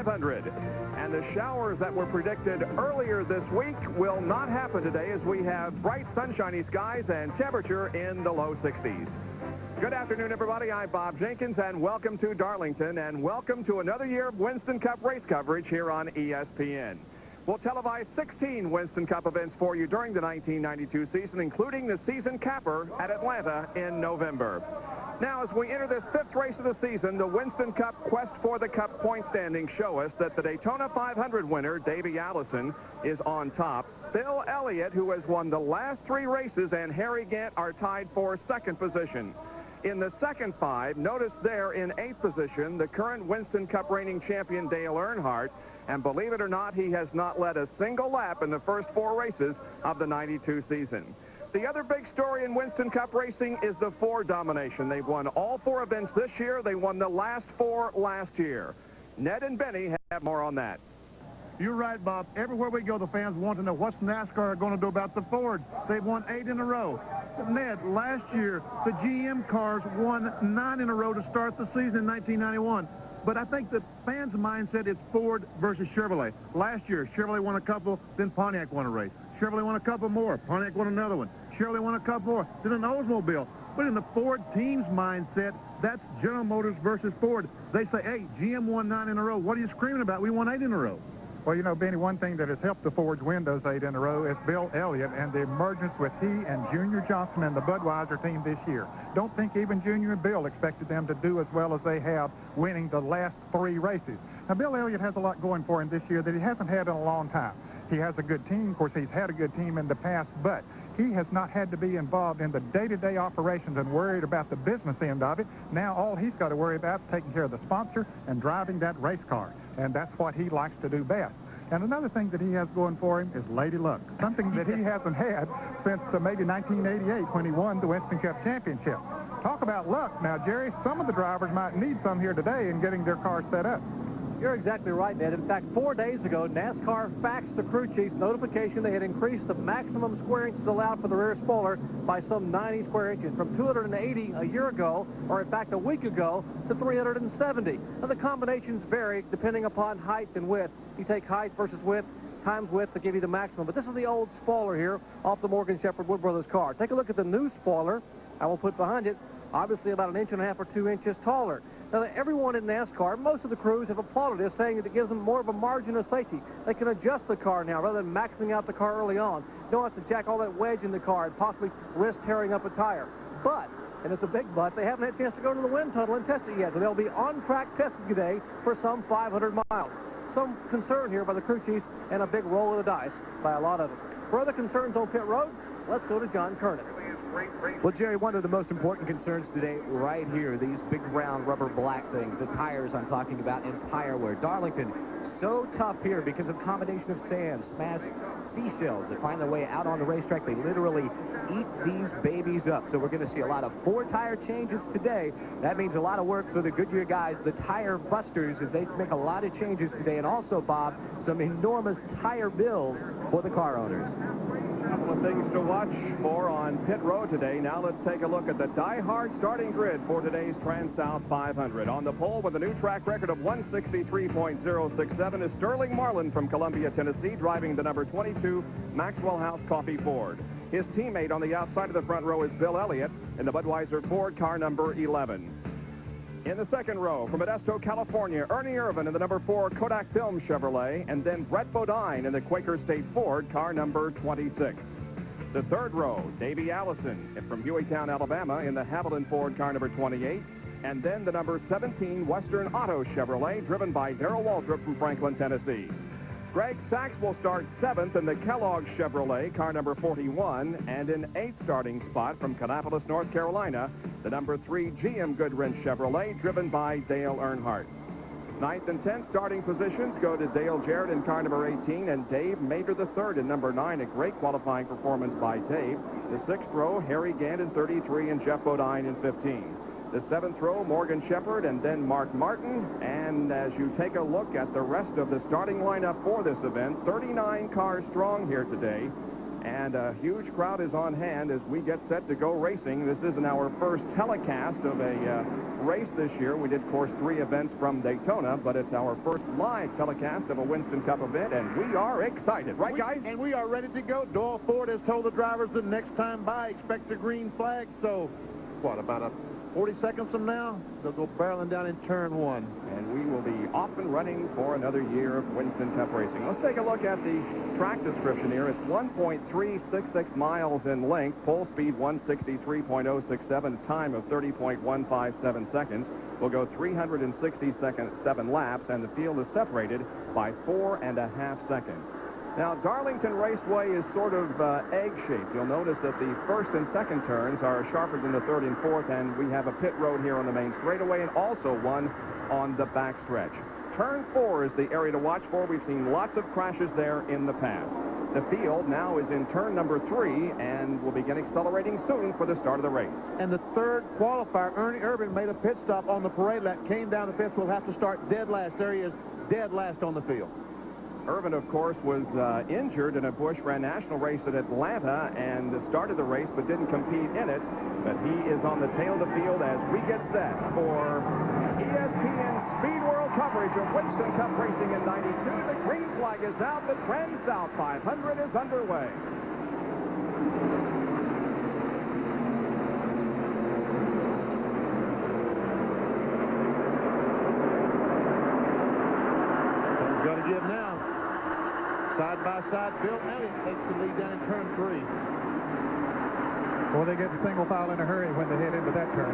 500. And the showers that were predicted earlier this week will not happen today as we have bright sunshiny skies and temperature in the low 60s. Good afternoon, everybody. I'm Bob Jenkins, and welcome to Darlington, and welcome to another year of Winston Cup race coverage here on ESPN. We'll televise 16 Winston Cup events for you during the 1992 season, including the season capper at Atlanta in November. Now, as we enter this fifth race of the season, the Winston Cup Quest for the Cup point standings show us that the Daytona 500 winner, Davey Allison, is on top. Bill Elliott, who has won the last three races, and Harry Gant are tied for second position. In the second five, notice there in eighth position, the current Winston Cup reigning champion, Dale Earnhardt. And believe it or not, he has not led a single lap in the first four races of the 92 season. The other big story in Winston Cup racing is the Ford domination. They've won all four events this year. They won the last four last year. Ned and Benny have more on that. You're right, Bob. Everywhere we go, the fans want to know what's NASCAR going to do about the Ford. They've won 8 in a row. Ned, last year, the GM cars won 9 in a row to start the season in 1991. But I think the fans' mindset is Ford versus Chevrolet. Last year, Chevrolet won a couple, then Pontiac won a race. Chevrolet won a couple more. Pontiac won another one. Chevrolet won a couple more. Then an Oldsmobile. But in the Ford team's mindset, that's General Motors versus Ford. They say, hey, GM won 9 in a row. What are you screaming about? We won 8 in a row. Well, you know, Benny, one thing that has helped the Fords win those 8 in a row is Bill Elliott and the emergence with he and Junior Johnson and the Budweiser team this year. Don't think even Junior and Bill expected them to do as well as they have, winning the last 3 races. Now, Bill Elliott has a lot going for him this year that he hasn't had in a long time. He has a good team. Of course, he's had a good team in the past, but he has not had to be involved in the day-to-day operations and worried about the business end of it. Now, all he's got to worry about is taking care of the sponsor and driving that race car. And that's what he likes to do best. And another thing that he has going for him is Lady Luck, something that he hasn't had since maybe 1988 when he won the Winston Cup Championship. Talk about luck. Now, Jerry, some of the drivers might need some here today in getting their cars set up. You're exactly right, Ned. In fact, 4 days ago, NASCAR faxed the crew chiefs notification they had increased the maximum square inches allowed for the rear spoiler by some 90 square inches, from 280 a year ago, or in fact a week ago, to 370. Now, the combinations vary depending upon height and width. You take height versus width, times width to give you the maximum. But this is the old spoiler here off the Morgan Shepherd Wood Brothers car. Take a look at the new spoiler. I will put behind it, obviously about 1.5 inches or 2 inches taller. Now, everyone in NASCAR, most of the crews have applauded this, saying that it gives them more of a margin of safety. They can adjust the car now rather than maxing out the car early on. You don't have to jack all that wedge in the car and possibly risk tearing up a tire. But, and it's a big but, they haven't had a chance to go to the wind tunnel and test it yet. So they'll be on-track testing today for some 500 miles. Some concern here by the crew chiefs and a big roll of the dice by a lot of them. For other concerns on pit road, let's go to John Kernan. Well, Jerry, one of the most important concerns today right here, these big round rubber black things, the tires I'm talking about, and tire wear. Darlington, so tough here because of combination of sand, smashed seashells that find their way out on the racetrack. They literally eat these babies up. So we're going to see a lot of 4 tire changes today. That means a lot of work for the Goodyear guys, the tire busters, as they make a lot of changes today. And also, Bob, some enormous tire bills for the car owners. A couple of things to watch for on pit road today. Now let's take a look at the die-hard starting grid for today's Transouth 500. On the pole with a new track record of 163.067 is Sterling Marlin from Columbia, Tennessee, driving the number 22 Maxwell House Coffee Ford. His teammate on the outside of the front row is Bill Elliott in the Budweiser Ford car number 11. In the second row, from Modesto, California, Ernie Irvin in the number 4 Kodak Film Chevrolet, and then Brett Bodine in the Quaker State Ford, car number 26. The third row, Davey Allison from Hueytown, Alabama, in the Haviland Ford, car number 28, and then the number 17 Western Auto Chevrolet, driven by Darrell Waltrip from Franklin, Tennessee. Greg Sachs will start 7th in the Kellogg Chevrolet, car number 41, and in 8th starting spot from Kannapolis, North Carolina, the number 3 GM Goodwrench Chevrolet, driven by Dale Earnhardt. 9th and 10th starting positions go to Dale Jarrett in car number 18 and Dave Mater III in number 9, a great qualifying performance by Dave. The 6th row, Harry Gant in 33 and Jeff Bodine in 15. The 7th row, Morgan Shepherd, and then Mark Martin. And as you take a look at the rest of the starting lineup for this event, 39 cars strong here today. And a huge crowd is on hand as we get set to go racing. This isn't our first telecast of a race this year. We did, of course, 3 events from Daytona, but it's our first live telecast of a Winston Cup event, and we are excited. Right, guys? And we are ready to go. Doyle Ford has told the drivers the next time by, expect a green flag. So, what, about 40 seconds from now, they'll go barreling down in turn 1. And we will be off and running for another year of Winston Cup racing. Let's take a look at the track description here. It's 1.366 miles in length, pole speed 163.067, time of 30.157 seconds. We'll go 367 laps, and the field is separated by 4.5 seconds. Now, Darlington Raceway is sort of egg-shaped. You'll notice that the first and second turns are sharper than the third and fourth, and we have a pit road here on the main straightaway and also one on the backstretch. Turn 4 is the area to watch for. We've seen lots of crashes there in the past. The field now is in turn number 3 and will begin accelerating soon for the start of the race. And the third qualifier, Ernie Irvin, made a pit stop on the parade lap, came down the pits, will have to start dead last. There he is, dead last on the field. Irvin, of course, was injured in a Busch Grand National race at Atlanta and started the race but didn't compete in it. But he is on the tail of the field as we get set for ESPN Speed World coverage of Winston Cup racing in 92. The green flag is out. The Transouth 500 is underway. Got to give now. Side by side, Bill Elliott takes the lead down in turn 3. Well, they get the single file in a hurry when they head into that turn.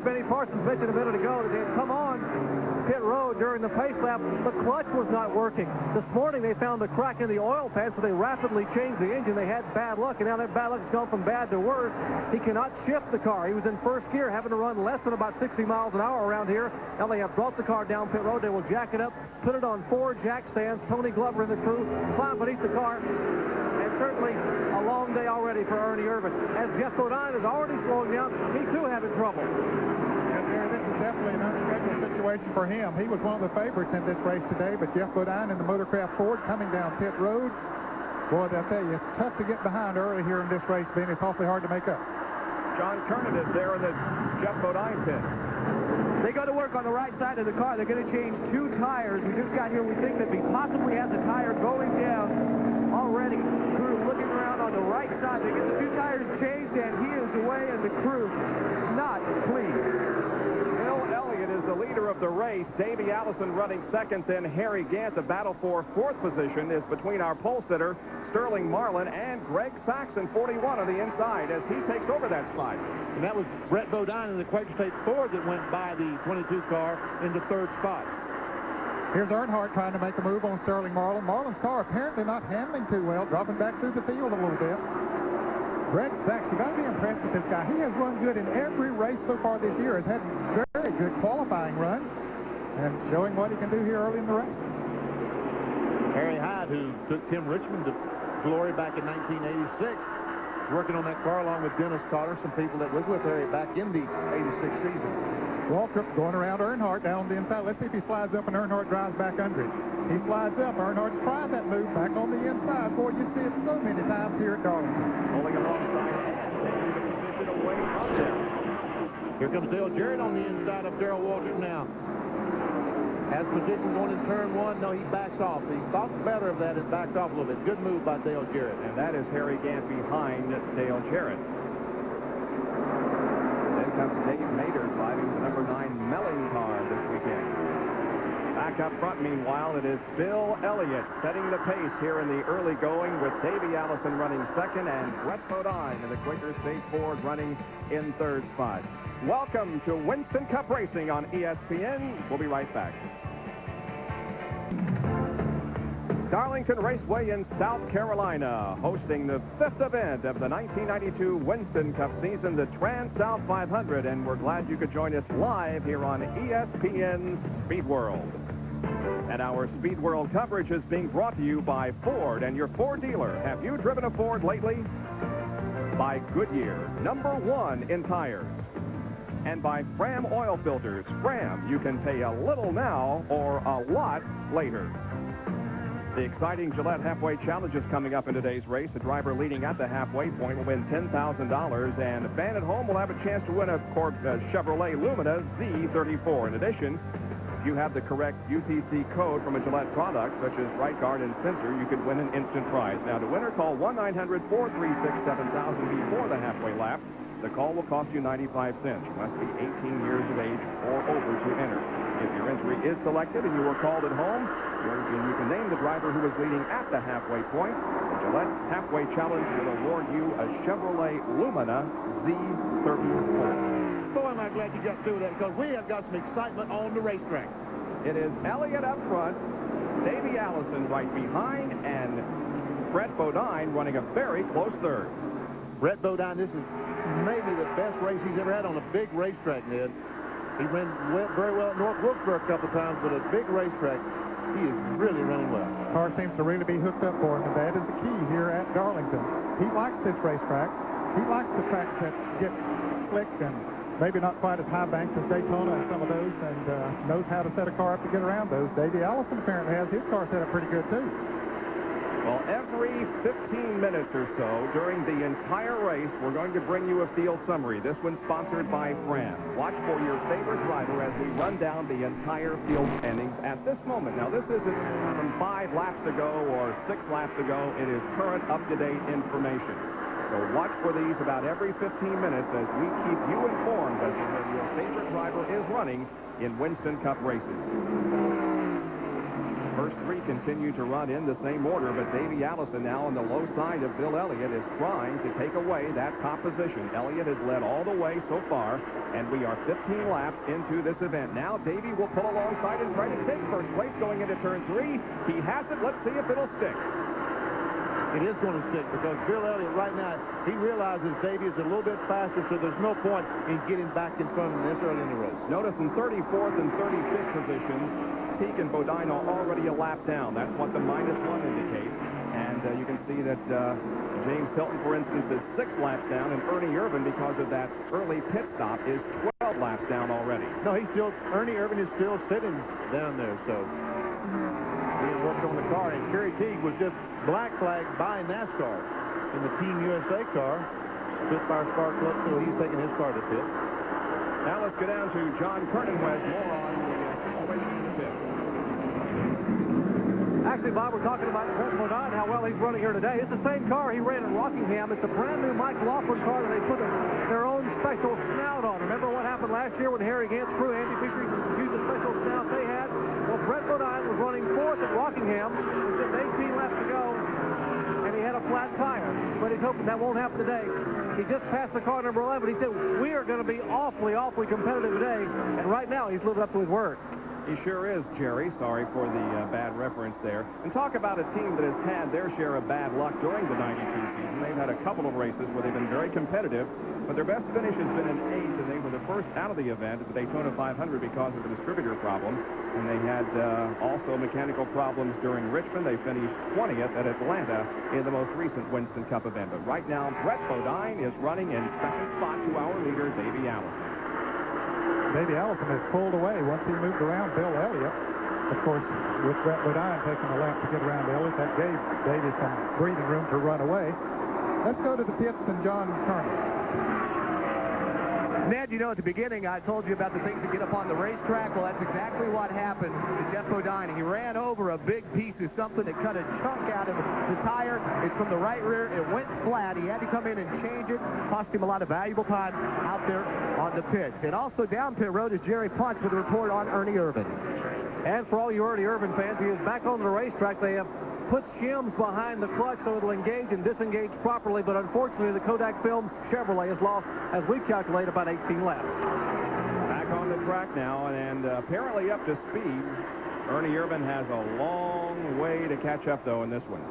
Benny Parsons mentioned a minute ago that they had come on pit road during the pace lap. The clutch was not working. This morning they found a crack in the oil pan, so they rapidly changed the engine. They had bad luck, and now that bad luck has gone from bad to worse. He cannot shift the car. He was in first gear, having to run less than about 60 miles an hour around here. Now they have brought the car down pit road. They will jack it up, put it on 4 jack stands. Tony Glover and the crew climb beneath the car. And certainly a long day already for Ernie Irvin. As Jeff Bodine is already slowing down, he too having trouble. This is definitely an unscheduled situation for him. He was one of the favorites in this race today, but Jeff Bodine in the Motorcraft Ford coming down pit road. Boy, I tell you, it's tough to get behind early here in this race, Ben. It's awfully hard to make up. John Kernan is there in the Jeff Bodine pit. They go to work on the right side of the car. They're going to change 2 tires. We just got here. We think that he possibly has a tire going down already. Crew looking around on the right side. They get the 2 tires changed, and he is away, and the crew not pleased. Is the leader of the race. Davey Allison running second, then Harry Gant. The battle for 4th position is between our pole sitter, Sterling Marlin, and Greg Saxon, 41 on the inside, as he takes over that spot. And that was Brett Bodine in the Quaker State Ford that went by the 22 car in the 3rd spot. Here's Earnhardt trying to make a move on Sterling Marlin. Marlin's car apparently not handling too well, dropping back through the field a little bit. Greg Sachs, you got to be impressed with this guy. He has run good in every race so far this year. Has had very good qualifying runs and showing what he can do here early in the race. Harry Hyde, who took Tim Richmond to glory back in 1986, working on that car along with Dennis Cotter, some people that was with Harry back in the 86 season. Waltrip going around Earnhardt down on the inside. Let's see if he slides up and Earnhardt drives back under it. He slides up. Earnhardt's tried that move back on the inside. Boy, you see it so many times here at Darlington. Pulling alongside and taking the position away from them. Here comes Dale Jarrett on the inside of Darrell Waltrip now. Has position going in turn 1. No, he backs off. He thought better of that and backed off a little bit. Good move by Dale Jarrett. And that is Harry Gant behind Dale Jarrett. Then comes Dave Mader driving the number 9 Melling car this weekend. Back Back up front, meanwhile, it is Bill Elliott setting the pace here in the early going with Davey Allison running second and Brett Bodine in the Quaker State Ford running in third spot. Welcome to Winston Cup Racing on ESPN. We'll be right back. Darlington Raceway in South Carolina, hosting the 5th event of the 1992 Winston Cup season, the Transouth 500, and we're glad you could join us live here on ESPN Speed World. And our Speed World coverage is being brought to you by Ford and your Ford dealer. Have you driven a Ford lately? By Goodyear, #1 in tires. And by Fram Oil Filters. Fram, you can pay a little now or a lot later. The exciting Gillette Halfway Challenge is coming up in today's race. The driver leading at the halfway point will win $10,000, and a fan at home will have a chance to win a Chevrolet Lumina Z34. In addition, if you have the correct UTC code from a Gillette product, such as Right Guard and Sensor, you could win an instant prize. Now, to win or call 1-900-436-7000 before the halfway lap. The call will cost you 95 cents. You must be 18 years of age or over to enter. If your entry is selected and you were called at home, you can name the driver who was leading at the halfway point. The Gillette Halfway Challenge will award you a Chevrolet Lumina Z34. Boy, am I glad you got through that, because we have got some excitement on the racetrack. It is Elliott up front, Davey Allison right behind, and Brett Bodine running a very close third. Brett Bodine, this is maybe the best race he's ever had on a big racetrack, Ned. He ran very well at North Wilkesboro a couple of times, but a big racetrack, he is really running well. Car seems to really be hooked up for him, and that is the key here at Darlington. He likes this racetrack. He likes the tracks that get slick and maybe not quite as high banked as Daytona and some of those, and knows how to set a car up to get around those. Davey Allison apparently has his car set up pretty good, too. Well, every 15 minutes or so during the entire race, we're going to bring you a field summary. This one's sponsored by Fram. Watch for your favorite driver as we run down the entire field standings at this moment. Now, this isn't from 5 laps ago or 6 laps ago. It is current, up-to-date information. So watch for these about every 15 minutes as we keep you informed as to where your favorite driver is running in Winston Cup races. First 3 continue to run in the same order, but Davey Allison now on the low side of Bill Elliott is trying to take away that top position. Elliott has led all the way so far, and we are 15 laps into this event. Now Davey will pull alongside and try to take first place going into turn 3. He has it. Let's see if it'll stick. It is going to stick, because Bill Elliott right now, he realizes Davey is a little bit faster, so there's no point in getting back in front of him this early in the race. Notice in 34th and 35th positions, Teague and Bodine are already a lap down. That's what the -1 indicates. And you can see that James Hilton, for instance, is 6 laps down, and Ernie Irvin, because of that early pit stop, is 12 laps down already. No, Ernie Irvin is still sitting down there, so being worked on the car. And Kerry Teague was just black flagged by NASCAR in the Team USA car. Spitfire Spark Plug, so he's taking his car to pit. Now let's go down to John Kernan, who has more on the race in the pit. Actually, Bob, we're talking about Brett Bodine, how well he's running here today. It's the same car he ran in Rockingham. It's a brand new Mike Laughlin car that they put their own special snout on. Remember what happened last year when Harry Gant's crew, Andy Petrie, used the special snout they had? Well, Brett Bodine was running 4th at Rockingham with just 18 laps to go, and he had a flat tire. But he's hoping that won't happen today. He just passed the car number 11. He said, we are going to be awfully, awfully competitive today. And right now, he's living up to his word. He sure is, Jerry. Sorry for the bad reference there. And talk about a team that has had their share of bad luck during the 92 season. They've had a couple of races where they've been very competitive, but their best finish has been an 8th, and they were the first out of the event at the Daytona 500 because of the distributor problem. And they had also mechanical problems during Richmond. They finished 20th at Atlanta in the most recent Winston Cup event. But right now, Brett Bodine is running in second spot to our leader, Davey Allison. Davey Allison has pulled away once he moved around Bill Elliott. Of course, with Brett Bodine taking a lap to get around Elliott, that gave Davey some breathing room to run away. Let's go to the pits and John Kernan. Ned, you know, at the beginning, I told you about the things that get up on the racetrack. Well, that's exactly what happened to Jeff Bodine. He ran over a big piece of something that cut a chunk out of the tire. It's from the right rear. It went flat. He had to come in and change it. Cost him a lot of valuable time out there on the pits. And also down pit road is Jerry Punch with a report on Ernie Irvin. And for all you early Irvin fans, he is back on the racetrack. They have put shims behind the clutch so it'll engage and disengage properly, but unfortunately the Kodak film Chevrolet has lost, as we calculate, about 18 laps. Back on the track now, and apparently up to speed. Ernie Irvin has a long way to catch up, though, in this one.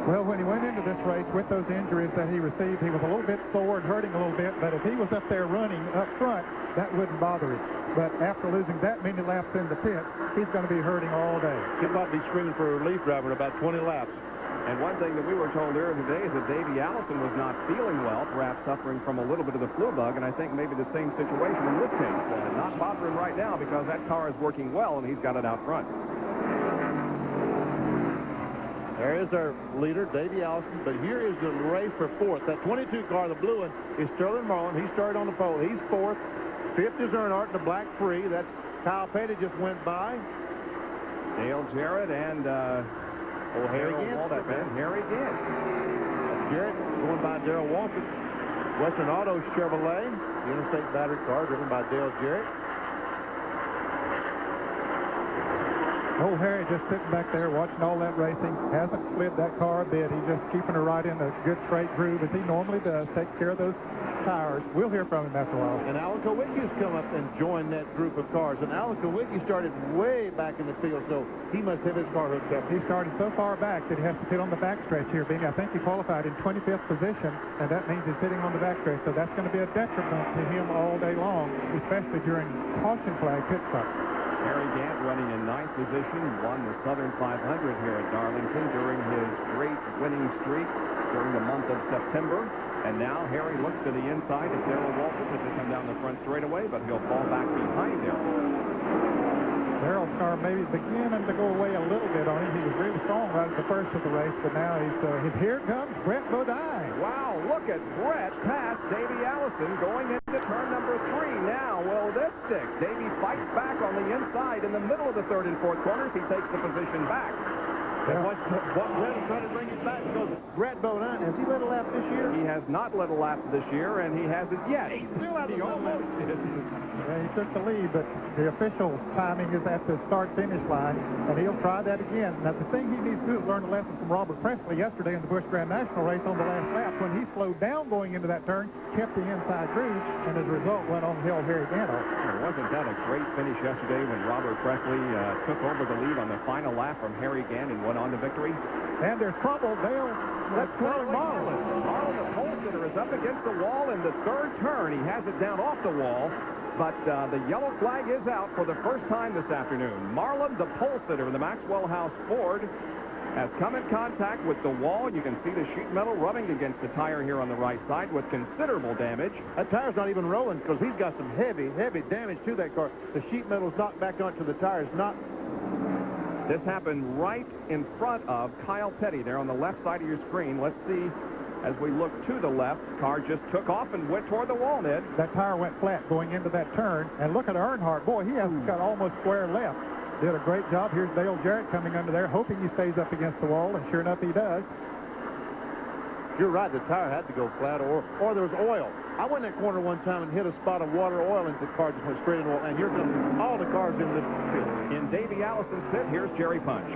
Well, when he went into this race with those injuries that he received, he was a little bit sore and hurting a little bit, but if he was up there running up front, that wouldn't bother him. But after losing that many laps in the pits, he's going to be hurting all day. He might be screaming for a relief driver in about 20 laps. And one thing that we were told earlier today is that Davey Allison was not feeling well, perhaps suffering from a little bit of the flu bug, and I think maybe the same situation in this case. Not bothering right now because that car is working well, and he's got it out front. There is our leader, Davey Allison, but here is the race for fourth. That 22 car, the blue one, is Sterling Marlin. He started on the pole. He's fourth. Fifth is Earnhardt in the black free. That's Kyle Petty just went by. Dale Jarrett and Harry Gant. Harry Gant. Jarrett going by Darrell Walton. Western Auto Chevrolet, the Interstate battery car driven by Dale Jarrett. Old Harry just sitting back there watching all that racing. Hasn't slid that car a bit. He's just keeping her right in a good straight groove as he normally does. Takes care of those tires. We'll hear from him after a while. And Alan Kowicki's come up and joined that group of cars. And Alan Kowicki started way back in the field, so he must have his car hooked up. He started so far back that he has to pit on the backstretch here, being I think he qualified in 25th position, and that means he's pitting on the backstretch. So that's going to be a detriment to him all day long, especially during caution flag pit stops. Harry Gant running in 9th position, won the Southern 500 here at Darlington during his great winning streak during the month of September. And now Harry looks to the inside of Darrell Walters as they come down the front straightaway, but he'll fall back behind him. Darrell's car maybe beginning to go away a little bit on him. He was really strong right at the first of the race, but now here comes Brett Bodine. Wow, look at Brett past Davey Allison going into turn number 3. Now, will this stick? Davey fights back on the inside in the middle of the third and fourth corners. He takes the position back. And what Brett is trying to bring it back because Brett Bodine, has he led a lap this year? He has not led a lap this year, and he hasn't yet. He still hasn't almost did. Yeah, he took the lead, but the official timing is at the start-finish line, and he'll try that again. Now, the thing he needs to do is learn a lesson from Robert Presley yesterday in the Busch Grand National race on the last lap when he slowed down going into that turn, kept the inside groove, and as a result went on Hill Harry Gant. Wasn't that a great finish yesterday when Robert Presley took over the lead on the final lap from Harry Gant and went on to victory? And there's trouble. That's Sterling Marlin. Marlin, the pole sitter, is up against the wall in the third turn. He has it down off the wall, but the yellow flag is out for the first time this afternoon. Marlin, the pole sitter in the Maxwell House Ford, has come in contact with the wall. You can see the sheet metal rubbing against the tire here on the right side with considerable damage. That tire's not even rolling because he's got some heavy damage to that car. The sheet metal's knocked back onto the tires. This happened right in front of Kyle Petty there on the left side of your screen. Let's see, as we look to the left, car just took off and went toward the wall, Ned. That tire went flat going into that turn. And look at Earnhardt. Boy, he has got almost square left. Did a great job. Here's Dale Jarrett coming under there, hoping he stays up against the wall, and sure enough, he does. You're right. The tire had to go flat, or there was oil. I went in that corner one time and hit a spot of water oil, and the car just went straight in oil. And here come all the cars in the pit. In Davey Allison's pit, here's Jerry Punch.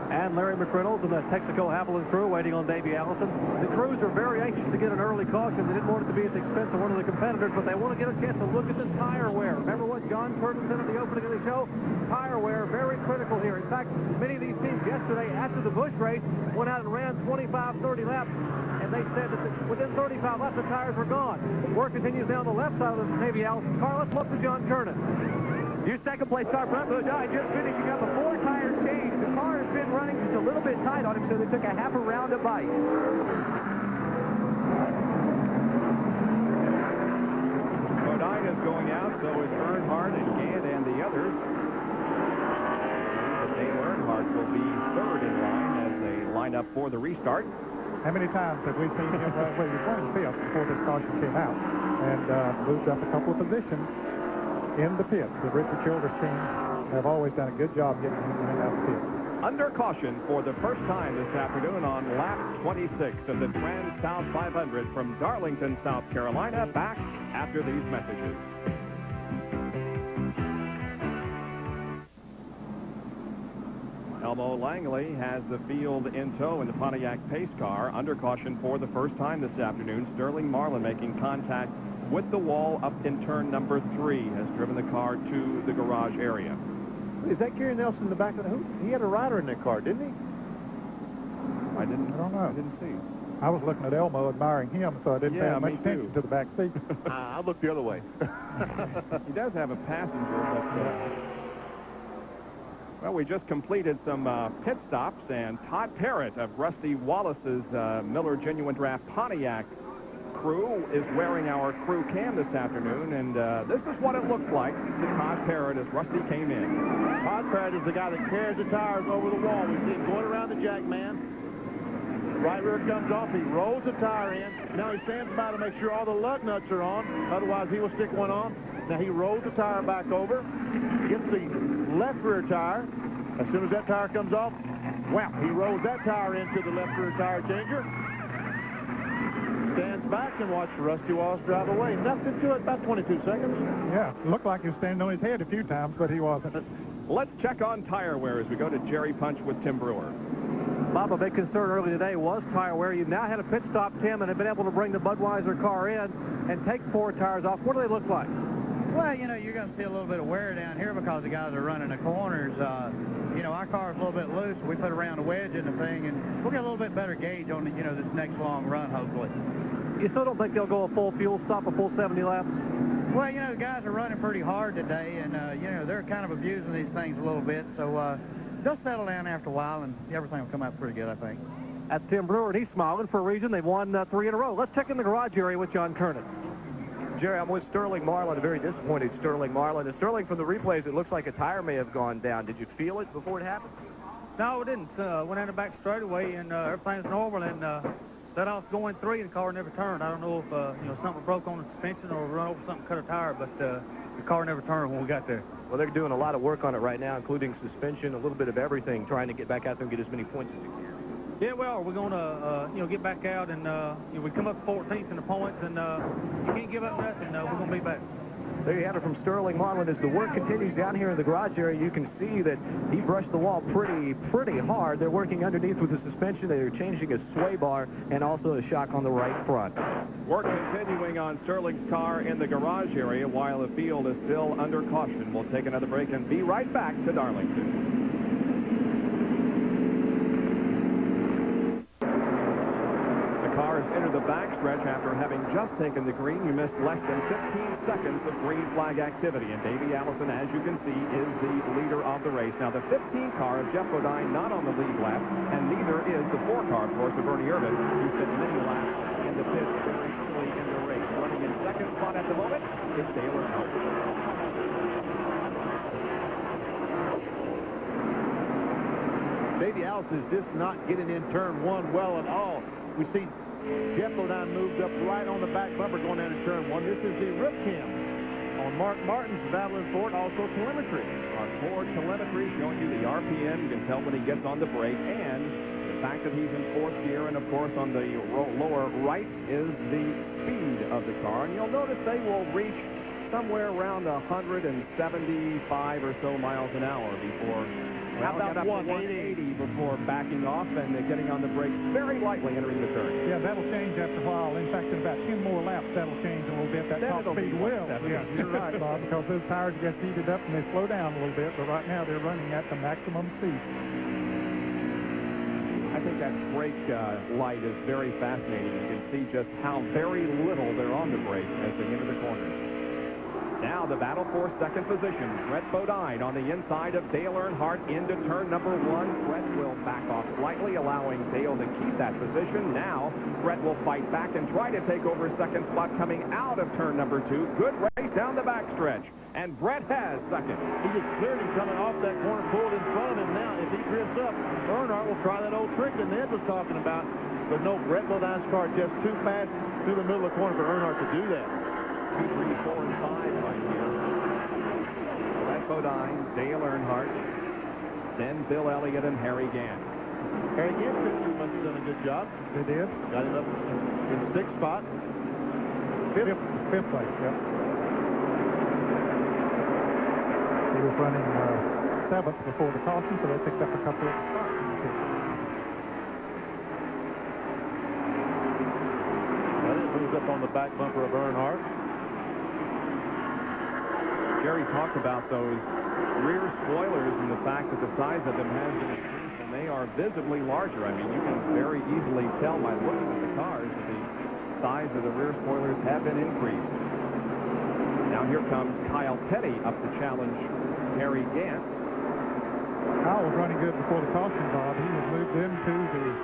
And Larry McReynolds and the Texaco Haviland crew waiting on Davey Allison. The crews are very anxious to get an early caution. They didn't want it to be at the expense of one of the competitors, but they want to get a chance to look at the tire wear. Remember what John Curtin said at the opening of the show? Tire wear, very critical here. In fact, many of these teams yesterday after the Busch race went out and ran 25, 30 laps, and they said that within 35 laps the tires were gone. Work continues down the left side of the Davey Allison car. Let's look to John Curtin. Your second place car, Brett Bodine, just finishing up a 4-tire change. The car has been running just a little bit tight on him, so they took a half a round to bite. Bodine is going out, so is Earnhardt and Gant and the others. Dale Earnhardt will be third in line as they line up for the restart. How many times have we seen him run? Well, he was running fifth before this caution came out and moved up a couple of positions in the pits. The Richard Childress team have always done a good job getting him in and out of the pits. Under caution for the first time this afternoon on lap 26 of the Transouth 500 from Darlington, South Carolina. Back after these messages. Elmo Langley has the field in tow in the Pontiac pace car. Under caution for the first time this afternoon. Sterling Marlin making contact with the wall up in turn number 3 has driven the car to the garage area. Is that Gary Nelson in the back of the hoop? He had a rider in that car, didn't he? I don't know. I didn't see. I was looking at Elmo, admiring him, so I didn't pay much attention to the back seat. I looked the other way. He does have a passenger, but... well, we just completed some pit stops, and Todd Parrott of Rusty Wallace's Miller Genuine Draft Pontiac crew is wearing our crew cam this afternoon, and this is what it looked like to Todd Parrott as Rusty came in. Todd Parrott is the guy that carries the tires over the wall. We see him going around the jack man. Right rear comes off. He rolls the tire in. Now he stands by to make sure all the lug nuts are on. Otherwise, he will stick one on. Now he rolls the tire back over. Gets the left rear tire. As soon as that tire comes off, wow, he rolls that tire into the left rear tire changer. Stands back and watches Rusty Wallace drive away. Nothing to it, about 22 seconds. Yeah, looked like he was standing on his head a few times, but he wasn't. Let's check on tire wear as we go to Jerry Punch with Tim Brewer. Bob, a big concern early today was tire wear. You've now had a pit stop, Tim, and have been able to bring the Budweiser car in and take 4 tires off. What do they look like? Well, you know, you're going to see a little bit of wear down here because the guys are running the corners. You know, our car's a little bit loose. We put around a wedge in the thing, and we'll get a little bit better gauge on, you know, this next long run, hopefully. You still don't think they'll go a full fuel stop, a full 70 laps? Well, you know, the guys are running pretty hard today, and, you know, they're kind of abusing these things a little bit, so they'll settle down after a while, and everything will come out pretty good, I think. That's Tim Brewer, and he's smiling for a reason. They've won 3 in a row. Let's check in the garage area with John Kernan. Jerry, I'm with Sterling Marlin, a very disappointed Sterling Marlin. And Sterling, from the replays, it looks like a tire may have gone down. Did you feel it before it happened? No, it didn't. Went in the back straightaway, and everything's normal, and let off going 3, and the car never turned. I don't know if, you know, something broke on the suspension or run over something, cut a tire, but the car never turned when we got there. Well, they're doing a lot of work on it right now, including suspension, a little bit of everything, trying to get back out there and get as many points as you can. Yeah, well, we're going to, you know, get back out, and you know, we come up 14th in the points, and you can't give up nothing. We're going to be back. There you have it from Sterling Marlin. As the work continues down here in the garage area, you can see that he brushed the wall pretty hard. They're working underneath with the suspension. They're changing a sway bar and also a shock on the right front. Work continuing on Sterling's car in the garage area while the field is still under caution. We'll take another break and be right back to Darlington. Cars enter the backstretch after having just taken the green. You missed less than 15 seconds of green flag activity, and Davey Allison, as you can see, is the leader of the race. Now, the 15 car of Jeff Bodine not on the lead lap, and neither is the 4 car, of course, of Bernie Irvin, who spent many laps in the pit very early in the race. Running in second spot at the moment is Dale Earnhardt. Davey Allison is just not getting in turn 1 well at all. We see Jeff Bodine moved up right on the back bumper going down in turn 1. This is the rip cam on Mark Martin's battling for it, also telemetry. On Ford telemetry showing you the RPM. You can tell when he gets on the brake, and the fact that he's in 4th gear, and of course on the lower right is the speed of the car. And you'll notice they will reach somewhere around 175 or so miles an hour before... Well, How about 180 before backing off and getting on the brakes very lightly entering the turn. Yeah, that'll change after a while. In fact, in about 10 more laps, that'll change a little bit. That top speed will. Yeah, you're right, Bob, because those tires get heated up and they slow down a little bit, but right now they're running at the maximum speed. I think that brake light is very fascinating. You can see just how very little they're on the brake as they enter the corners. Now the battle for second position. Brett Bodine on the inside of Dale Earnhardt into turn number 1. Brett will back off slightly, allowing Dale to keep that position. Now Brett will fight back and try to take over second spot coming out of turn number 2. Good race down the backstretch. And Brett has second. He just cleared him coming off that corner, pulled in front of him. Now, if he drifts up, Earnhardt will try that old trick that Ned was talking about. But no, Brett Bodine's car just too fast through the middle of the corner for Earnhardt to do that. 2, 3, 4, and 5 right here. Brett Bodine, Dale Earnhardt, then Bill Elliott and Harry Gant. Harry Gant must have done a good job. They did. Got it up in the 6th spot. Fifth place, yep. He was running 7th before the caution, so they picked up a couple of spots. Well, it moves up on the back bumper of Earnhardt. Jerry talked about those rear spoilers and the fact that the size of them has been increased, and they are visibly larger. I mean, you can very easily tell by looking at the cars that the size of the rear spoilers have been increased. Now here comes Kyle Petty up to challenge Harry Gant. Kyle was running good before the caution, Bob. He was moved into the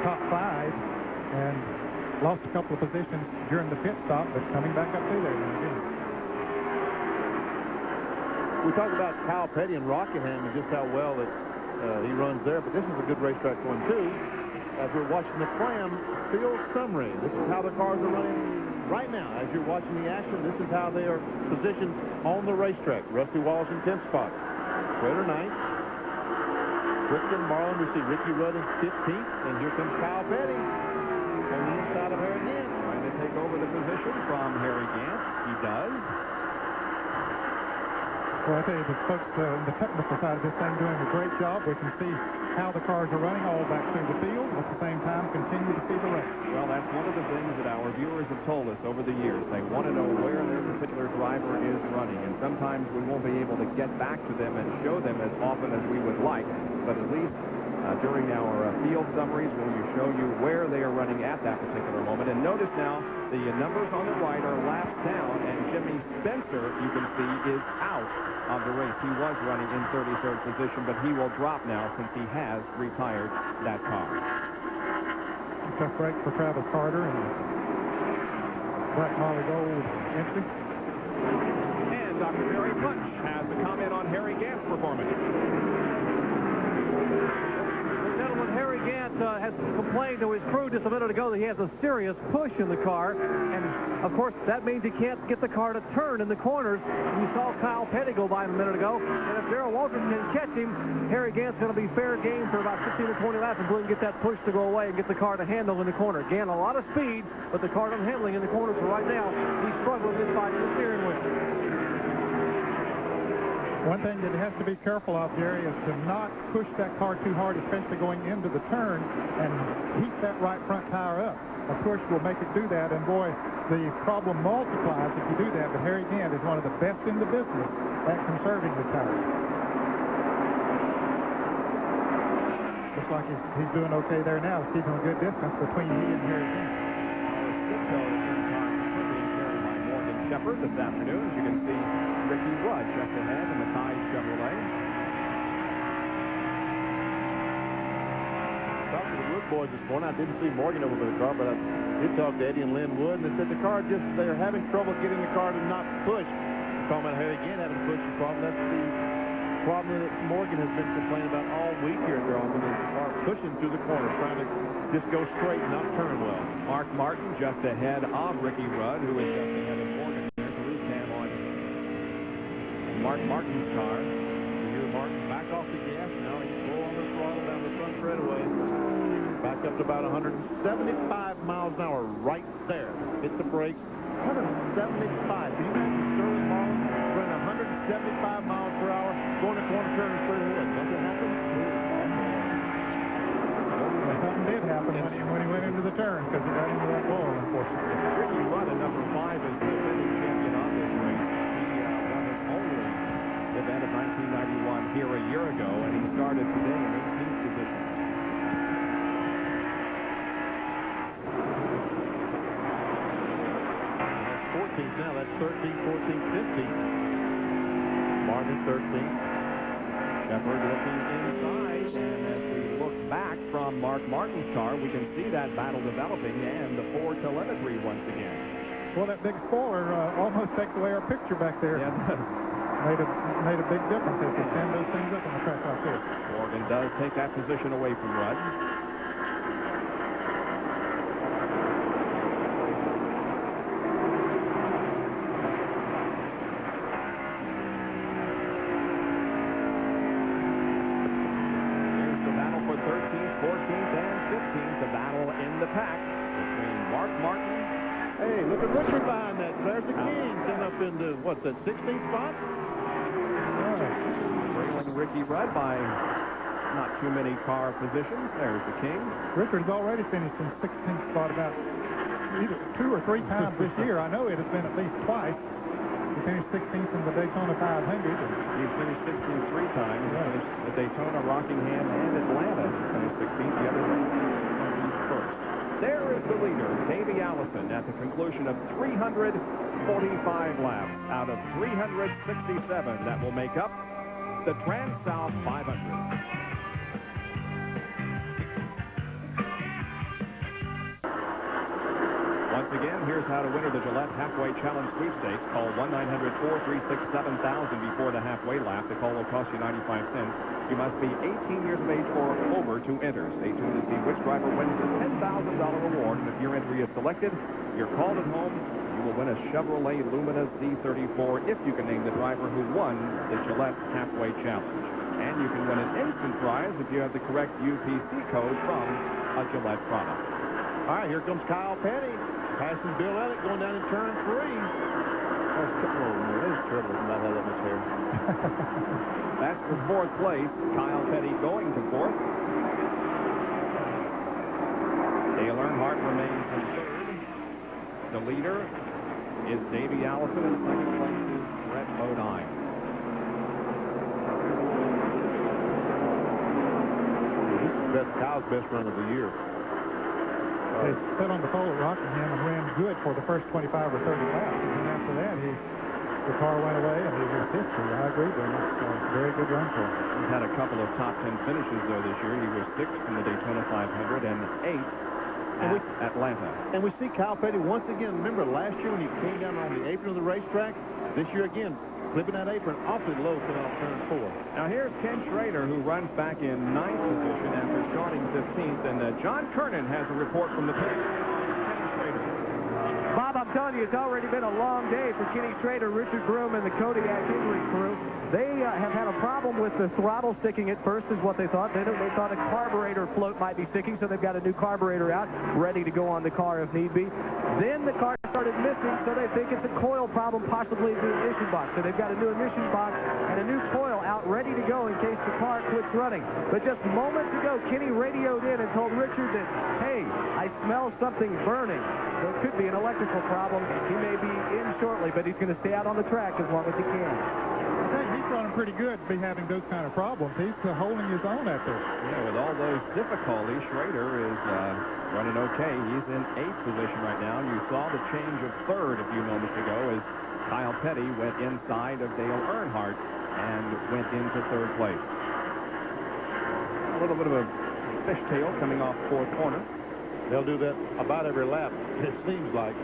top 5 and lost a couple of positions during the pit stop, but coming back up through there again. We talked about Kyle Petty and Rockingham and just how well that he runs there, but this is a good racetrack one too. As we're watching the Clam field summary, this is how the cars are running right now. As you're watching the action, this is how they are positioned on the racetrack. Rusty Wallace in 10th spot. Trader 9th. Kristen Marlin, we see Ricky Rudd in 15th, and here comes Kyle Petty on the inside of Harry Gant. Trying to take over the position from Harry Gant. He does. Well, I tell you, the folks on the technical side of this thing doing a great job. We can see how the cars are running all back through the field. At the same time, continue to see the race. Well, that's one of the things that our viewers have told us over the years. They want to know where their particular driver is running, and sometimes we won't be able to get back to them and show them as often as we would like, but at least during our field summaries, we'll show you where they are running at that particular moment. And notice now, the numbers on the right are laps down, and Jimmy Spencer, you can see, is out of the race. He was running in 33rd position, but he will drop now since he has retired that car. Tough break for Travis Carter and Black Molly Gold entry. And Dr. Jerry Punch has a comment on Harry Gant's performance. Gentlemen, Harry Gant has complained to his crew just a minute ago that he has a serious push in the car, and of course that means he can't get the car to turn in the corners. You saw Kyle Petty go by him a minute ago, and if Darrell Waltrip can catch him, Harry Gant's going to be fair game for about 15 or 20 laps until he can get that push to go away and get the car to handle in the corner. Gant a lot of speed, but the car not handling in the corners, so right now he's struggling inside the steering wheel. One thing that he has to be careful of, Jerry, is to not push that car too hard, especially going into the turn, and heat that right front tire up. A push will make it do that, and boy, the problem multiplies if you do that. But Harry Gant is one of the best in the business at conserving his tires. Looks like he's doing okay there now. He's keeping a good distance between he and Harry Gant. Shepard this afternoon. As you can see, Ricky Rudd just ahead in the Tide Chevrolet. Talked to the Wood boys this morning. I didn't see Morgan over by the car, but I did talk to Eddie and Lynn Wood, and they said the car they're having trouble getting the car to not push. Talking about Harry Gant having a pushing problem. That's the problem that Morgan has been complaining about all week here at Darlington, is the car pushing through the corner, trying to just go straight and not turn well. Mark Martin just ahead of Ricky Rudd, who is just ahead of Morgan. There's a loose cam on Mark Martin's car. You hear Martin back off the gas. Now he's full on the throttle down the front straightaway. Back up to about 175 miles an hour right there. Hit the brakes. 175. Can you imagine Sterling Marlin running 175 miles per hour going a corner turn straight away? Something happened? Something did happen when he went into the turn, because he got into that wall, unfortunately. Ricky Rudd at number 5 is the defending champion on this race. He won his only event of 1991 here a year ago, and he started today in 18th position. 14th now. That's 13, 14, 15. Martin 13th. Shepard looking inside, and as we look back from Mark Martin's car, we can see that battle developing and the Ford telemetry once again. Well, that big spoiler almost takes away our picture back there. Yeah, it does. Made a big difference if you stand those things up on a track like this. Morgan does take that position away from Rudd. Here's the battle for 13th, 14th, and 15th. The battle in the pack between Mark Martin. Hey, look at Richard behind that. There's the King coming up into, what's that, 16th spot? Trailing Ricky Kentucky Red by not too many car positions. There's the King. Richard's already finished in 16th spot about either 2 or 3 times this year. I know it has been at least twice. He finished 16th in the Daytona 500. He finished 16th 3 times. He finished the Daytona, Rockingham, and Atlanta. He finished 16th. The other races first. There is the leader, Davey Allison, at the conclusion of 345 laps out of 367 that will make up the Trans-South 500. Once again, here's how to enter the Gillette Halfway Challenge Sweepstakes. Call 1-900-436-7000 before the halfway lap. The call will cost you 95 cents. You must be 18 years of age or over to enter. Stay tuned to see which driver wins the $10,000 reward. And if your entry is selected, you're called at home. You will win a Chevrolet Lumina Z34 if you can name the driver who won the Gillette Halfway Challenge. And you can win an instant prize if you have the correct UPC code from a Gillette product. All right, here comes Kyle Petty, passing Bill Elliott, going down in turn 3. There's trouble not have that much hair. That's for 4th place. Kyle Petty going to 4th. Dale Earnhardt remains in 3rd. The leader is Davey Allison, and 2nd place is Brett Bodine. That's Kyle's best run of the year. They set on the pole at Rockingham and ran good for the first 25 or 30 laps. And after that, the car went away, and it was history. I agree with him. It's a very good run for him. He's had a couple of top 10 finishes, though, this year. He was 6th in the Daytona 500 and 8th at Atlanta. And we see Kyle Petty once again. Remember last year when he came down on the apron of the racetrack? This year again, clipping that apron awfully low coming off turn 4. Now here's Ken Schrader, who runs back in 9th position after starting 15th. And John Kernan has a report from the pit. Ken Schrader. Bob, I'm telling you, it's already been a long day for Kenny Schrader, Richard Broom, and the Kodiak Injury crew. They have had a problem with the throttle sticking at first, is what they thought. They thought a carburetor float might be sticking, so they've got a new carburetor out, ready to go on the car if need be. Then the car started missing, so they think it's a coil problem, possibly the ignition box. So they've got a new ignition box and a new coil out, ready to go in case the car quits running. But just moments ago, Kenny radioed in and told Richard that, hey, I smell something burning. So it could be an electrical problem. He may be in shortly, but he's going to stay out on the track as long as he can. I think he's running pretty good to be having those kind of problems. He's holding his own out there. Yeah, with all those difficulties, Schrader is running okay. He's in 8th position right now. You saw the change of 3rd a few moments ago as Kyle Petty went inside of Dale Earnhardt and went into 3rd place. A little bit of a fishtail coming off 4th corner. They'll do that about every lap, it seems like.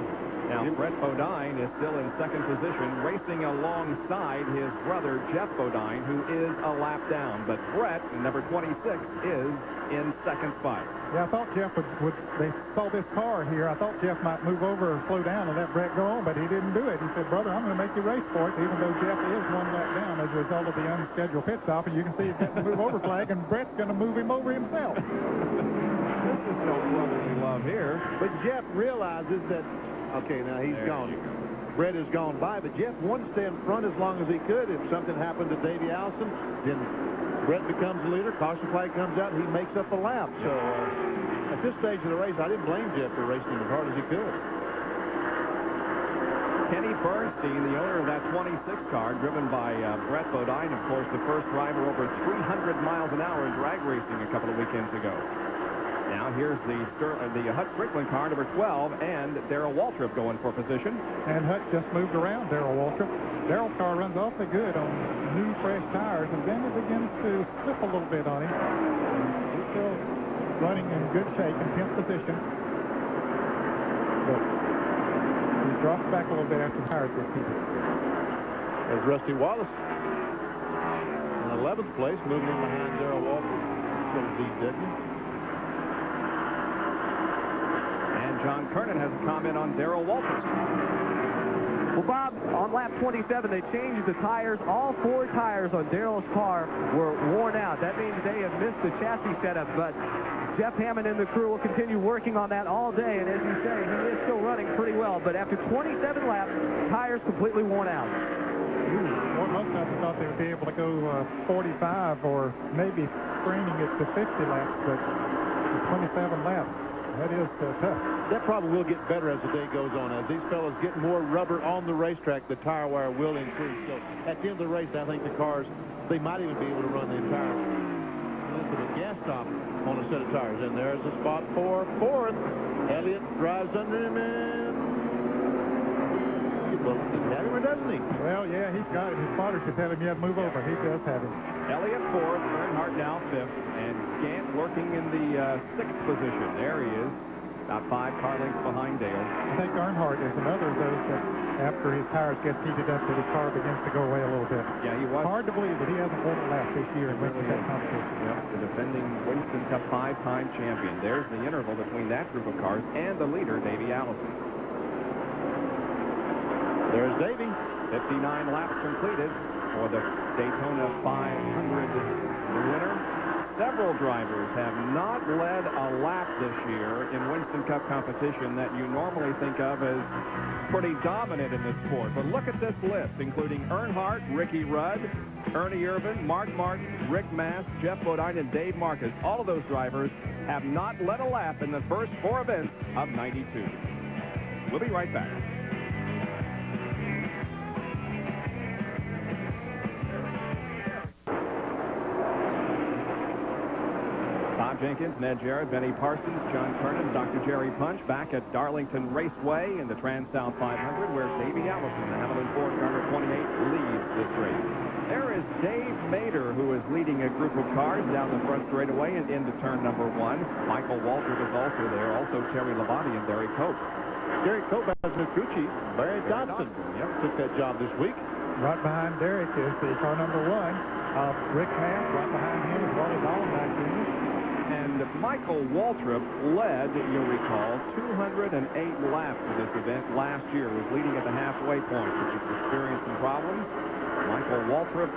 Now, Brett Bodine is still in 2nd position, racing alongside his brother, Jeff Bodine, who is a lap down. But Brett, number 26, is in 2nd spot. Yeah, I thought Jeff they saw this car here. I thought Jeff might move over or slow down and let Brett go on, but he didn't do it. He said, brother, I'm going to make you race for it, even though Jeff is 1 lap down as a result of the unscheduled pit stop. And you can see he's getting the move over flag, and Brett's going to move him over himself. This is no brotherly love here. But Jeff realizes that, okay, now he's gone. Brett has gone by, but Jeff wanted to stay in front as long as he could. If something happened to Davey Allison, then Brett becomes the leader. Caution flag comes out, and he makes up a lap. So at this stage of the race, I didn't blame Jeff for racing as hard as he could. Kenny Bernstein, the owner of that 26 car, driven by Brett Bodine, of course, the first driver over 300 miles an hour in drag racing a couple of weekends ago. Now here's the Hut Strickland car, number 12, and Darrell Waltrip going for position. And Hut just moved around Darrell Waltrip. Darrell's car runs awfully good on new, fresh tires, and then it begins to slip a little bit on him. He's still running in good shape in 10th position. But he drops back a little bit after the tires get heated. There's Rusty Wallace in 11th place, moving in behind Darrell Waltrip. John Kernan has a comment on Darrell Walters. Well, Bob, on lap 27, they changed the tires. All 4 tires on Darrell's car were worn out. That means they have missed the chassis setup, but Jeff Hammond and the crew will continue working on that all day, and as you say, he is still running pretty well. But after 27 laps, tires completely worn out. Well, most of them thought they would be able to go 45 or maybe straining it to 50 laps, but 27 laps, that is tough. That probably will get better as the day goes on. As these fellows get more rubber on the racetrack, the tire wear will increase. So at the end of the race, I think the cars, they might even be able to run the entire length of a gas stop on a set of tires. And there's a spot for fourth. Elliott drives under him, and well, does he have him or doesn't he? Well, yeah, he's got it. His spotter should tell him, yeah, move over. He does have him. Elliott fourth, Earnhardt now fifth, and Gant working in the sixth position. There he is, about 5 car lengths behind Dale. I think Earnhardt is another of those that after his tires gets heated up that his car begins to go away a little bit. Yeah, he was. Hard to believe that he hasn't won a lap this year in Winston Cup competition. Yep, the defending Winston Cup 5-time champion. There's the interval between that group of cars and the leader, Davey Allison. There's Davey. 59 laps completed for the Daytona 500 winner. Several drivers have not led a lap this year in Winston Cup competition that you normally think of as pretty dominant in this sport. But look at this list, including Earnhardt, Ricky Rudd, Ernie Irvan, Mark Martin, Rick Mast, Jeff Bodine, and Dave Marcus. All of those drivers have not led a lap in the first 4 events of 92. We'll be right back. Bob Jenkins, Ned Jarrett, Benny Parsons, John Kernan, Dr. Jerry Punch back at Darlington Raceway in the Transouth 500, where Davey Allison, the Hamilton Ford car number 28, leads this race. There is Dave Mader, who is leading a group of cars down the front straightaway and into turn number 1. Michael Waltrip is also there, also Terry Labonte and Derek Cope. Derek Cope has new crew chief, Barry Dodson. Yep. Took that job this week. Right behind Derek is the car number 1 of Rick Mast. Right behind him is Wally Dallenbach Jr. And Michael Waltrip led, you'll recall, 208 laps of this event last year, was leading at the halfway point, but he's experienced some problems. Michael Waltrip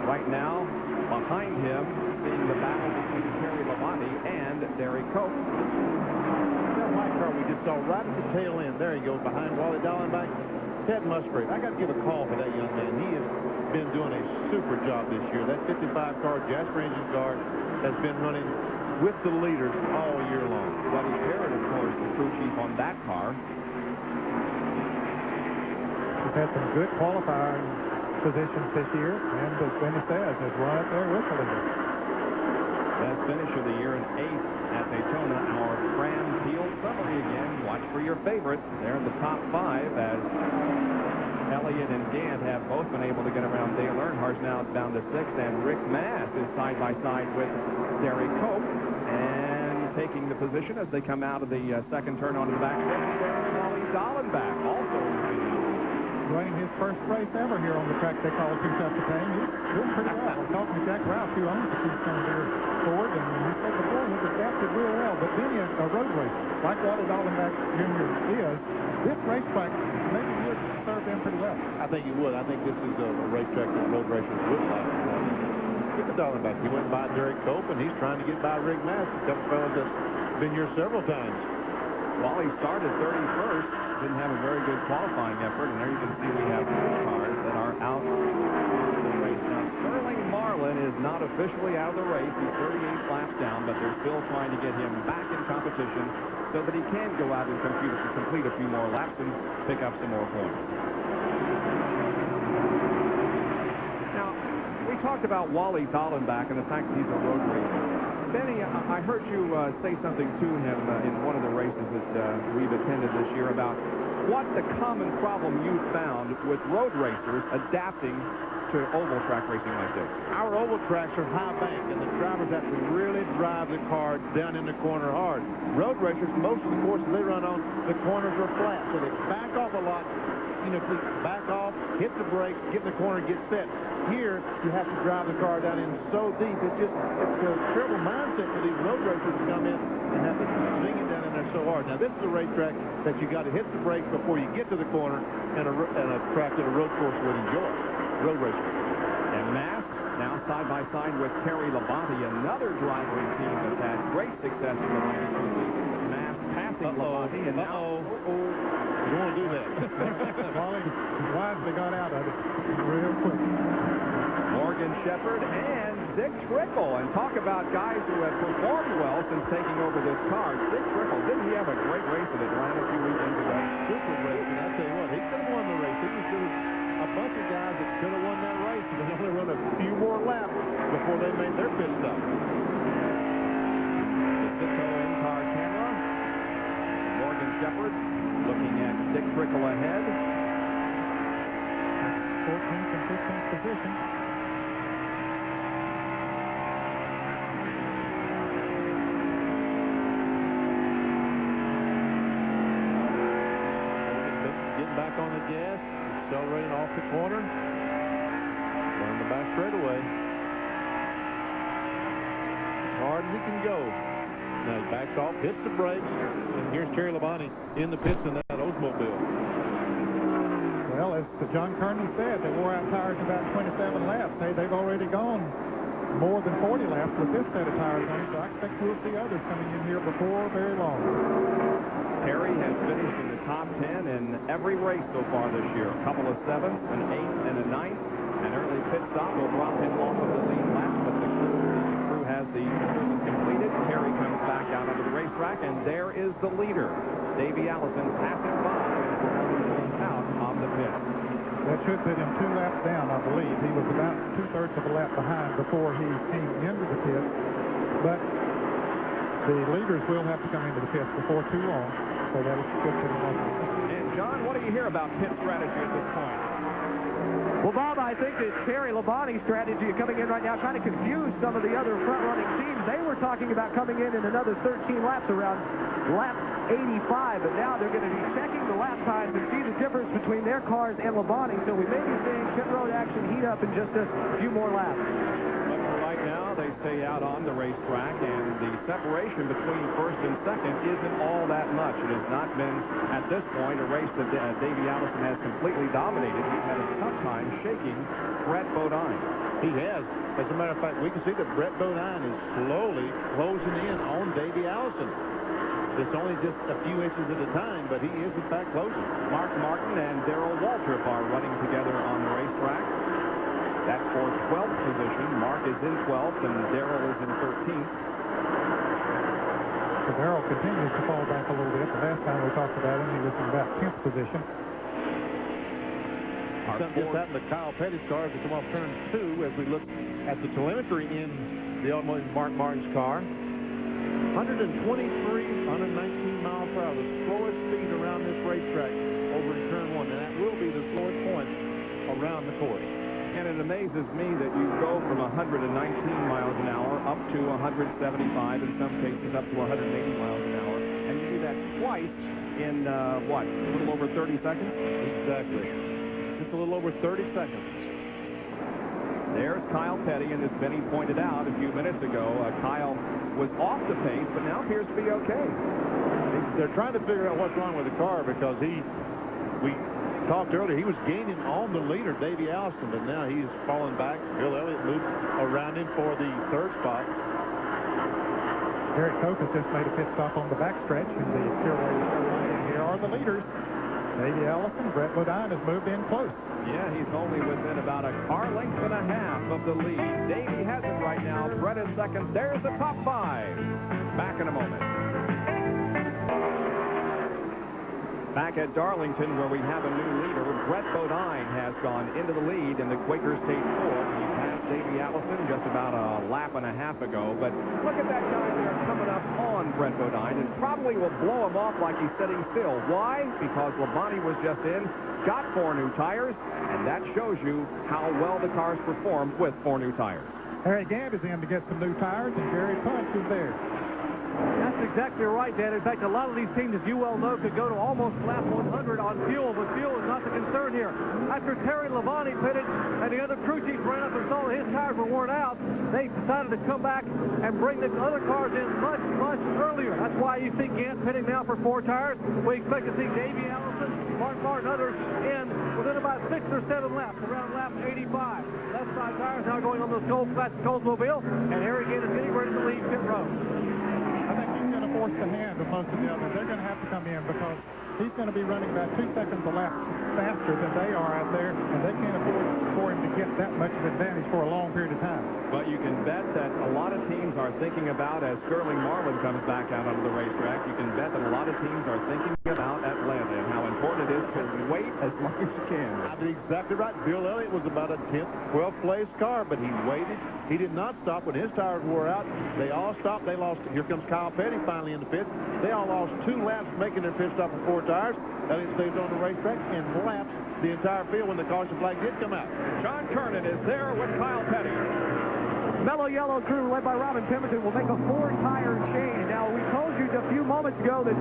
right now behind him, seeing the battle between Terry Labonte and Derek Cope. That white car we just saw right at the tail end. There he goes behind Wally Dallenbach. Ted Musgrave. I got to give a call for that young man. He has been doing a super job this year. That 55 car Jasper engine car has been running with the leaders all year long. Buddy Parrott, of course, the crew chief on that car. He's had some good qualifying positions this year, and as Benny says, has run up there with the leaders. Best finish of the year in 8th at Daytona. Our Fran Field summary again. Watch for your favorite. They're in the top 5 as Elliott and Gant have both been able to get around Dale Earnhardt's now down to 6th, and Rick Mast is side by side with Derek Cope, and taking the position as they come out of the second turn onto the backstretch. Wally Dallenbach also Running his first race ever here on the track they call Too Tough to Tame. He's doing pretty well. I was talking to Jack Rouse, who owns the Keystone here Ford, and he said the boy has adapted real well. But then a road race, like Wally Dallenbach Jr. is, this racetrack maybe would serve them pretty well. I think he would. I think this is a racetrack that road racers would like to run. Look at Dallenbach. He went by Derek Cope, and he's trying to get by Rick Mast, a couple fellas that's been here several times. Wally started 31st. Didn't have a very good qualifying effort, and there you can see we have 4 cars that are out of the race. Now, Sterling Marlin is not officially out of the race. He's 38 laps down, but they're still trying to get him back in competition so that he can go out and complete a few more laps and pick up some more points. Now, we talked about Wally Dallenbach and the fact that he's a road racer. Benny, I heard you say something to him in one of the races that we've attended this year about what the common problem you found with road racers adapting to oval track racing like this. Our oval tracks are high bank, and the drivers have to really drive the car down in the corner hard. Road racers, most of the courses they run on, the corners are flat, so they back off a lot. You know, back off, hit the brakes, get in the corner, get set. Here, you have to drive the car down in so deep. It's a terrible mindset for these road racers to come in and have to zing it down in there so hard. Now, this is a racetrack that you got to hit the brakes before you get to the corner, and a track that a road course would enjoy. Road racers. And Mast now side by side with Terry Labonte, another driver and team that's had great success in the 92 season. Mast passing Labonte, and now You don't want to do that. Wally wisely got out of it real quick. Morgan Shepherd and Dick Trickle. And talk about guys who have performed well since taking over this car. Dick Trickle, didn't he have a great race at Atlanta a few weekends ago? Super race, and I tell you what, he could have won the race. He was a bunch of guys that could have won that race, but they only run a few more laps before they made their pit stop. The Citgo in-car camera. Morgan Shepherd looking at Dick Trickle ahead. 14th and 15th position. Getting back on the gas, accelerating off the corner, running the back straightaway. As hard as he can go. Now he backs off, hits the brakes, and here's Terry Labonte in the pits in that Oldsmobile. Well, as John Kernan said, they wore out tires about 27 laps. Hey, they've already gone more than 40 laps with this set of tires on it, so I expect we'll see others coming in here before very long. Terry has finished in the top 10 in every race so far this year. A couple of 7th, an 8th, and a 9th. An early pit stop will drop him off of the lead lap, but the crew has the service completed. Terry comes back out onto the racetrack, and there is the leader, Davey Allison, passing by as Lamonte goes out of the pit. That should put him 2 laps down, I believe. He was about 2/3 of a lap behind before he came into the pits, but the leaders will have to come into the pits before too long, so that should put him on the second. And John, what do you hear about pit strategy at this point? Well, Bob, I think that Terry Labonte's strategy of coming in right now kind of confused some of the other front-running teams. They were talking about coming in another 13 laps around lap 85, but now they're going to be checking the lap times and see the difference between their cars and Labonte. So we may be seeing pit road action heat up in just a few more laps. But for right now, they stay out on the racetrack, and the separation between first and second isn't all that much. It has not been, at this point, a race that Davey Allison has completely dominated. He's had a tough time shaking Brett Bodine. He has. As a matter of fact, we can see that Brett Bodine is slowly closing in on Davey Allison. It's only just a few inches at a time, but he is, in fact, closing. Mark Martin and Darrell Waltrip are running together on the racetrack. That's for 12th position. Mark is in 12th, and Darrell is in 13th. So Darrell continues to fall back a little bit. The last time we talked about him, he was in about 10th position. Something just happened to Kyle Petty's car as we come off turn 2 as we look at the telemetry in the automotive Mark Martin's car. 123, 119 miles per hour, the slowest speed around this racetrack over in turn 1, and that will be the slowest point around the course. And it amazes me that you go from 119 miles an hour up to 175, in some cases up to 180 miles an hour, and you do that twice in, what, a little over 30 seconds? Exactly. Just a little over 30 seconds. There's Kyle Petty, and as Benny pointed out a few minutes ago, Kyle was off the pace, but now appears to be okay. They're trying to figure out what's wrong with the car because we talked earlier, he was gaining on the leader, Davey Allison, but now he's falling back. Bill Elliott moved around him for the 3rd spot. Eric Kokas just made a pit stop on the backstretch in the fairway. And here are the leaders. Davey Allison, Brett Bodine has moved in close. Yeah, he's only within about a car length and a half of the lead. Davey has it right now. Brett is second. There's the top 5. Back in a moment. Back at Darlington, where we have a new leader, Brett Bodine has gone into the lead in the Quaker State 4. He passed Davey Allison just about a lap and a half ago. But look at that guy there coming up on Brett Bodine, and probably will blow him off like he's sitting still. Why? Because Labonte was just in, got 4 new tires, and that shows you how well the cars performed with 4 new tires. Harry Gabb is in to get some new tires, and Jerry Punch is there. That's exactly right, Dan. In fact, a lot of these teams, as you well know, could go to almost lap 100 on fuel, but fuel is not the concern here. After Terry Labonte pitted and the other crew chief ran up and saw that his tires were worn out, they decided to come back and bring the other cars in much, much earlier. That's why you see Gant pitting now for 4 tires. We expect to see Davey Allison, Mark Martin, others in within about 6 or 7 laps, around lap 85. Left side tires now going on those Gold Flats Oldsmobile, and Harry Gant is getting ready to leave pit road. I think he's going to force the hand of most of the others. They're going to have to come in because he's going to be running about 2 seconds a lap faster than they are out there, and they can't afford for him to get that much of advantage for a long period of time. But you can bet that a lot of teams are thinking about, as Sterling Marlin comes back out onto the racetrack, you can bet that a lot of teams are thinking about Atlanta and how important it is to wait as long as you can. That's exactly right. Bill Elliott was about a 10th, 12th place car, but he waited. He did not stop when his tires wore out. They all stopped. They lost. Here comes Kyle Petty finally in the pits. They all lost 2 laps making their pit stop with 4 tires. Elliott stays on the racetrack and laps the entire field when the caution flag did come out. John Kernan is there with Kyle Petty. Mellow Yellow crew led by Robin Pemberton will make a 4-tire change. Now, we told you a few moments ago that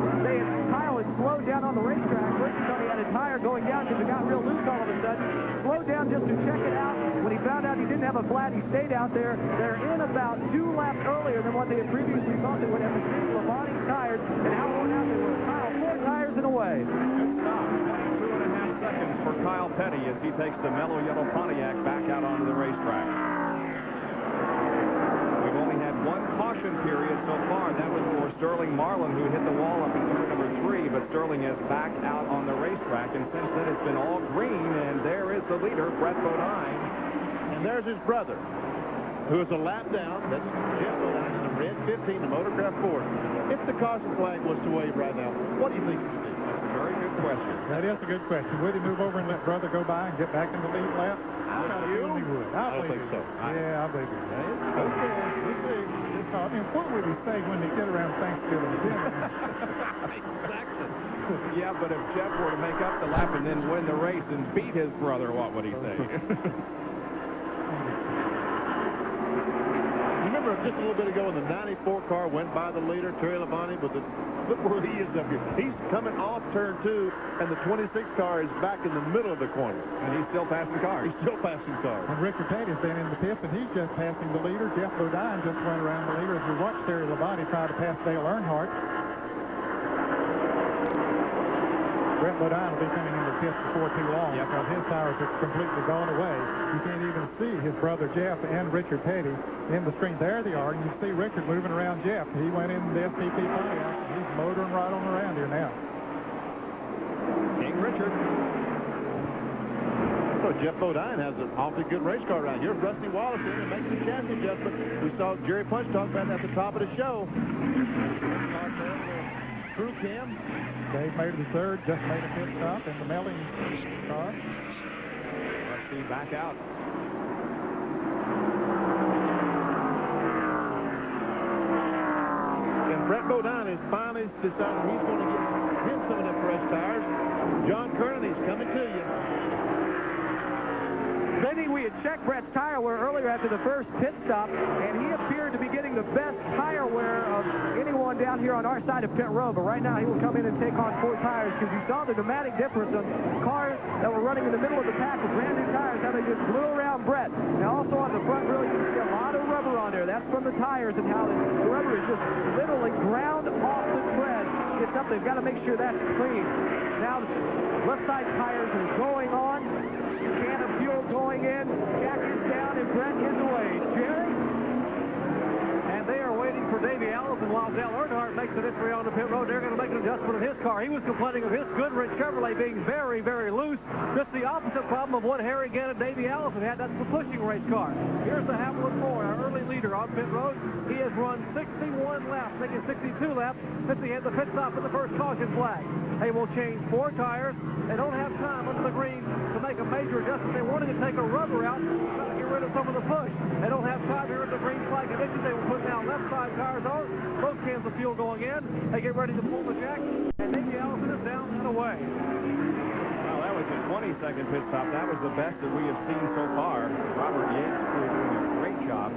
Kyle had slowed down on the racetrack. First, he thought he had a tire going down because it got real loose all of a sudden. Slowed down just to check it out. When he found out he didn't have a flat, he stayed out there. They're in about 2 laps earlier than what they had previously thought they would have received Labonte's tires. And how worn out they were. Kyle, 4 tires in a way. Good stop. 2.5 seconds for Kyle Petty as he takes the mellow yellow Pontiac back out onto the racetrack. We've only had 1 caution period so far. That was for Sterling Marlin, who hit the wall up in turn number 3, but Sterling is back out on the racetrack, and since then it's been all green, and there is the leader, Brett Bodine. And there's his brother, who is a lap down. That's Jeff Bodine in the red 15, the Motorcraft Ford. If the caution flag was to wave right now, what do you think he would do? That's a very good question. That is a good question. Would he move over and let brother go by and get back in the lead lap? I He would. I don't think so. Yeah, I believe he would. Okay, we'll see. I mean, what would he say when they get around Thanksgiving dinner? Exactly. Yeah, but if Jeff were to make up the lap and then win the race and beat his brother, what would he say? Remember just a little bit ago when the 94 car went by the leader, Terry Labonte, but look where he is up here. He's coming off turn 2, and the 26 car is back in the middle of the corner. And he's still passing cars. He's still passing cars. And Richard Petty's been in the pits, and he's just passing the leader. Jeff Bodine just went around the leader as we watched Terry Labonte try to pass Dale Earnhardt. Brett Bodine will be coming into the pits before too long because his tires are completely gone away. You can't even see his brother Jeff and Richard Petty in the screen. There they are, and you see Richard moving around Jeff. He went in the SPP Pontiac. He's motoring right on around here now. King Richard. So Jeff Bodine has an awfully good race car right here. Rusty Wallace in and making the chassis adjustment. We saw Jerry Punch talk about that at the top of the show. Crew cam. Dave Mayer III just made a pit stop in the Melling car. Let's see, back out. And Brett Bodine is finally decided he's going to hit some of them fresh tires. John Kernan, he's coming to you. Benny, we had checked Brett's tire wear earlier after the first pit stop, and he appeared to be getting the best tire wear of anyone down here on our side of pit road. But right now, he will come in and take on 4 tires because you saw the dramatic difference of cars that were running in the middle of the pack with brand new tires, how they just blew around Brett. Now, also on the front grill, you can see a lot of rubber on there. That's from the tires and how the rubber is just literally ground off the tread. It's up. They've got to make sure that's clean. Now, the left side tires are going on. Can of fuel going in. Jack is down and Brett is away. Jerry? And they are waiting for Davey Allison while Dale Earnhardt makes an entry on the pit road. They're going to make an adjustment of his car. He was complaining of his Goodrich Chevrolet being very, very loose. Just the opposite problem of what Harry Gann and Davey Allison had. That's the pushing race car. Here's the Hamlin Ford, our early leader on pit road. He has run 61 laps, making 62 laps since he had the pit stop in the first caution flag. They will change 4 tires. They don't have time under the green to make a major adjustment. They wanted to take a rubber out to get rid of some of the push. They don't have time here at the green flag conditions. They will put now left side tires on. Both cans of fuel going in. They get ready to pull the jack. And Davey Allison is down and away. Well, that was a 20-second pit stop. That was the best that we have seen so far. Robert Yates crew doing a great job.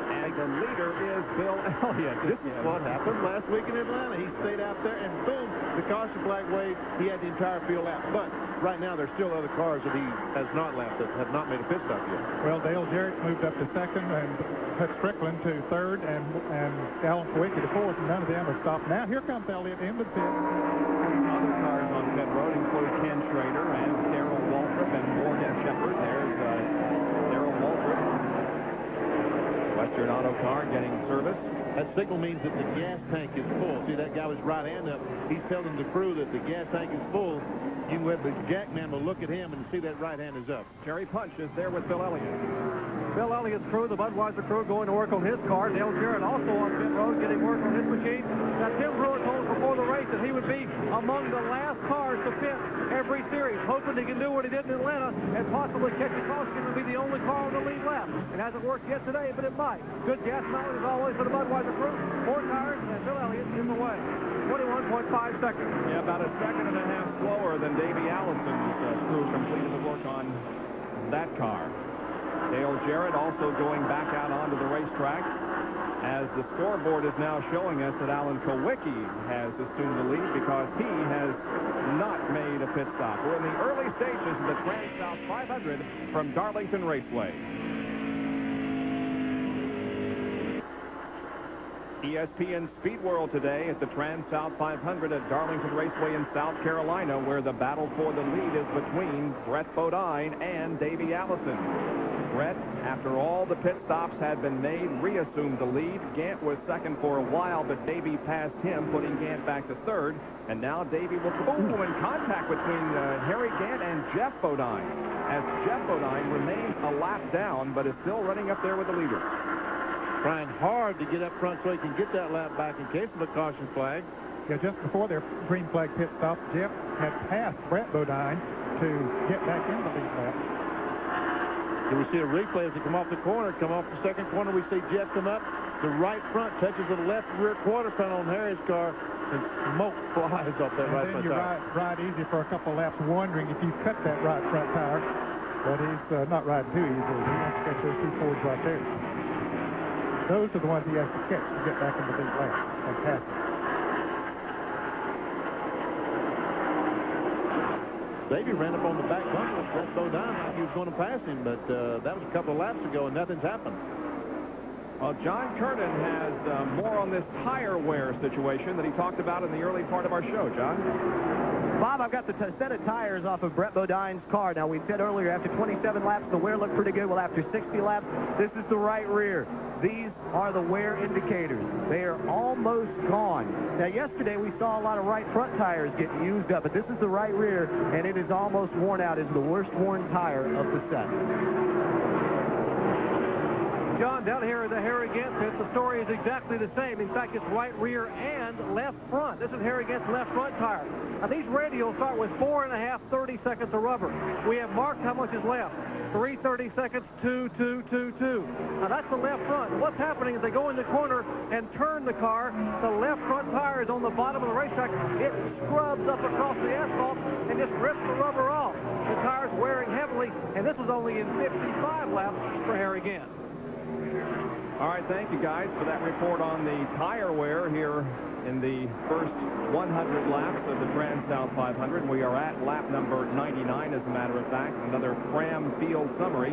And the leader is Bill Elliott. This is what happened last week in Atlanta. He stayed out there, and boom, the caution flag waved. He had the entire field out. But right now, there's still other cars that he has not lapped that have not made a pit stop yet. Well, Dale Jarrett's moved up to second and Hutch Strickland to third and Alan Kowicki to fourth, and none of them have stopped. Now here comes Elliott into the pit. Other cars on pit road include Ken Schrader and Darrell Waltrip and Morgan Shepherd. There's Darrell Waltrip. Western Auto car getting service. That signal means that the gas tank is full. See, that guy was right hand up. He's telling the crew that the gas tank is full. You can let the jackman will look at him and see that right hand is up. Jerry Punch is there with Bill Elliott. Bill Elliott's crew, the Budweiser crew, going to work on his car. Dale Jarrett also on pit road getting work on his machine. Now, Tim Brewer told us before the race that he would be among the last cars to pit every series, hoping he can do what he did in Atlanta and possibly catch a caution and be the only car on the lead lap. It hasn't worked yet today, but it might. Good gas mileage as always for the Budweiser crew. 4 tires, and Bill Elliott in the way. 21.5 seconds. Yeah, about a second and a half slower than Davey Allison's crew completed the work on that car. Dale Jarrett also going back out onto the racetrack, as the scoreboard is now showing us that Alan Kowicki has assumed the lead because he has not made a pit stop. We're in the early stages of the Trans-South 500 from Darlington Raceway. ESPN Speed World today at the Trans-South 500 at Darlington Raceway in South Carolina, where the battle for the lead is between Brett Bodine and Davey Allison. Brett, after all the pit stops had been made, reassumed the lead. Gant was second for a while, but Davey passed him, putting Gant back to third. And now Davey will in contact between Harry Gant and Jeff Bodine, as Jeff Bodine remains a lap down, but is still running up there with the leaders. Trying hard to get up front so he can get that lap back in case of a caution flag. Yeah, just before their green flag pit stop, Jeff had passed Brett Bodine to get back in the lead lap. Here we see a replay as they come off the corner. Come off the second corner, we see Jeff come up. The right front touches the left rear quarter panel on Harry's car, and smoke flies off that right front tire. You ride easy for a couple laps, wondering if you cut that right front tire. But he's not riding too easily. He wants to catch those two Fords right there. Those are the ones he has to catch to get back in the lead lap and pass it. Davey ran up on the back bumper with Brett Bodine like he was going to pass him, but that was a couple of laps ago, and nothing's happened. Well, John Kernan has more on this tire wear situation that he talked about in the early part of our show. John? Bob, I've got the set of tires off of Brett Bodine's car. Now, we said earlier, after 27 laps, the wear looked pretty good. Well, after 60 laps, this is the right rear. These are the wear indicators. They are almost gone. Now, yesterday, we saw a lot of right front tires getting used up, but this is the right rear, and it is almost worn out. It's the worst worn tire of the set. John, down here in the Harry Gant pit, the story is exactly the same. In fact, it's right rear and left front. This is Harry Gant's left front tire. Now, these radials start with 4.5 30 seconds of rubber. We have marked how much is left. 3 30 seconds, 2, 2, 2, 2. Now, that's the left front. What's happening is they go in the corner and turn the car. The left front tire is on the bottom of the racetrack. It scrubs up across the asphalt and just rips the rubber off. The tire's wearing heavily, and this was only in 55 laps for Harry Gant. All right, thank you guys for that report on the tire wear here in the first 100 laps of the Trans-South 500. We are at lap number 99, as a matter of fact. Another Fram field summary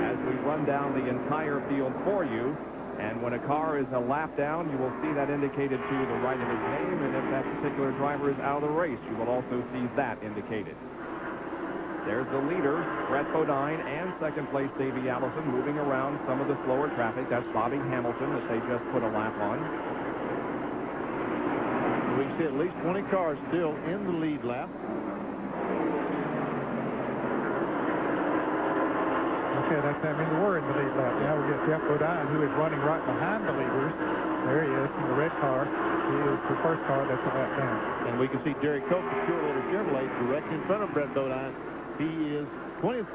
as we run down the entire field for you. And when a car is a lap down, you will see that indicated to the right of his name. And if that particular driver is out of the race, you will also see that indicated. There's the leader, Brett Bodine, and second place Davey Allison moving around some of the slower traffic. That's Bobby Hamilton that they just put a lap on. We see at least 20 cars still in the lead lap. Okay, that's having the word in the lead lap. Now we get Jeff Bodine, who is running right behind the leaders. There he is in the red car. He is the first car that's a lap down. And we can see Derek Cope, the Pure Letter Chevrolet, directly in front of Brett Bodine. He is 20th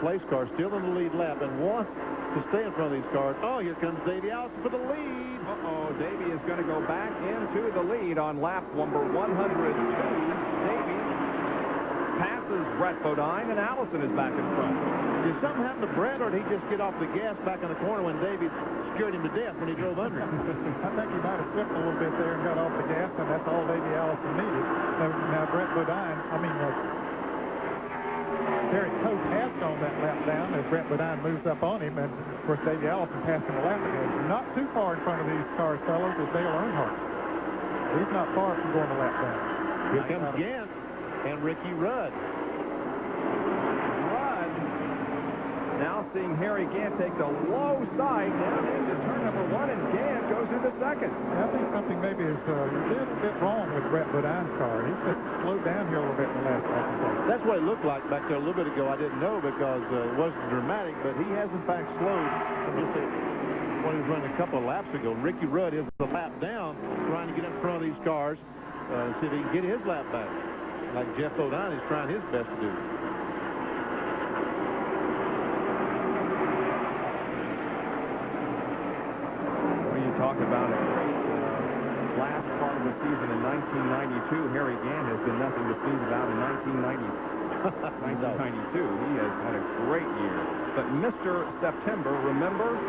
place car, still in the lead lap, and wants to stay in front of these cars. Oh, here comes Davey Allison for the lead. Uh-oh, Davey is going to go back into the lead on lap number 102. Davey passes Brett Bodine, and Allison is back in front. Did something happen to Brett, or did he just get off the gas back in the corner when Davey scared him to death when he drove under him? I think he might have slipped a little bit there and got off the gas, and that's all Davey Allison needed. Now Brett Bodine, Derek Cope has gone that lap down as Brett Bodine moves up on him, and of course Davey Allison passed him a lap ago. Not too far in front of these cars, fellas, is Dale Earnhardt. He's not far from going a lap down. Here comes Gant and Ricky Rudd. Rudd now seeing Harry Gant take the low side down one, and Gann goes through the second. I think something maybe is a little bit wrong with Brett Bodine's car. He's just slowed down here a little bit in the last lap. That's what it looked like back there a little bit ago. I didn't know because it wasn't dramatic, but he has, in fact, slowed from just when he was running a couple of laps ago. Ricky Rudd is a lap down, trying to get in front of these cars, see if he can get his lap back, like Jeff Bodine is trying his best to do. Talk about a great last part of the season in 1992. Harry Gann has been nothing to sneeze about in 1992. He has had a great year. But Mr. September, remember,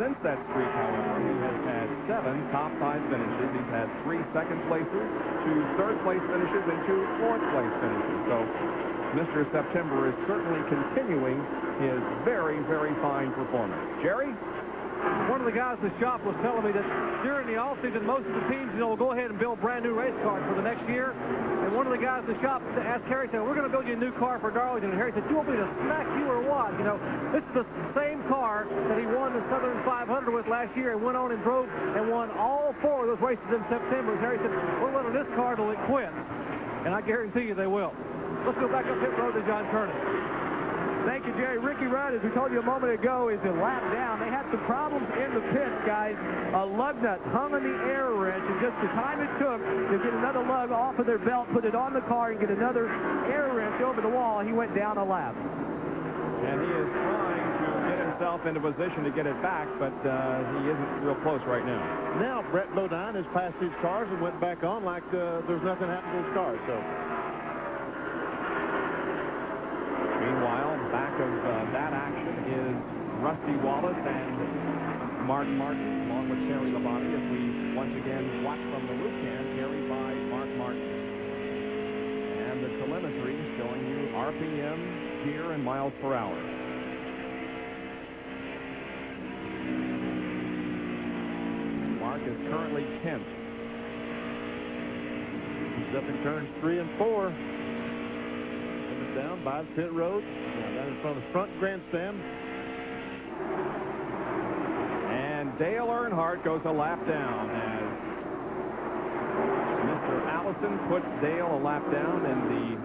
since that streak, however, he has had 7 top 5 finishes. He's had 3 second places, 2 third place finishes, and 2 fourth place finishes. So Mr. September is certainly continuing his very, very fine performance. Jerry? One of the guys in the shop was telling me that during the offseason, most of the teams, will go ahead and build brand new race cars for the next year. And one of the guys in the shop asked Harry, said, we're going to build you a new car for Darlington. And Harry said, you want me to smack you or what? This is the same car that he won the Southern 500 with last year and went on and drove and won all 4 of those races in September. And Harry said, we're running this car till it quits. And I guarantee you they will. Let's go back up pit road to John Kernan. Thank you, Jerry. Ricky Rudd, as we told you a moment ago, is a lap down. They had some problems in the pits, guys. A lug nut hung on the air wrench, and just the time it took to get another lug off of their belt, put it on the car, and get another air wrench over the wall, he went down a lap. And he is trying to get himself into position to get it back, but he isn't real close right now. Now Brett Bodine has passed these cars and went back on like there's nothing happened to his cars. So. Meanwhile, back of that action is Rusty Wallace and Mark Martin, along with Terry Labonte, as we once again watch from the roof can, carried by Mark Martin. And the telemetry showing you RPM, gear, and miles per hour. Mark is currently 10th. He's up in turns 3 and 4. Down by the pit road, down in front of the front grandstand. And Dale Earnhardt goes a lap down as Mr. Allison puts Dale a lap down, and the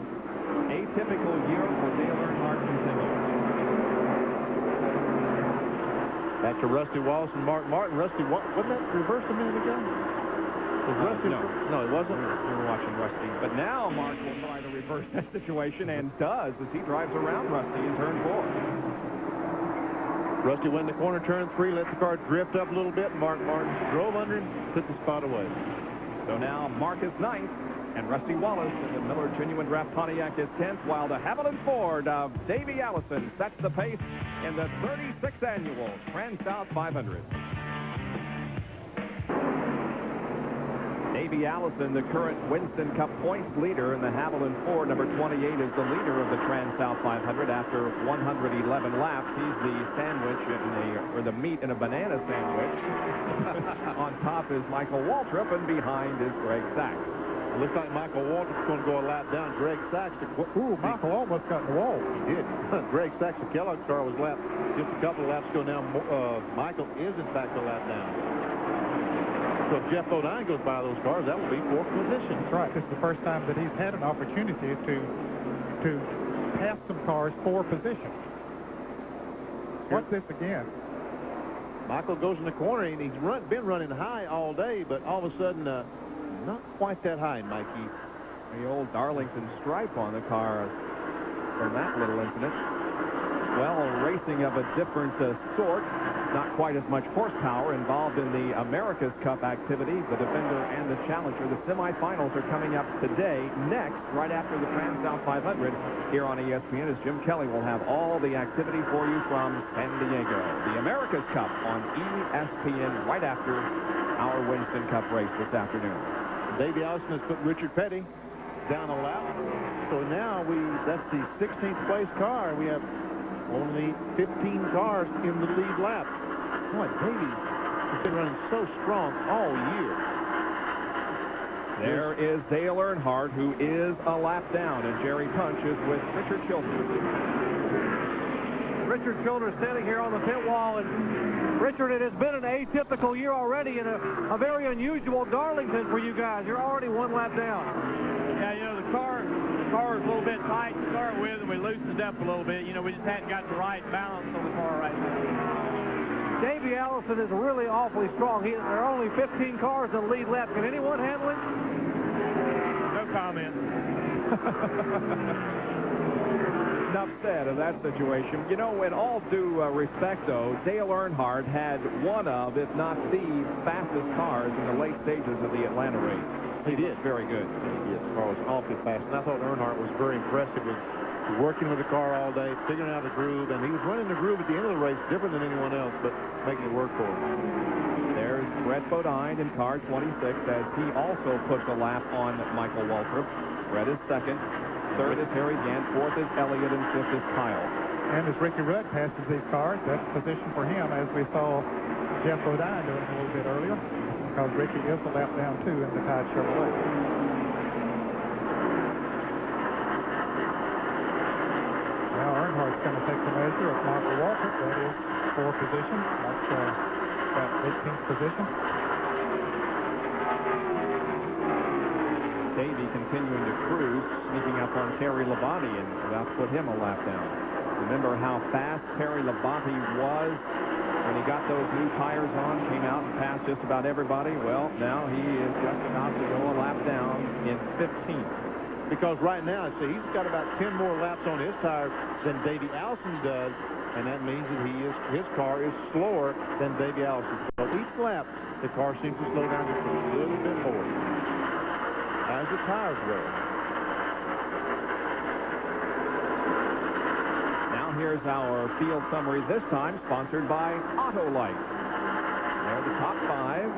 atypical year for Dale Earnhardt continues. Back to Rusty Wallace and Mark Martin. Rusty, wasn't that reversed a minute ago? Rusty? No, it wasn't. We were watching Rusty. But now Mark will try to reverse that situation, and does as he drives around Rusty in turn 4. Rusty went in the corner, turn 3, let the car drift up a little bit. Mark Martin drove under him, took the spot away. So now Mark is 9th, and Rusty Wallace in the Miller Genuine Draft Pontiac is 10th, while the Haviland Ford of Davey Allison sets the pace in the 36th annual Transouth 500. Davey Allison, the current Winston Cup points leader in the Haviland Ford, number 28, is the leader of the Transouth 500 after 111 laps. He's the sandwich or the meat in a banana sandwich. On top is Michael Waltrip, and behind is Greg Sachs. It looks like Michael Waltrip's going to go a lap down. Greg Sachs. Ooh, Michael almost got in the wall. He did. Greg Sachs, the Kellogg's car, was lapped just a couple of laps ago. Now Michael is, in fact, a lap down. So if Jeff Bodine goes by those cars, that will be 4th position. That's right. This is the first time that he's had an opportunity to pass some cars 4 positions. Watch this again. Michael goes in the corner, and he's been running high all day, but all of a sudden, not quite that high, Mikey. The old Darlington stripe on the car from that little incident. Well, racing of a different sort, not quite as much horsepower involved in the America's Cup activity. The Defender and the Challenger. The semifinals are coming up today, next, right after the Transouth 500 here on ESPN, as Jim Kelly will have all the activity for you from San Diego. The America's Cup on ESPN right after our Winston Cup race this afternoon. Davey Allison has put Richard Petty down a lap. So now that's the 16th place car. We have only 15 cars in the lead lap. Boy, Davey has been running so strong all year. There is Dale Earnhardt, who is a lap down, and Jerry Punch is with Richard Childress. Richard Childress standing here on the pit wall, and Richard, it has been an atypical year already and a very unusual Darlington for you guys. You're already one lap down. Yeah, you know, the car is a little bit tight to start with, and we loosened it up a little bit. You know, we just hadn't got the right balance on the car right now. Davey Allison is really awfully strong. There are only 15 cars in the lead lap. Can anyone handle him? No comment. Enough said of that situation. You know, in all due respect, though, Dale Earnhardt had one of, if not the fastest cars in the late stages of the Atlanta race. He did. Very good. Yes, the car was awfully fast. And I thought Earnhardt was very impressive with working with the car all day, figuring out the groove, and he was running the groove at the end of the race different than anyone else, but making it work for him. There's Brett Bodine in car 26 as he also puts a lap on Michael Waltrip. Brett is second. Third is Harry Gant. Fourth is Elliott, and fifth is Kyle. And as Ricky Rudd passes these cars, that's position for him, as we saw Jeff Bodine doing a little bit earlier, because Ricky is a lap down, too, in the Tide Chevrolet. Now Earnhardt's going to take the measure of Michael Waltrip. That is for position. That's about 18th position. Davey continuing to cruise, sneaking up on Terry Labonte and about to put him a lap down. Remember how fast Terry Labonte was when he got those new tires on, came out and passed just about everybody. Well, now he is just about to go a lap down in 15th. Because right now, see, he's got about 10 more laps on his tires than Davey Allison does, and that means that his car is slower than Davey Allison. So each lap, the car seems to slow down just a little bit more as the tires wear. Now here's our field summary, this time sponsored by Autolite. They're the top five.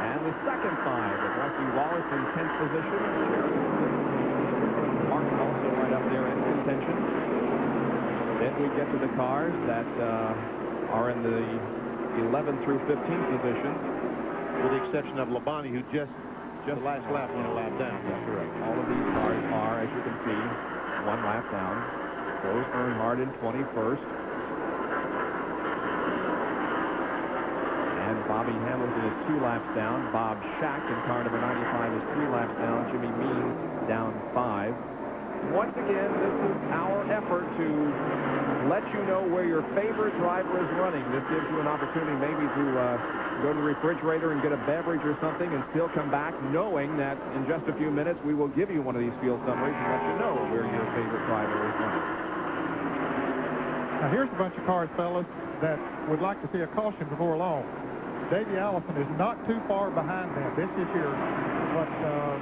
And the second five with Rusty Wallace in 10th position. Martin also right up there in contention. Then we get to the cars that are in the 11th through 15th positions. With the exception of Labonte, who just the last lap went a lap down. That's correct. All of these cars are, as you can see, one lap down. So is Earnhardt in 21st. And Bobby Hamilton is 2 laps down. Bob Schacht in car number 95 is 3 laps down. Jimmy Means down 5. Once again, this is our effort to let you know where your favorite driver is running. This gives you an opportunity maybe to go to the refrigerator and get a beverage or something and still come back knowing that in just a few minutes we will give you one of these field summaries and let you know where your favorite driver is running. Now here's a bunch of cars, fellas, that would like to see a caution before long. Davey Allison is not too far behind them. This is your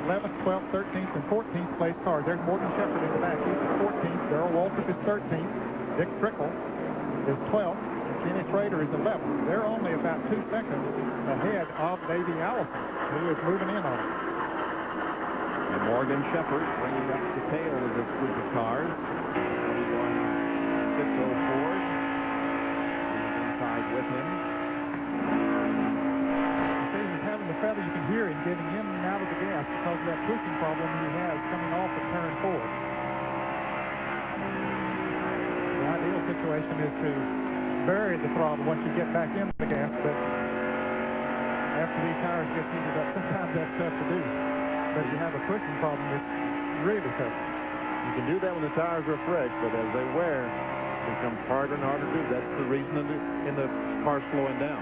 11th, 12th, 13th, and 14th place cars. There's Morgan Shepherd in the back. He's 14th. Darrell Waltrip is 13th. Dick Trickle is 12th. Kenny Schrader is 11th. They're only about 2 seconds ahead of Davey Allison, who is moving in on it. And Morgan Shepherd bringing up the tail of this group of cars. 21 Sitco Ford. He's inside with him. The feather, you can hear him getting in and out of the gas because of that pushing problem he has coming off at turn 4. The ideal situation is to bury the throttle once you get back in the gas, but after these tires get heated up, sometimes that's tough to do. But if you have a pushing problem, it's really tough. You can do that when the tires are fresh, but as they wear, it becomes harder and harder to do. That's the reason in the car slowing down.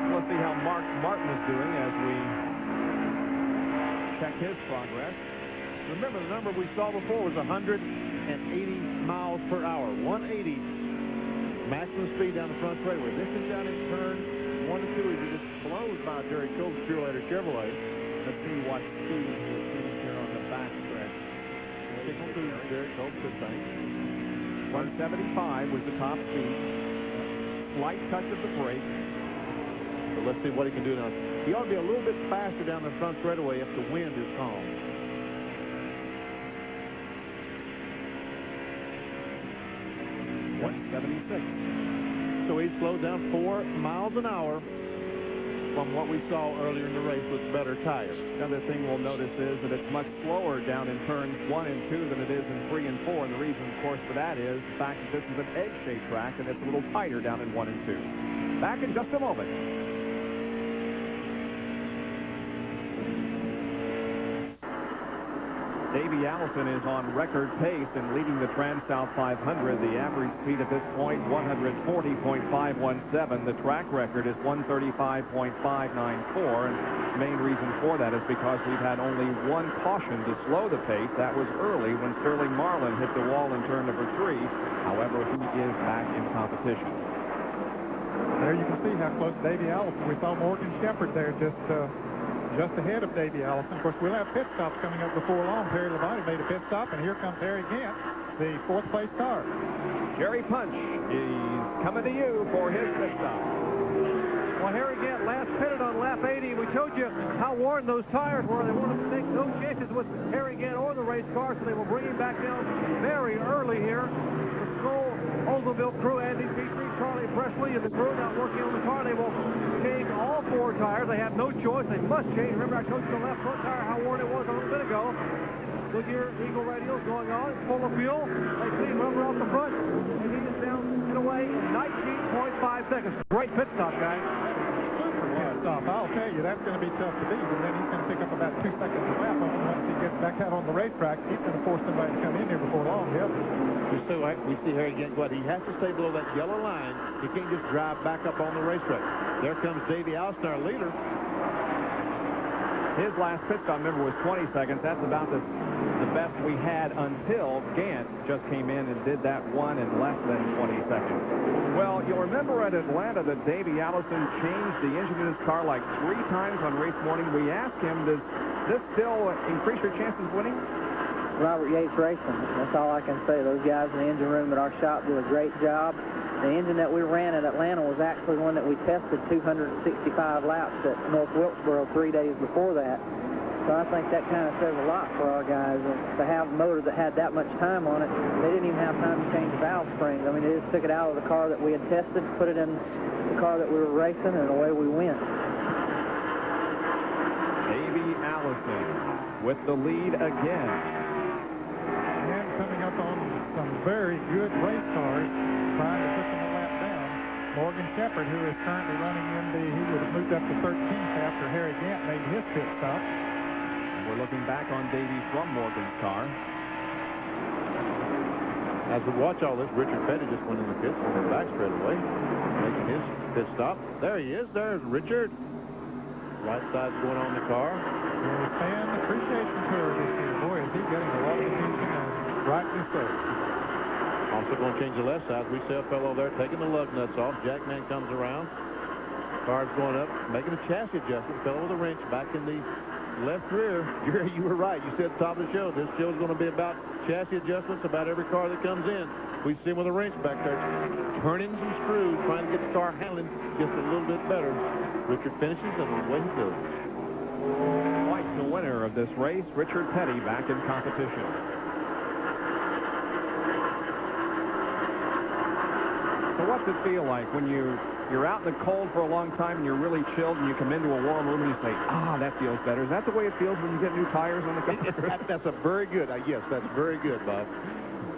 Let's see how Mark Martin is doing as we check his progress. Remember, the number we saw before was 180 miles per hour. 180 maximum speed down the front straightaway. This is down in turn 1 and 2. He just blows by Jerry Cope's Purelator Chevrolet. Let's see what speed we're seeing here on the back stretch. Signal to Jerry Cope, good thing. 175 was the top speed. Slight touch of the brake. So let's see what he can do now. He ought to be a little bit faster down the front straightaway if the wind is calm. .176. So he slowed down 4 miles an hour. from what we saw earlier in the race with better tires. Another thing we'll notice is that it's much slower down in turns 1 and 2 than it is in 3 and 4. And the reason, of course, for that is the fact that this is an egg-shaped track and it's a little tighter down in 1 and 2. Back in just a moment. Davey Allison is on record pace and leading the Transouth 500. The average speed at this point, 140.517. The track record is 135.594. And the main reason for that is because we've had only one caution to slow the pace. That was early when Sterling Marlin hit the wall in turn number 3. However, he is back in competition. There you can see how close Davey Allison. We saw Morgan Shepherd there just ahead of Davey Allison. Of course, we'll have pit stops coming up before long. Perry Labonte made a pit stop, and here comes Harry Gant, the 4th place car. Jerry Punch is coming to you for his pit stop. Well, Harry Gant last pitted on lap 80. We showed you how worn those tires were. They wanted to take no chances with Harry Gant or the race car, so they will bring him back down very early here. The Skoll Oldsmobile crew, Andy Petrie, Charlie Presley, and the crew now working on the car. They will change all 4 tires. They have no choice. They must change. Remember, I told you the left front tire how worn it was a little bit ago. Goodyear Eagle radials going on. It's full of fuel. They clean rubber off the front, and he is down and away in 19.5 seconds. Great pit stop, guys. Pit stop. I'll tell you, that's going to be tough to beat, and then he's going to pick up about 2 seconds a lap once he gets back out on the racetrack. He's going to force somebody to come in here before long. Yep. We see Harry Gant, but he has to stay below that yellow line. He can't just drive back up on the racetrack. There comes Davey Allison, our leader. His last pit stop, remember, was 20 seconds. That's about the best we had until Gant just came in and did that one in less than 20 seconds. Well, you'll remember at Atlanta that Davey Allison changed the engine in his car like 3 times on race morning. We asked him, does this still increase your chances of winning? Robert Yates Racing. That's all I can say. Those guys in the engine room at our shop do a great job. The engine that we ran at Atlanta was actually one that we tested 265 laps at North Wilkesboro 3 days before that. So I think that kind of says a lot for our guys. To have a motor that had that much time on it, they didn't even have time to change the valve springs. I mean, they just took it out of the car that we had tested, put it in the car that we were racing, and away we went. Davey Allison with the lead again. And coming up on some very good race cars, trying to put them a lap down. Morgan Shepherd, who is currently running he would have moved up to 13th after Harry Gant made his pit stop. And we're looking back on Davey from Morgan's car. As we watch all this, Richard Petty just went in the pits and went back straight away, making his pit stop. There he is. There's Richard. Right side's going on the car. His fan appreciation tour this year. Boy, is he getting a lot of attention, and rightly so. Also going to change the left side. We see a fellow there taking the lug nuts off. Jackman comes around. Car's going up, making a chassis adjustment. Fellow with a wrench back in the left rear. Jerry, you were right. You said at the top of the show, this show is going to be about chassis adjustments about every car that comes in. We see him with a wrench back there, turning some screws, trying to get the car handling just a little bit better. Richard finishes, and away he goes. Quite the winner of this race, Richard Petty, back in competition. So what's it feel like when you're out in the cold for a long time and you're really chilled and you come into a warm room and you say, that feels better? Is that the way it feels when you get new tires on the car? That's a very good, yes, that's very good, Bob.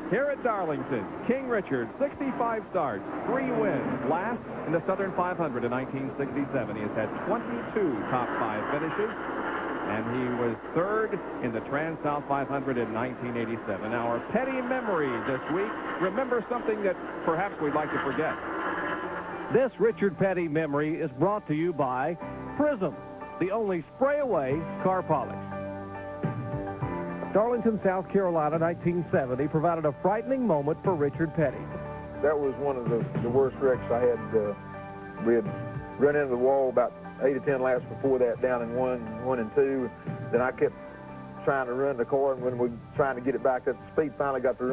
Here at Darlington, King Richard, 65 starts, 3 wins, last in the Southern 500 in 1967. He has had 22 top 5 finishes, and he was 3rd in the Transouth 500 in 1987. Our Petty memory this week. Remember something that perhaps we'd like to forget. This Richard Petty memory is brought to you by Prism, the only spray-away car polish. Darlington, South Carolina, 1970, provided a frightening moment for Richard Petty. That was one of the worst wrecks I had. We had run into the wall about 8 or 10 laps before that, down in 1 and 2. Then I kept trying to run the car, and when we were trying to get it back up to speed, finally got to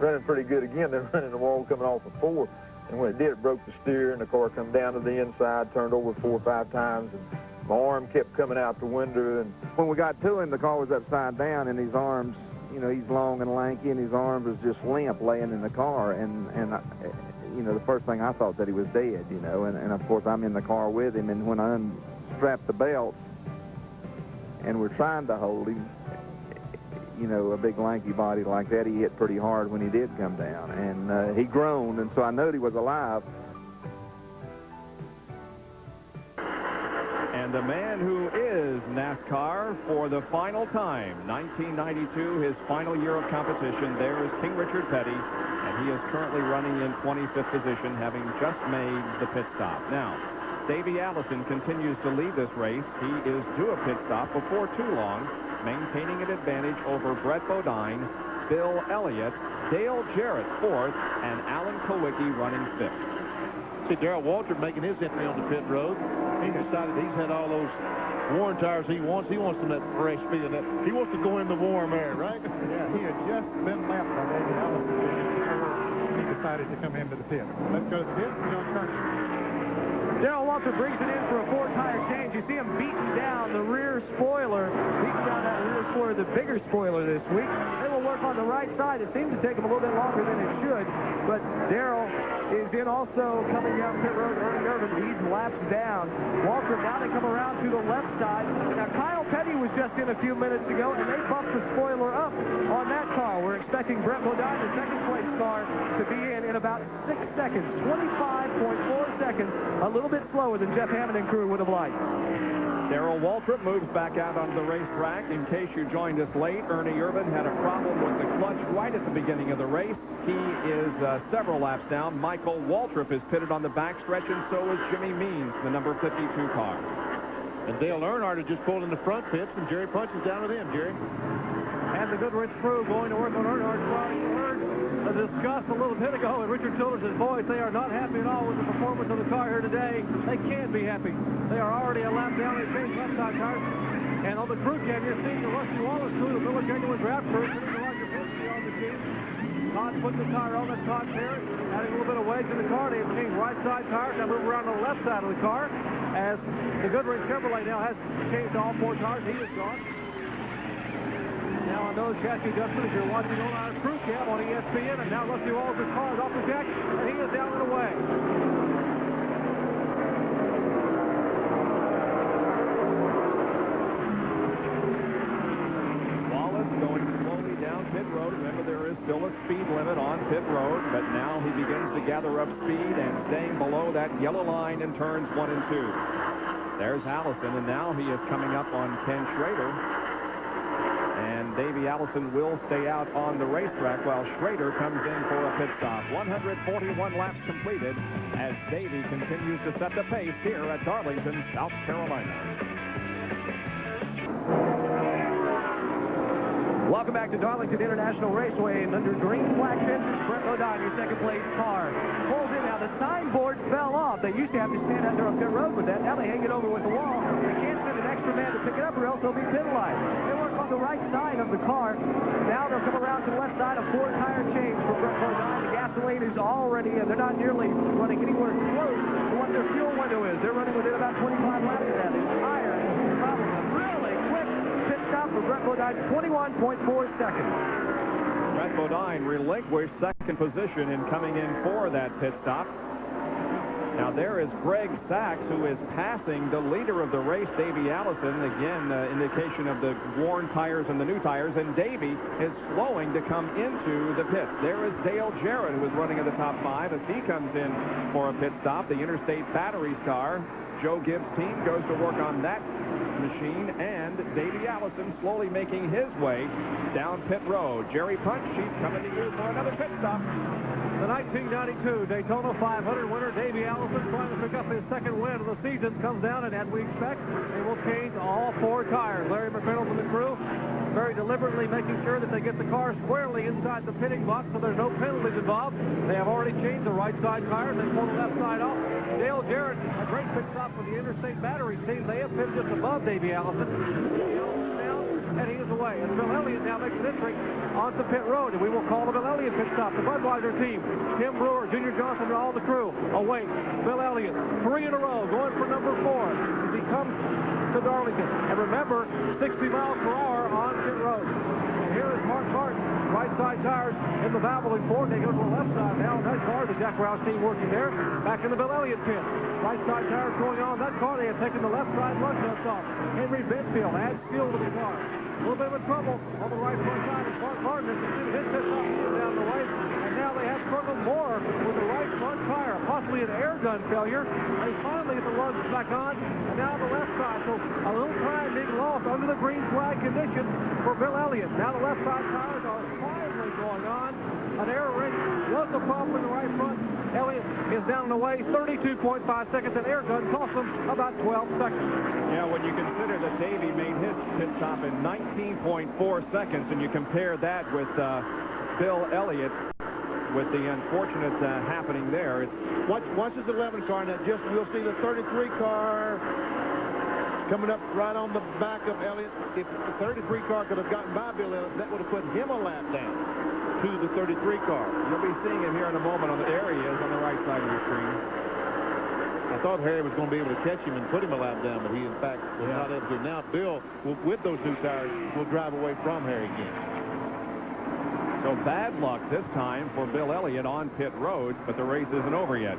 running pretty good again, then running the wall coming off of 4. And when it did, it broke the steer, and the car come down to the inside, turned over 4 or 5 times, and my arm kept coming out the window. And when we got to him, the car was upside down, and his arms, you know, he's long and lanky, and his arms was just limp laying in the car. And you know, the first thing I thought that he was dead, you know, and of course I'm in the car with him, and when I unstrapped the belt and we're trying to hold him, you know, a big lanky body like that, he hit pretty hard when he did come down, and he groaned, and so I knew he was alive. And the man who is NASCAR for the final time, 1992, his final year of competition, there is King Richard Petty, and he is currently running in 25th position, having just made the pit stop. Now, Davey Allison continues to lead this race. He is due a pit stop before too long, maintaining an advantage over Brett Bodine, Bill Elliott, Dale Jarrett fourth, and Alan Kowicki running fifth. See Darrell Waltrip making his entry on the pit road. He decided he's had all those worn tires he wants. He wants some of that fresh feel. He wants to go in the warm air, right? Yeah, he had just been lapped by David Allison before he decided to come into the pits. Let's go to the pits and Joe Turner. Darrell Waltrip brings it in for a four-tire change. You see him beating down the rear spoiler, beating down that rear spoiler, the bigger spoiler this week. They will work on the right side. It seems to take him a little bit longer than it should, but Darrell is in also coming down pit road. Ernie Irvin, he's laps down. Waltrip, now they come around to the left side. Now, Kyle Petty was just in a few minutes ago, and they bumped the spoiler up on that car. We're expecting Brett Bodine, the second-place car, to be in about 6 seconds, 25.4 seconds, a little bit slower than Jeff Hammond and crew would have liked. Darrell Waltrip moves back out onto the racetrack. In case you joined us late, Ernie Irvin had a problem with the clutch right at the beginning of the race. He is several laps down. Michael Waltrip is pitted on the backstretch, and so is Jimmy Means, the number 52 car. And Dale Earnhardt is just pulled in the front pits, and Jerry Punch is down with him, Jerry. And the Goodrich crew going to work on Earnhardt's car. You heard discussed a little bit ago in Richard Childress' voice, they are not happy at all with the performance of the car here today. They can't be happy. They are already a lap down. They changed left side tires. And on the crew cam, you're seeing the Rusty Wallace crew, the Miller Genuine draft crew, putting the Roger Penske on the team. Todd put the tire on. That's Todd Terry, adding a little bit of wedge in the car. They have changed right side tires. Now move around to the left side of the car, as the Goodrich Chevrolet now has changed all four tires. He is gone. Now on those chassis adjustments, you're watching on our crew cam on ESPN, and now Rusty Wallace's car is off the jack, and he is down and away. Wallace going slowly down pit road. Remember, there is still a speed limit on pit road, but now he begins to gather up speed and staying below that yellow line in turns 1 and 2. There's Allison, and now he is coming up on Ken Schrader. And Davey Allison will stay out on the racetrack while Schrader comes in for a pit stop. 141 laps completed as Davey continues to set the pace here at Darlington, South Carolina. Welcome back to Darlington International Raceway, and under green flag fences, Brett Bodine, your second-place car, pulls in. Now, the signboard fell off. They used to have to stand out there on pit road with that. Now they hang it over with the wall. They can't send an extra man to pick it up, or else they'll be penalized. They work on the right side of the car. Now they'll come around to the left side, a four-tire change for Brett Bodine. The gasoline is already, and they're not nearly running anywhere close to what their fuel window is. They're running within about 25 laps of that. It's higher. Probably a really quick pit stop for Brett Bodine, 21.4 seconds. Brett Bodine relinquished second position in coming in for that pit stop. Now there is Greg Sachs, who is passing the leader of the race, Davey Allison. Again, indication of the worn tires and the new tires. And Davey is slowing to come into the pits. There is Dale Jarrett, who is running in the top 5 as he comes in for a pit stop. The Interstate Batteries car. Joe Gibbs' team goes to work on that machine, and Davey Allison slowly making his way down pit road. Jerry Punch, she's coming to you for another pit stop. The 1992 Daytona 500 winner, Davey Allison, trying to pick up his second win of the season, comes down, and as we expect, they will change all four tires. Larry McReynolds and the crew very deliberately making sure that they get the car squarely inside the pitting box so there's no penalties involved. They have already changed the right side tires. They pull the left side off. Dale Jarrett, a great pit stop for the Interstate Batteries team. They have pitted just above Davey Allison. And he is away. And Bill Elliott now makes an entry onto pit road. And we will call the Bill Elliott pit stop. The Budweiser team, Tim Brewer, Junior Johnson, and all the crew await Bill Elliott. 3 in a row, going for number 4 as he comes to Darlington. And remember, 60 miles per hour on pit road. And here here is Mark Martin. Right side tires in the Valvoline Ford. They go to the left side now. That car, the Jack Roush team working there. Back in the Bill Elliott pit. Right side tires going on. That car, they have taken the left side lug nuts off. Henry Benfield adds fuel to the car. A little bit of trouble on the right front side of Mark Martin. As you see his pit stop down the way. And now they have struggled more with the right front tire. Possibly an air gun failure. They finally get the lugs back on. And now the left side. So a little time being lost under the green flag conditions for Bill Elliott. Now the left side tires are finally going on. An air ring was the problem with the right front. Elliott is down and away 32.5 seconds. An air gun cost him about 12 seconds. Yeah, when you consider that Davey made his pit stop in 19.4 seconds, and you compare that with Bill Elliott, with the unfortunate happening there, it's... Watch his 11 car, and we'll see the 33 car coming up right on the back of Elliott. If the 33 car could have gotten by Bill Elliott, that would have put him a lap down to the 33 car. You'll be seeing him here in a moment. There he is on the right side of your screen. I thought Harry was going to be able to catch him and put him a lap down, but he, in fact, was not able to. Now Bill, with those new tires, will drive away from Harry again. So bad luck this time for Bill Elliott on pit road, but the race isn't over yet.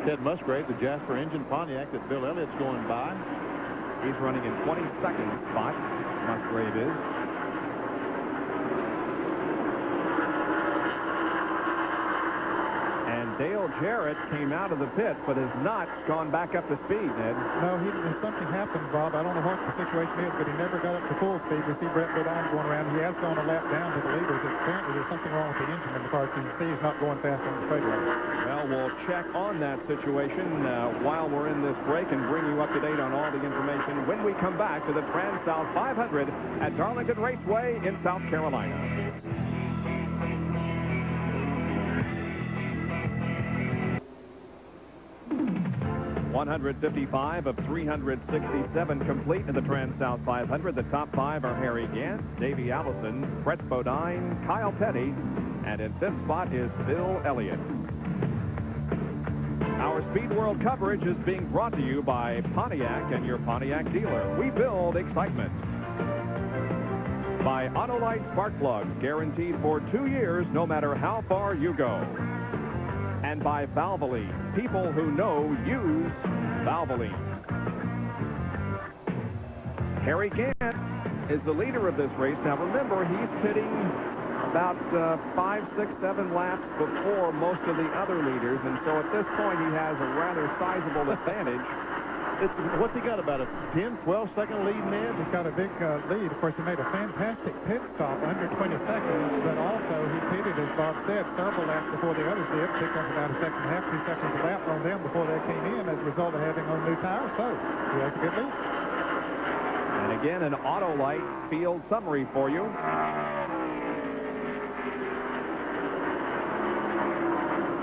Ted Musgrave, the Jasper engine Pontiac that Bill Elliott's going by. He's running in 22nd spot. Musgrave is. And Dale Jarrett came out of the pits, but has not gone back up to speed, Ned. No, something happened, Bob. I don't know what the situation is, but he never got up to full speed. We see Brett Bodine going around. He has gone a lap down to the leaders. Apparently there's something wrong with the engine in the car. You can see he's not going fast on the straightaway. Well, we'll check on that situation while we're in this break and bring you up to date on all the information when we come back to the Transouth 500 at Darlington Raceway in South Carolina. 155 of 367 complete in the Transouth 500. The top five are Harry Gant, Davey Allison, Brett Bodine, Kyle Petty, and in fifth spot is Bill Elliott. Our Speed World coverage is being brought to you by Pontiac and your Pontiac dealer. We build excitement. By Autolite Spark Plugs, guaranteed for 2 years, no matter how far you go. And by Valvoline. People who know use Valvoline. Harry Gant is the leader of this race. Now remember, he's pitting about 5, 6, 7 laps before most of the other leaders, and so at this point he has a rather sizable advantage. What's he got, about a 10, 12-second lead, Ned? He's got a big lead. Of course, he made a fantastic pit stop under 20 seconds, but also he pitted, as Bob said, several laps before the others did, picked up about a second and a half, 2 seconds a lap on them before they came in as a result of having on new tires, so he has a good lead. And again, an Autolite field summary for you.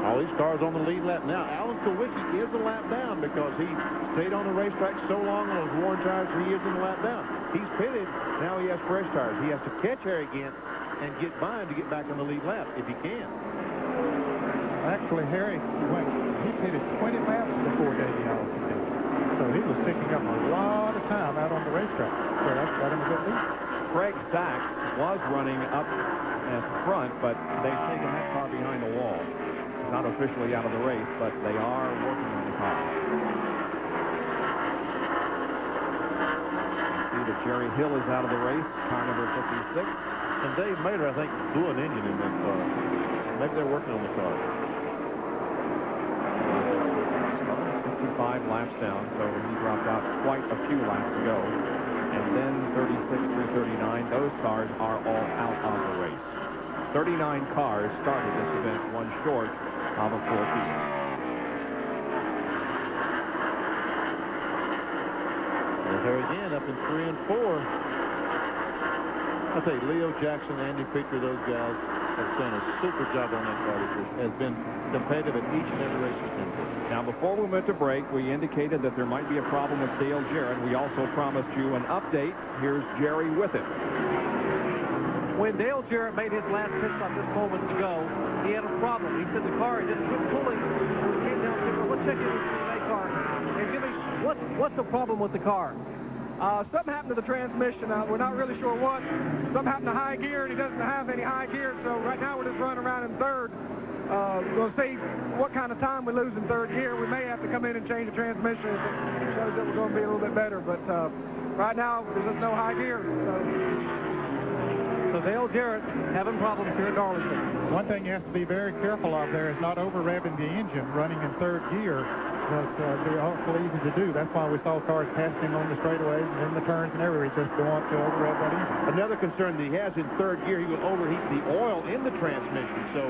All these cars on the lead lap now. Alan Kulwicki is a lap down because he stayed on the racetrack so long on those worn tires. He is in the lap down. He's pitted. Now he has fresh tires. He has to catch Harry Gant and get by him to get back on the lead lap if he can. Actually, Harry he pitted 20 laps before Davey Allison did. So he was picking up a lot of time out on the racetrack. So that's got him a good lead. Craig Sachs was running up at front, but they've taken that car behind the wall. Not officially out of the race, but they are working on the car. You see that Jerry Hill is out of the race, car number 56. And Dave Mader, I think, blew an engine in that car. Maybe they're working on the car. 65 laps down, so he dropped out quite a few laps ago. And then 36 through 39, those cars are all out of the race. 39 cars started this event, one short of a full field. Well, Harry again up in 3 and 4. I'll tell you, Leo Jackson, Andy Creeker, those guys have done a super job on that car. It has been competitive at each and every race it's been for. Now, before we went to break, we indicated that there might be a problem with Dale Jarrett. We also promised you an update. Here's Jerry with it. When Dale Jarrett made his last pit stop just moments ago, he had a problem. He said the car just quit pulling. He came down to let's check in with the car. And give me what's the problem with the car? Something happened to the transmission. We're not really sure what. Something happened to high gear, and he doesn't have any high gear, so right now we're just running around in third. We'll see what kind of time we lose in third gear. We may have to come in and change the transmission if it shows that we're going to be a little bit better, but right now there's just no high gear. So Dale Jarrett having problems here at Darlington. One thing you have to be very careful of there is not over-revving the engine running in third gear. They're awful easy to do. That's why we saw cars passing on the straightaways and in the turns and everywhere. Just don't want to over-rev that engine. Another concern that he has in third gear, he will overheat the oil in the transmission. So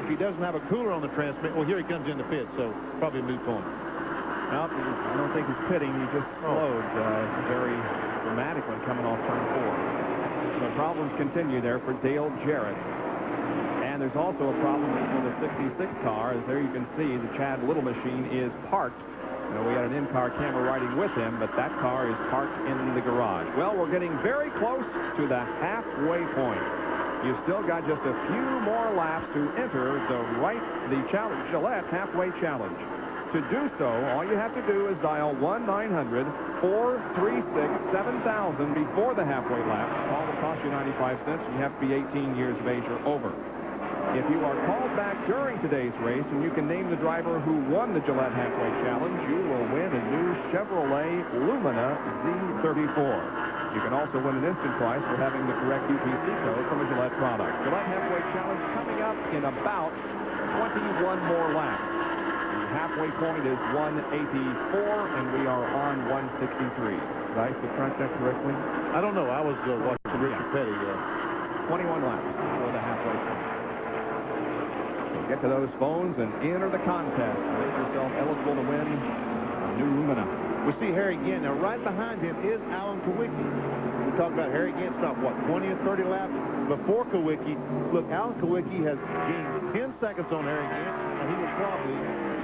if he doesn't have a cooler on the transmission, well, here he comes in the pit, so probably a moot point. Nope, I don't think he's pitting. He just slowed very dramatically coming off turn 4. So problems continue there for Dale Jarrett. And there's also a problem for the 66 car, as there you can see the Chad Little machine is parked. You know, we had an in-car camera riding with him, but that car is parked in the garage. Well, we're getting very close to the halfway point. You've still got just a few more laps to enter the Gillette halfway challenge. To do so, all you have to do is dial 1-900-436-7000 before the halfway lap. Call will cost you 95 cents. You have to be 18 years of age or over. If you are called back during today's race and you can name the driver who won the Gillette Halfway Challenge, you will win a new Chevrolet Lumina Z34. You can also win an instant prize for having the correct UPC code from a Gillette product. Gillette Halfway Challenge coming up in about 21 more laps. The halfway point is 184, and we are on 163. Did I subtract that correctly? I don't know. I was watching Richard Petty. 21 laps for the halfway point. Get to those phones and enter the contest. Make yourself eligible to win a new Lumina. We see Harry Gant. Now, right behind him is Alan Kawicki. We talked about Harry Gant stopped, what, 20 and 30 laps before Kawicki. Look, Alan Kawicki has gained 10 seconds on Harry Gant, and he will probably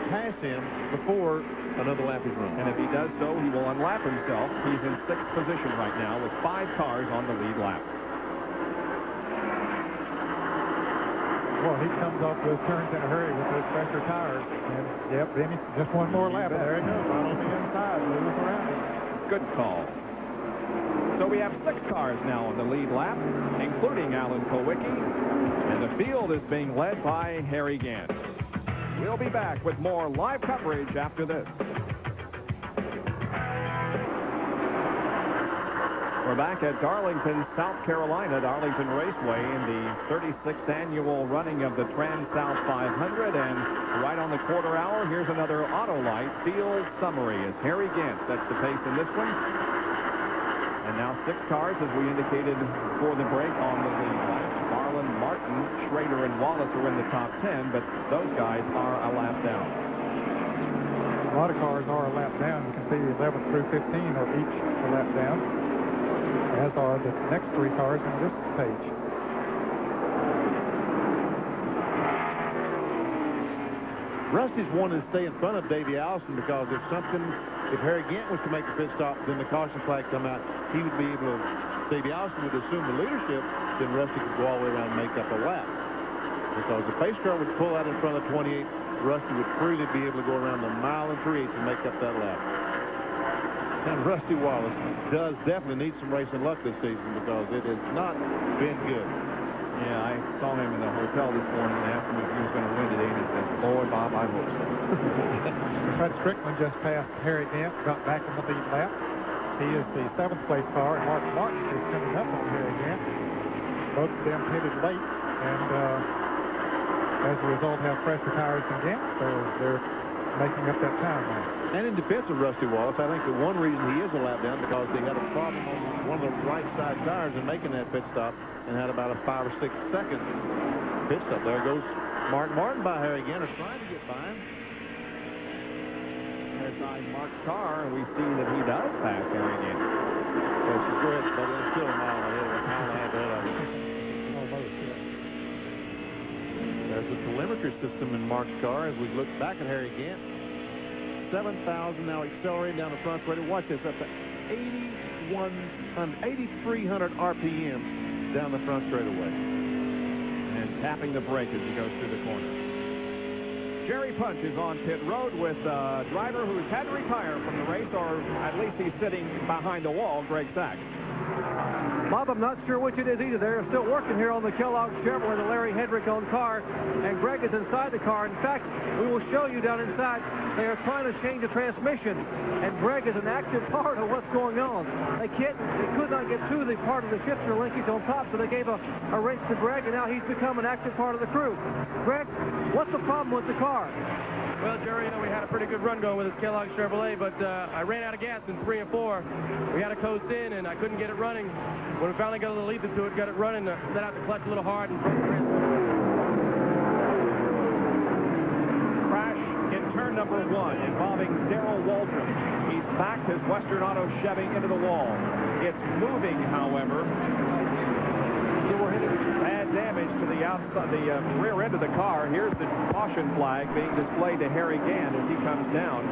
pass him before another lap is run. And if he does so, he will unlap himself. He's in 6th position right now with 5 cars on the lead lap. Well, he comes off those turns in a hurry with those pressure tires. And, yep, then just one more lap. There it goes, right on the inside, moves around it. Good call. So we have 6 cars now on the lead lap, including Alan Kawicki. And the field is being led by Harry Gant. We'll be back with more live coverage after this. We're back at Darlington, South Carolina, Darlington Raceway in the 36th annual running of the Transouth 500. And right on the quarter hour, here's another Autolite field summary as Harry Gant sets the pace in this one. And now 6 cars, as we indicated before the break, on the lead lap. Marlin, Martin, Schrader, and Wallace are in the top 10, but those guys are a lap down. A lot of cars are a lap down. You can see the 11th through 15 are each a lap down, as are the next 3 cars on this page. Rusty's wanting to stay in front of Davey Allison because if Harry Gant was to make the pit stop, then the caution flag come out, he would be able to, Davey Allison would assume the leadership, then Rusty could go all the way around and make up a lap. Because the pace car would pull out in front of 28, Rusty would freely be able to go around the mile and 3/8 and make up that lap. And Rusty Wallace does definitely need some racing luck this season because it has not been good. Yeah, I saw him in the hotel this morning and asked him if he was going to win today, and he said, boy, Bob, I hope so. Fred Strickland just passed Harry Gant, got back in the lead lap. He is the 7th place car, and Mark Martin is coming up on Harry Gant. Both of them pitted late, and as a result have fresher tires than Gant, so they're making up that time now. And in defense of Rusty Wallace, I think that one reason he is a lap down because they had a problem on one of the right side tires in making that pit stop and had about a 5 or 6 second pit stop. There goes Mark Martin by Harry Gant, trying to get by him. There's Mark's car, and we see that he does pass Harry Gant. Well, she's good, but it's still a mile ahead of him. There's the telemetry system in Mark's car as we look back at Harry Gant. 7,000 now accelerating down the front straight. Watch this, up to 8,300 RPM down the front straightaway. And tapping the brake as he goes through the corner. Jerry Punch is on pit road with a driver who's had to retire from the race, or at least he's sitting behind the wall, Greg Sachs. Bob, I'm not sure which it is either. They're still working here on the Kellogg Chevrolet, the Larry Hedrick-owned car, and Greg is inside the car. In fact, we will show you down inside. They are trying to change the transmission, and Greg is an active part of what's going on. They could not get to the part of the shifter linkage on top, so they gave a wrench to Greg, and now he's become an active part of the crew. Greg, what's the problem with the car? Well, Jerry, you know, we had a pretty good run going with this Kellogg Chevrolet, but I ran out of gas in 3 and 4. We had to coast in, and I couldn't get it running. When we finally got a little leap into it, got it running, let out the clutch a little hard and broke the transmission. Crash in turn number 1 involving Darrell Waldron. He's backed his Western Auto Chevy into the wall. It's moving, however. We're hitting bad damage to the outside, the rear end of the car. Here's the caution flag being displayed to Harry Gant as he comes down.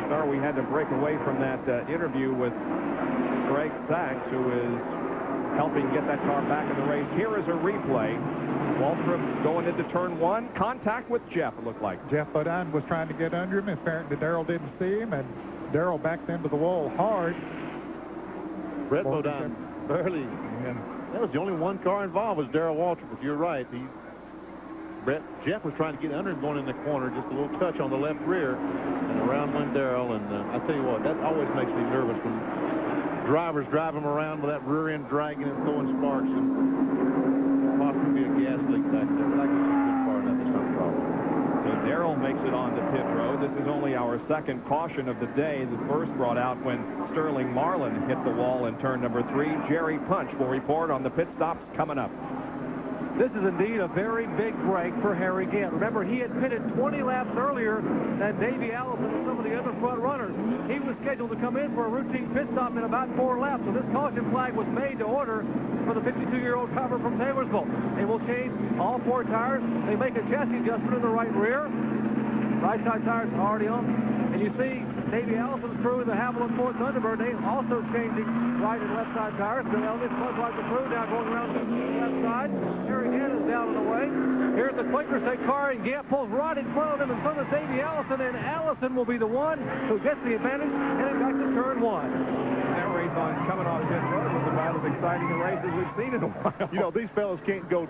Sorry, we had to break away from that interview with Greg Sachs, who is helping get that car back in the race. Here is a replay. Waltrip going into turn 1. Contact with Jeff, it looked like. Jeff Bodine was trying to get under him. Apparently Darrell didn't see him, and Darrell backs into the wall hard. Brett Bodine barely. That was the only one car involved was Darrell Waltrip. If you're right, Jeff was trying to get under him going in the corner, just a little touch on the left rear, and around went Darrell. And I tell you what, that always makes me nervous when drivers drive him around with that rear end dragging and throwing sparks, and possibly be a gas leak back there. But I can see good far enough, it's no problem. So Darrell makes it on the pit road. This is only our second caution of the day. The first brought out when Sterling Marlin hit the wall in turn number 3. Jerry Punch will report on the pit stops coming up. This is indeed a very big break for Harry Gant. Remember, he had pitted 20 laps earlier than Davey Allison and some of the other front runners. He was scheduled to come in for a routine pit stop in about 4 laps. So this caution flag was made to order for the 52-year-old driver from Taylorsville. They will change all 4 tires. They make a chassis adjustment in the right rear. Right side tires are already on. And you see Davey Allison's crew in the Haviland Ford Thunderbird. They also changing right and left side tires. Bill Elliott, Buzz Like the crew now going around the left side. Harry Gant is down and away. Here's the Quaker State car, and Gant pulls right in front of him, and so does Davey Allison, and Allison will be the one who gets the advantage, heading back to turn 1. That race on coming off pit road was about as exciting a race as we've seen in a while. You know, these fellas can't go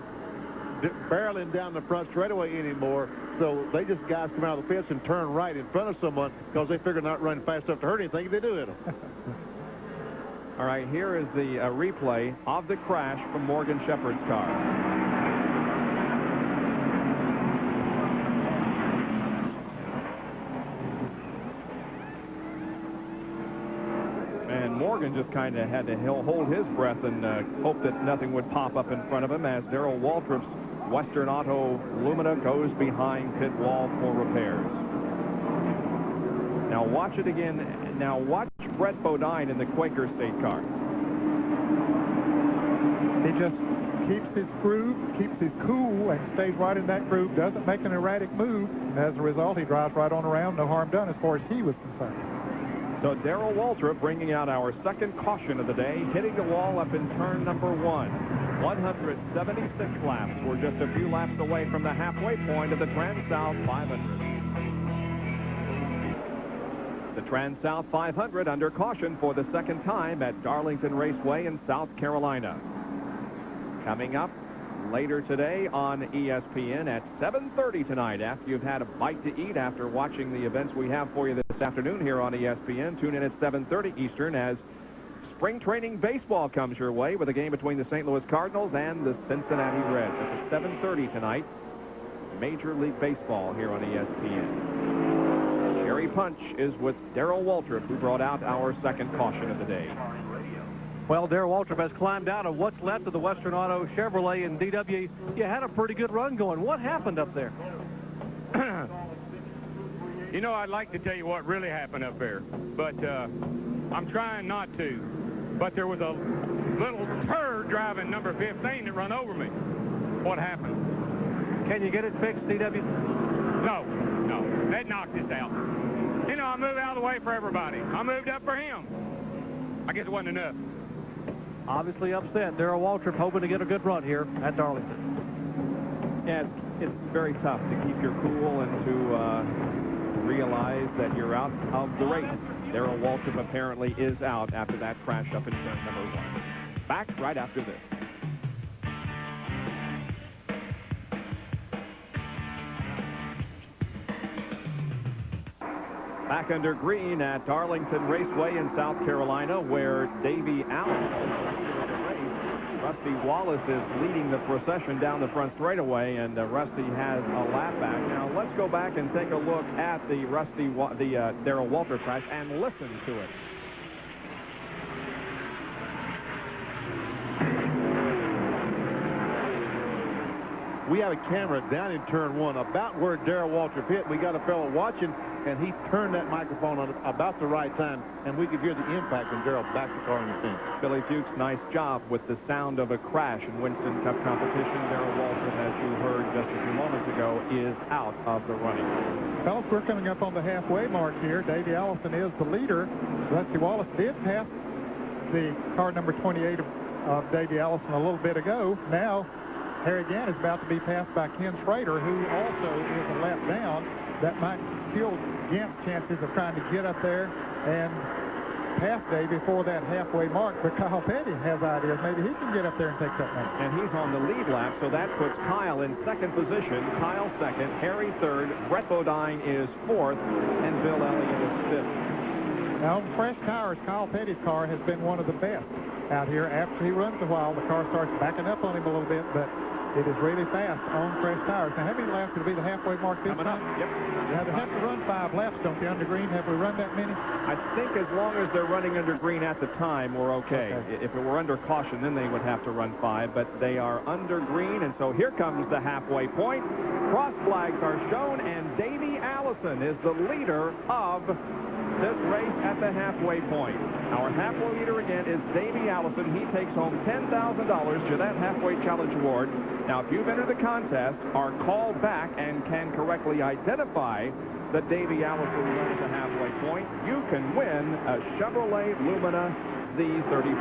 barreling down the front straightaway anymore, so they just guys come out of the pits and turn right in front of someone because they figure not running fast enough to hurt anything. They do hit them. All right, here is the replay of the crash from Morgan Shepherd's car. And Morgan just kind of had to hold his breath and hope that nothing would pop up in front of him as Darrell Waltrip's Western Auto Lumina goes behind pit wall for repairs. Now watch it again. Now watch Brett Bodine in the Quaker State car. He just keeps his groove, keeps his cool, and stays right in that groove, doesn't make an erratic move, and as a result, he drives right on around, no harm done as far as he was concerned. So Darrell Waltrip bringing out our second caution of the day, hitting the wall up in turn number 1. 176 laps. We're just a few laps away from the halfway point of the Transouth 500. The Transouth 500 under caution for the second time at Darlington Raceway in South Carolina. Coming up later today on ESPN at 7:30 tonight after you've had a bite to eat after watching the events we have for you this afternoon here on ESPN. Tune in at 7:30 Eastern as spring training baseball comes your way with a game between the St. Louis Cardinals and the Cincinnati Reds. It's at 7:30 tonight. Major League Baseball here on ESPN. Jerry Punch is with Darrell Waltrip, who brought out our second caution of the day. Well, Darrell Waltrip has climbed out of what's left of the Western Auto Chevrolet, and DW, you had a pretty good run going. What happened up there? You know, I'd like to tell you what really happened up there, but I'm trying not to. But there was a little turd driving number 15 that run over me. What happened? Can you get it fixed, DW? No. That knocked us out. You know, I moved out of the way for everybody. I moved up for him. I guess it wasn't enough. Obviously upset. Darrell Waltrip hoping to get a good run here at Darlington. Yes, it's very tough to keep your cool and to realize that you're out of the race. Darrell Waltrip apparently is out after that crash up in turn number 1. Back right after this. Back under green at Darlington Raceway in South Carolina, where Davey Allen, Rusty Wallace, is leading the procession down the front straightaway, and Rusty has a lap back. Now let's go back and take a look at the Darrell Waltrip crash and listen to it. We have a camera down in turn 1 about where Darrell Waltrip hit. We got a fellow watching, and he turned that microphone on about the right time, and we could hear the impact when Darrell backed the car in the fence. Billy Fuchs, nice job with the sound of a crash in Winston Cup competition. Darrell Waltrip, as you heard just a few moments ago, is out of the running. Fellas, we're coming up on the halfway mark here. Davey Allison is the leader. Rusty Wallace did pass the car number 28 of Davey Allison a little bit ago. Now, Harry Gant is about to be passed by Ken Schrader, who also is a lap down. That might kill Gant's chances of trying to get up there and pass Davey before that halfway mark. But Kyle Petty has ideas. Maybe he can get up there and take that man. And he's on the lead lap, so that puts Kyle in second position. Kyle second, Harry third, Brett Bodine is fourth, and Bill Elliott is fifth. Now, on fresh tires, Kyle Petty's car has been one of the best out here. After he runs a while, the car starts backing up on him a little bit, but it is really fast on fresh tires. Now, how many laps will be the halfway mark this time? Yep. Yeah, they have to run 5 laps, don't they, under green? Have we run that many? I think as long as they're running under green at the time, we're okay. If it were under caution, then they would have to run 5, but they are under green, and so here comes the halfway point. Cross flags are shown, and Davey Allison is the leader of this race at the halfway point. Our halfway leader again is Davey Allison. He takes home $10,000 to that halfway challenge award. Now, if you've entered the contest, are called back and can correctly identify that Davey Allison won at the halfway point, you can win a Chevrolet Lumina Z34.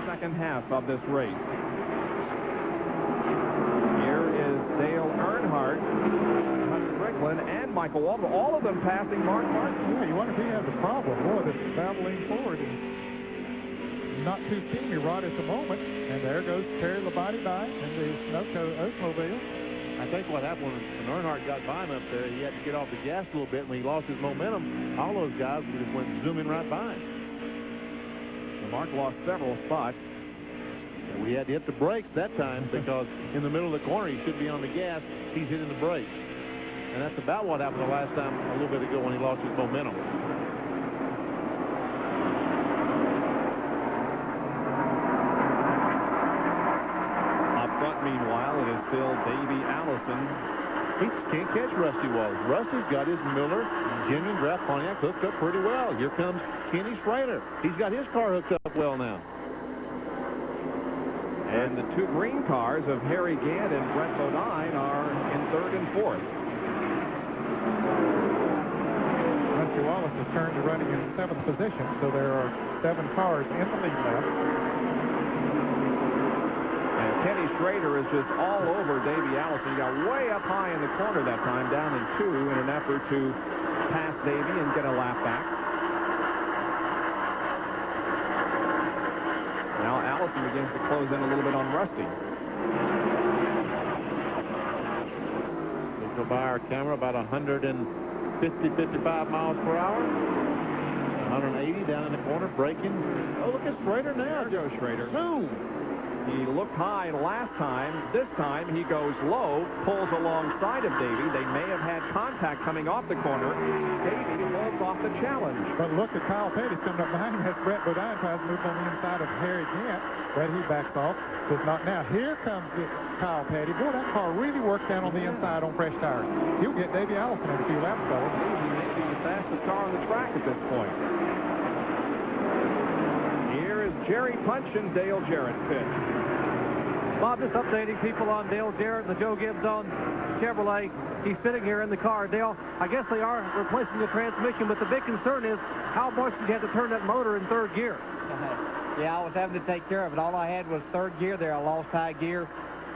Second half of this race. Here is Dale Earnhardt, Hunt Strickland, and Michael Waltrip, all of them passing Mark Martin. Yeah, you wonder if he has a problem. Boy, this is battling forward. And not too steamy right at the moment. And there goes Terry Labonte by in the Sunoco Oldsmobile. I think what happened when Earnhardt got by him up there, he had to get off the gas a little bit. When he lost his momentum, all those guys just went zooming right by him. Mark lost several spots. And we had to hit the brakes that time because in the middle of the corner, he should be on the gas. He's hitting the brakes. And that's about what happened the last time a little bit ago when he lost his momentum. Up front, meanwhile, it is still Davey Allison. He can't catch Rusty Wallace. Rusty's got his Miller genuine draft Pontiac hooked up pretty well. Here comes Kenny Schrader. He's got his car hooked up well now. And the 2 green cars of Harry Gant and Brett Bodine are in 3rd and 4th. Rusty Wallace has turned to running in 7th position, so there are 7 cars in the lead lap. And Kenny Schrader is just all over Davey Allison. He got way up high in the corner that time, down in 2 in an effort to pass Davey and get a lap back. Now Allison begins to close in a little bit on Rusty. We'll go by our camera about 150, 55 miles per hour. 180 down in the corner, braking. Oh, look at Schrader now. There goes Schrader. Boom. He looked high last time. This time he goes low, pulls alongside of Davey. They may have had contact coming off the corner. Davey pulls off the challenge. But look at Kyle Petty coming up behind him as Brett Bodine tries to move on the inside of Harry Gant. But he backs off. Does not now. Here comes Kyle Petty. Boy, that car really works down on the inside on fresh tires. He'll get Davey Allison in a few laps, fellas. He may be the fastest car on the track at this point. Here is Jerry Punch and Dale Jarrett pit. Bob, just updating people on Dale Jarrett and the Joe Gibbs on Chevrolet. He's sitting here in the car. Dale, I guess they are replacing the transmission, but the big concern is how much did you have to turn that motor in third gear? Yeah, I was having to take care of it. All I had was third gear there. I lost high gear.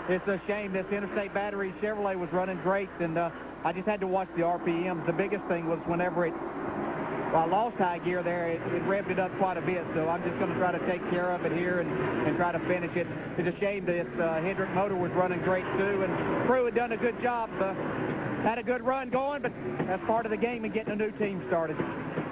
It's a shame. This Interstate Battery Chevrolet was running great, and I just had to watch the RPMs. The biggest thing was whenever I lost high gear there, it revved it up quite a bit. So I'm just going to try to take care of it here and try to finish it. It's a shame that Hendrick motor was running great too, and crew had done a good job. Had a good run going, but that's part of the game and getting a new team started.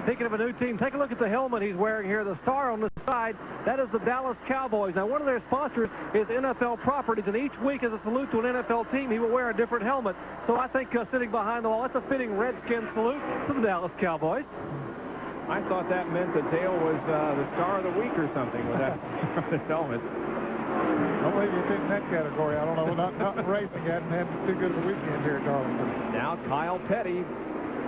Speaking of a new team, take a look at the helmet he's wearing here. The star on the side, that is the Dallas Cowboys. Now, one of their sponsors is NFL Properties, and each week as a salute to an NFL team, he will wear a different helmet. So I think sitting behind the wall, that's a fitting Redskin salute to the Dallas Cowboys. I thought that meant that Dale was the star of the week or something with that helmet. Don't believe you fit in that category. I don't know. Not racing. Hadn't had too good of a weekend here at Darlington. Now Kyle Petty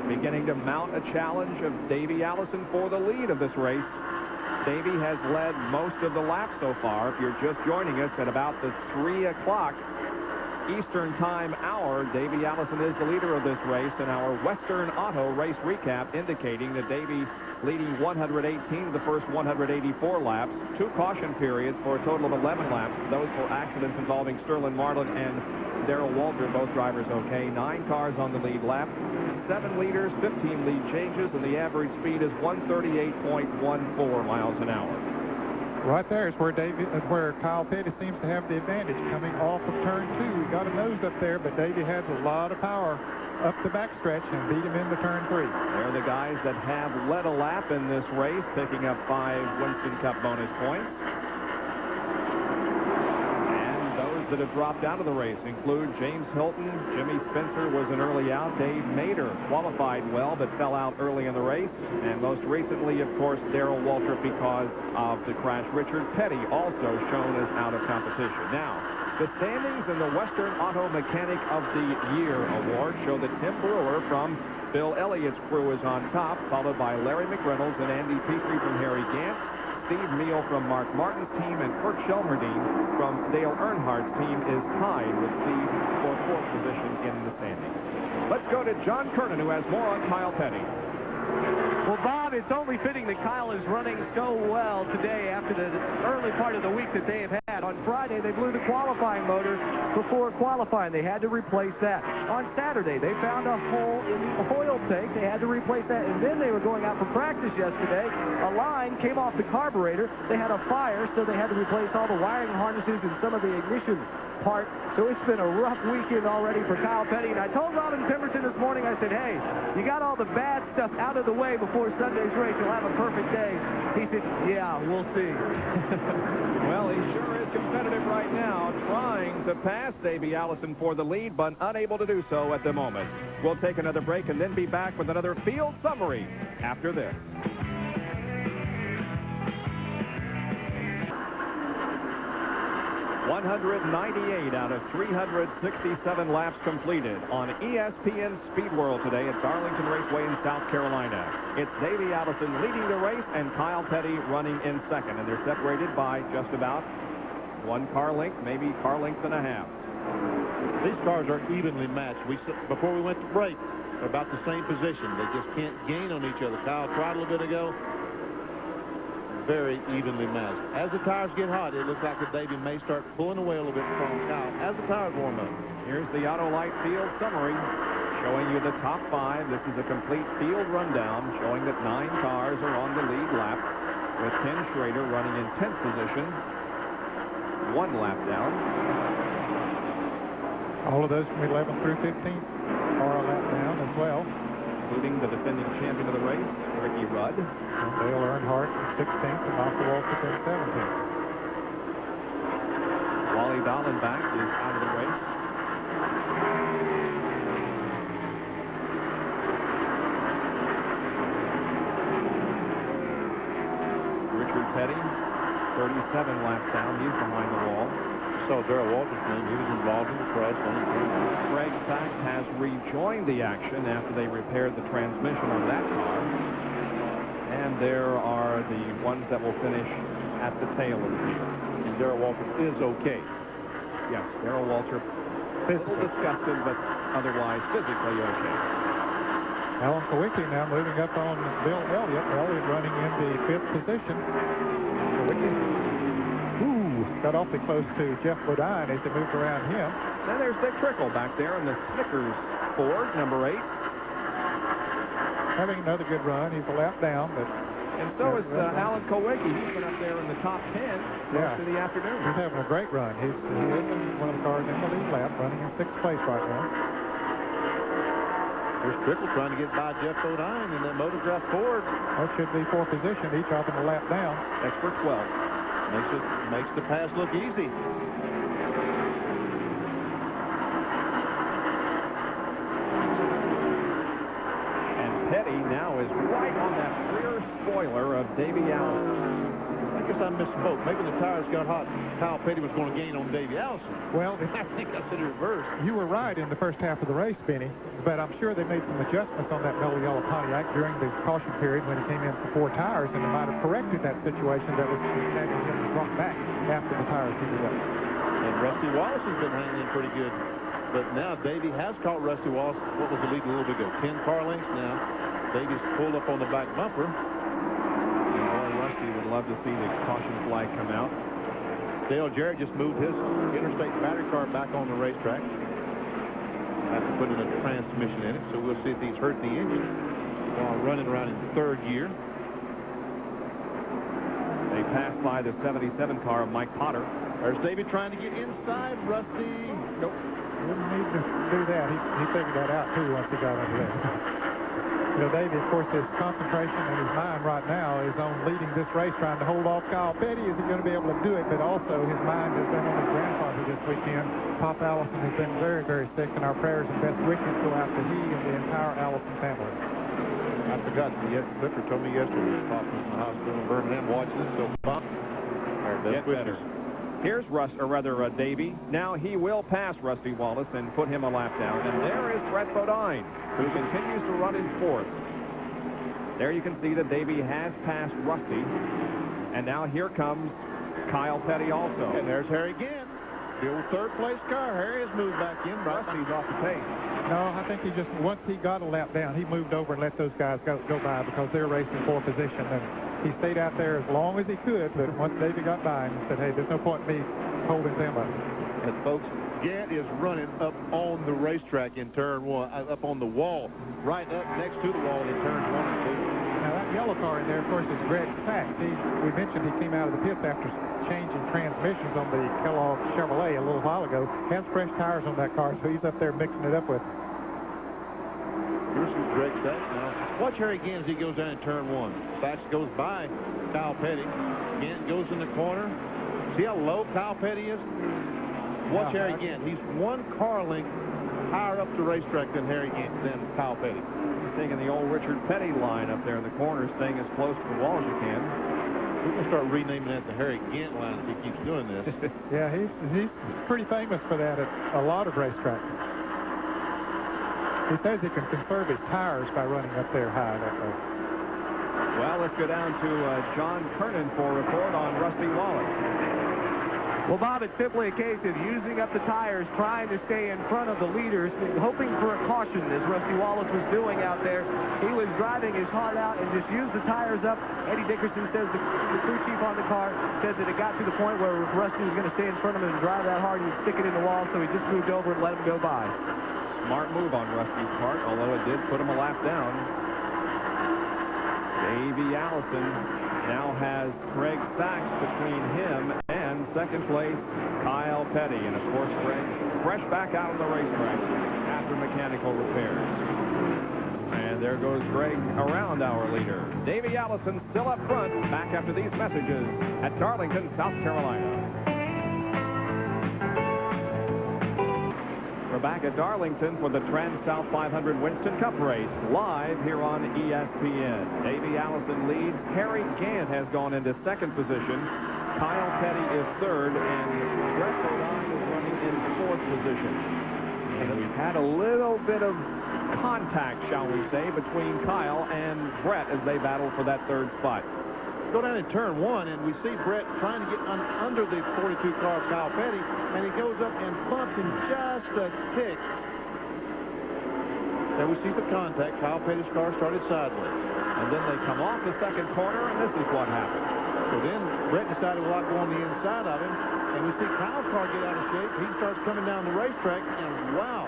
beginning to mount a challenge of Davey Allison for the lead of this race. Davey has led most of the laps so far. If you're just joining us at about the 3 o'clock Eastern Time hour, Davey Allison is the leader of this race, and our Western Auto race recap indicating that Davey leading 118 of the first 184 laps, 2 caution periods for a total of 11 laps. Those for accidents involving Sterling Marlin and Darrell Walter, both drivers okay. 9 cars on the lead lap, 7 leaders, 15 lead changes, and the average speed is 138.14 miles an hour. Right there is where Kyle Petty seems to have the advantage coming off of turn 2. He got a nose up there, but Davey has a lot of power up the backstretch and beat him into turn 3. They're the guys that have led a lap in this race, picking up 5 Winston Cup bonus points. And those that have dropped out of the race include James Hilton, Jimmy Spencer was an early out, Dave Mader qualified well but fell out early in the race, and most recently, of course, Darrell Walter because of the crash. Richard Petty also shown as out of competition. Now, the standings in the Western Auto Mechanic of the Year award show that Tim Brewer from Bill Elliott's crew is on top, followed by Larry McReynolds and Andy Petrie from Harry Gantz, Steve Neal from Mark Martin's team, and Kurt Shelmerdine from Dale Earnhardt's team is tied with Steve for 4th position in the standings. Let's go to John Kernan, who has more on Kyle Petty. Well, Bob, it's only fitting that Kyle is running so well today after the early part of the week that they have had. On Friday, they blew the qualifying motor before qualifying. They had to replace that. On Saturday, they found a hole in the oil tank. They had to replace that. And then they were going out for practice yesterday. A line came off the carburetor. They had a fire, so they had to replace all the wiring harnesses and some of the ignition parts. So it's been a rough weekend already for Kyle Petty. And I told Robin Pemberton this morning, I said, hey, you got all the bad stuff out of the way before Sunday's race. You'll have a perfect day. He said, yeah, we'll see. Well, he sure is competitive right now, trying to pass Davey Allison for the lead, but unable to do so at the moment. We'll take another break and then be back with another field summary after this. 198 out of 367 laps completed on ESPN Speed World today at Darlington Raceway in South Carolina. It's Davey Allison leading the race and Kyle Petty running in second, and they're separated by just about 1 car length, maybe car length and a half. These cars are evenly matched. Before we went to break, they're about the same position. They just can't gain on each other. Kyle tried a little bit ago. Very evenly matched. As the tires get hot, it looks like that Davey may start pulling away a little bit from Kyle as the tires warm up. Here's the Autolite field summary showing you the top 5. This is a complete field rundown showing that 9 cars are on the lead lap with Ken Schrader running in 10th position, 1 lap down. All of those from 11th through 15th are a lap down as well, including the defending champion of the race, Ricky Rudd. And Dale Earnhardt 16th and Michael Waltrip in 17th. Wally Dallenbach is out of the race. Richard Petty, 37 laps down. He's behind the wall. So Darrell Walter's name, he was involved in the crash. Craig Sachs has rejoined the action after they repaired the transmission on that car. And there are the ones that will finish at the tail of the field. And Darrell Walter is okay. Yes, Darrell Walter, a little disgusted, but otherwise physically okay. Alan Kowicki now moving up on Bill Elliott. Elliott running in the 5th position. Kowicki, got awfully close to Jeff Bodine as he moved around him. Then there's Dick Trickle back there in the Snickers Ford, number 8. Having another good run. He's a lap down, but... And so is Alan Kowicki. He's been up there in the top 10 most of the afternoon. He's having a great run. He is one of the cars in the lead lap, running in 6th place right now. There's Trickle trying to get by Jeff Bodine in that Motograph Ford. That should be 4th position, each up in the lap down. Expert 12. Makes the pass look easy. Petty now is right on that rear spoiler of Davey Allison. I guess I misspoke. Maybe the tires got hot. Kyle Petty was going to gain on Davey Allison. Well, I think I said it reversed. You were right in the first half of the race, Benny, but I'm sure they made some adjustments on that mellow yellow Pontiac during the caution period when he came in for 4 tires, and it might have corrected that situation that was having him brought back after the tires heated up. And Rusty Wallace has been hanging in pretty good. But now Davey has caught Rusty Wallace. What was the lead a little bit ago? 10 car lengths now. Davey's pulled up on the back bumper. And boy, Rusty would love to see the caution flag come out. Dale Jarrett just moved his interstate battery car back on the racetrack after putting a transmission in it. So we'll see if he's hurt the engine while running around in 3rd gear. They passed by the 77 car of Mike Potter. There's Davey trying to get inside Rusty. Nope. Didn't need to do that. He figured that out, too, once he got over there. You know, Davey, of course, his concentration in his mind right now is on leading this race, trying to hold off Kyle Petty. Is he going to be able to do it? But also, his mind has been on his grandfather this weekend. Pop Allison has been very, very sick, and our prayers and best wishes go out to he and the entire Allison family. I forgot. Clifford told me yesterday his pop was in the hospital in Birmingham watching this. So, Pop, Get better. Here's Davey. Now he will pass Rusty Wallace and put him a lap down. And there is Brett Bodine, who continues to run in 4th. There you can see that Davey has passed Rusty. And now here comes Kyle Petty also. And there's Harry again. The old 3rd place car. Harry has moved back in. Rusty's off the pace. No, I think he just, once he got a lap down, he moved over and let those guys go by because they're racing 4th position. And he stayed out there as long as he could, but once Davey got by him, he said, hey, there's no point in me holding them up. And folks, Gant is running up on the racetrack in turn 1, up on the wall, right up next to the wall in turns 1 and 2. Now that yellow car in there, of course, is Greg Sachs. We mentioned he came out of the pits after changing transmissions on the Kellogg Chevrolet a little while ago. Has fresh tires on that car, so he's up there mixing it up with. Here's Greg Sachs now. Watch Harry Gant as he goes down in turn 1. Sachs goes by Kyle Petty. Gant goes in the corner. See how low Kyle Petty is? Watch Harry Gant. He's 1 car length higher up the racetrack than than Kyle Petty. He's taking the old Richard Petty line up there in the corner, staying as close to the wall as you can. We're going to start renaming that the Harry Gant line if he keeps doing this. Yeah, he's pretty famous for that at a lot of racetracks. He says he can conserve his tires by running up there high that way. Well, let's go down to John Kernan for a report on Rusty Wallace. Well, Bob, it's simply a case of using up the tires, trying to stay in front of the leaders, hoping for a caution, as Rusty Wallace was doing out there. He was driving his heart out and just used the tires up. Eddie Dickerson says, the crew chief on the car, says that it got to the point where Rusty was going to stay in front of him and drive that hard, he'd stick it in the wall, so he just moved over and let him go by. Smart move on Rusty's part, although it did put him a lap down. Davey Allison now has Craig Sachs between him and 2nd place Kyle Petty. And of course, Craig fresh back out on the racetrack after mechanical repairs. And there goes Greg around our leader. Davey Allison still up front, back after these messages at Darlington, South Carolina. We're back at Darlington for the Transouth 500 Winston Cup race, live here on ESPN. Davey Allison leads. Harry Gant has gone into 2nd position. Kyle Petty is 3rd, and Brett Bodine is running in 4th position. And we've had a little bit of contact, shall we say, between Kyle and Brett as they battle for that 3rd spot. Go down in turn 1, and we see Brett trying to get under the 42 car of Kyle Petty, and he goes up and bumps him just a tick. There we see the contact. Kyle Petty's car started sideways. And then they come off the second corner, and this is what happened. So then Brett decided, well, I'll go on the inside of him. And we see Kyle's car get out of shape. He starts coming down the racetrack, and wow,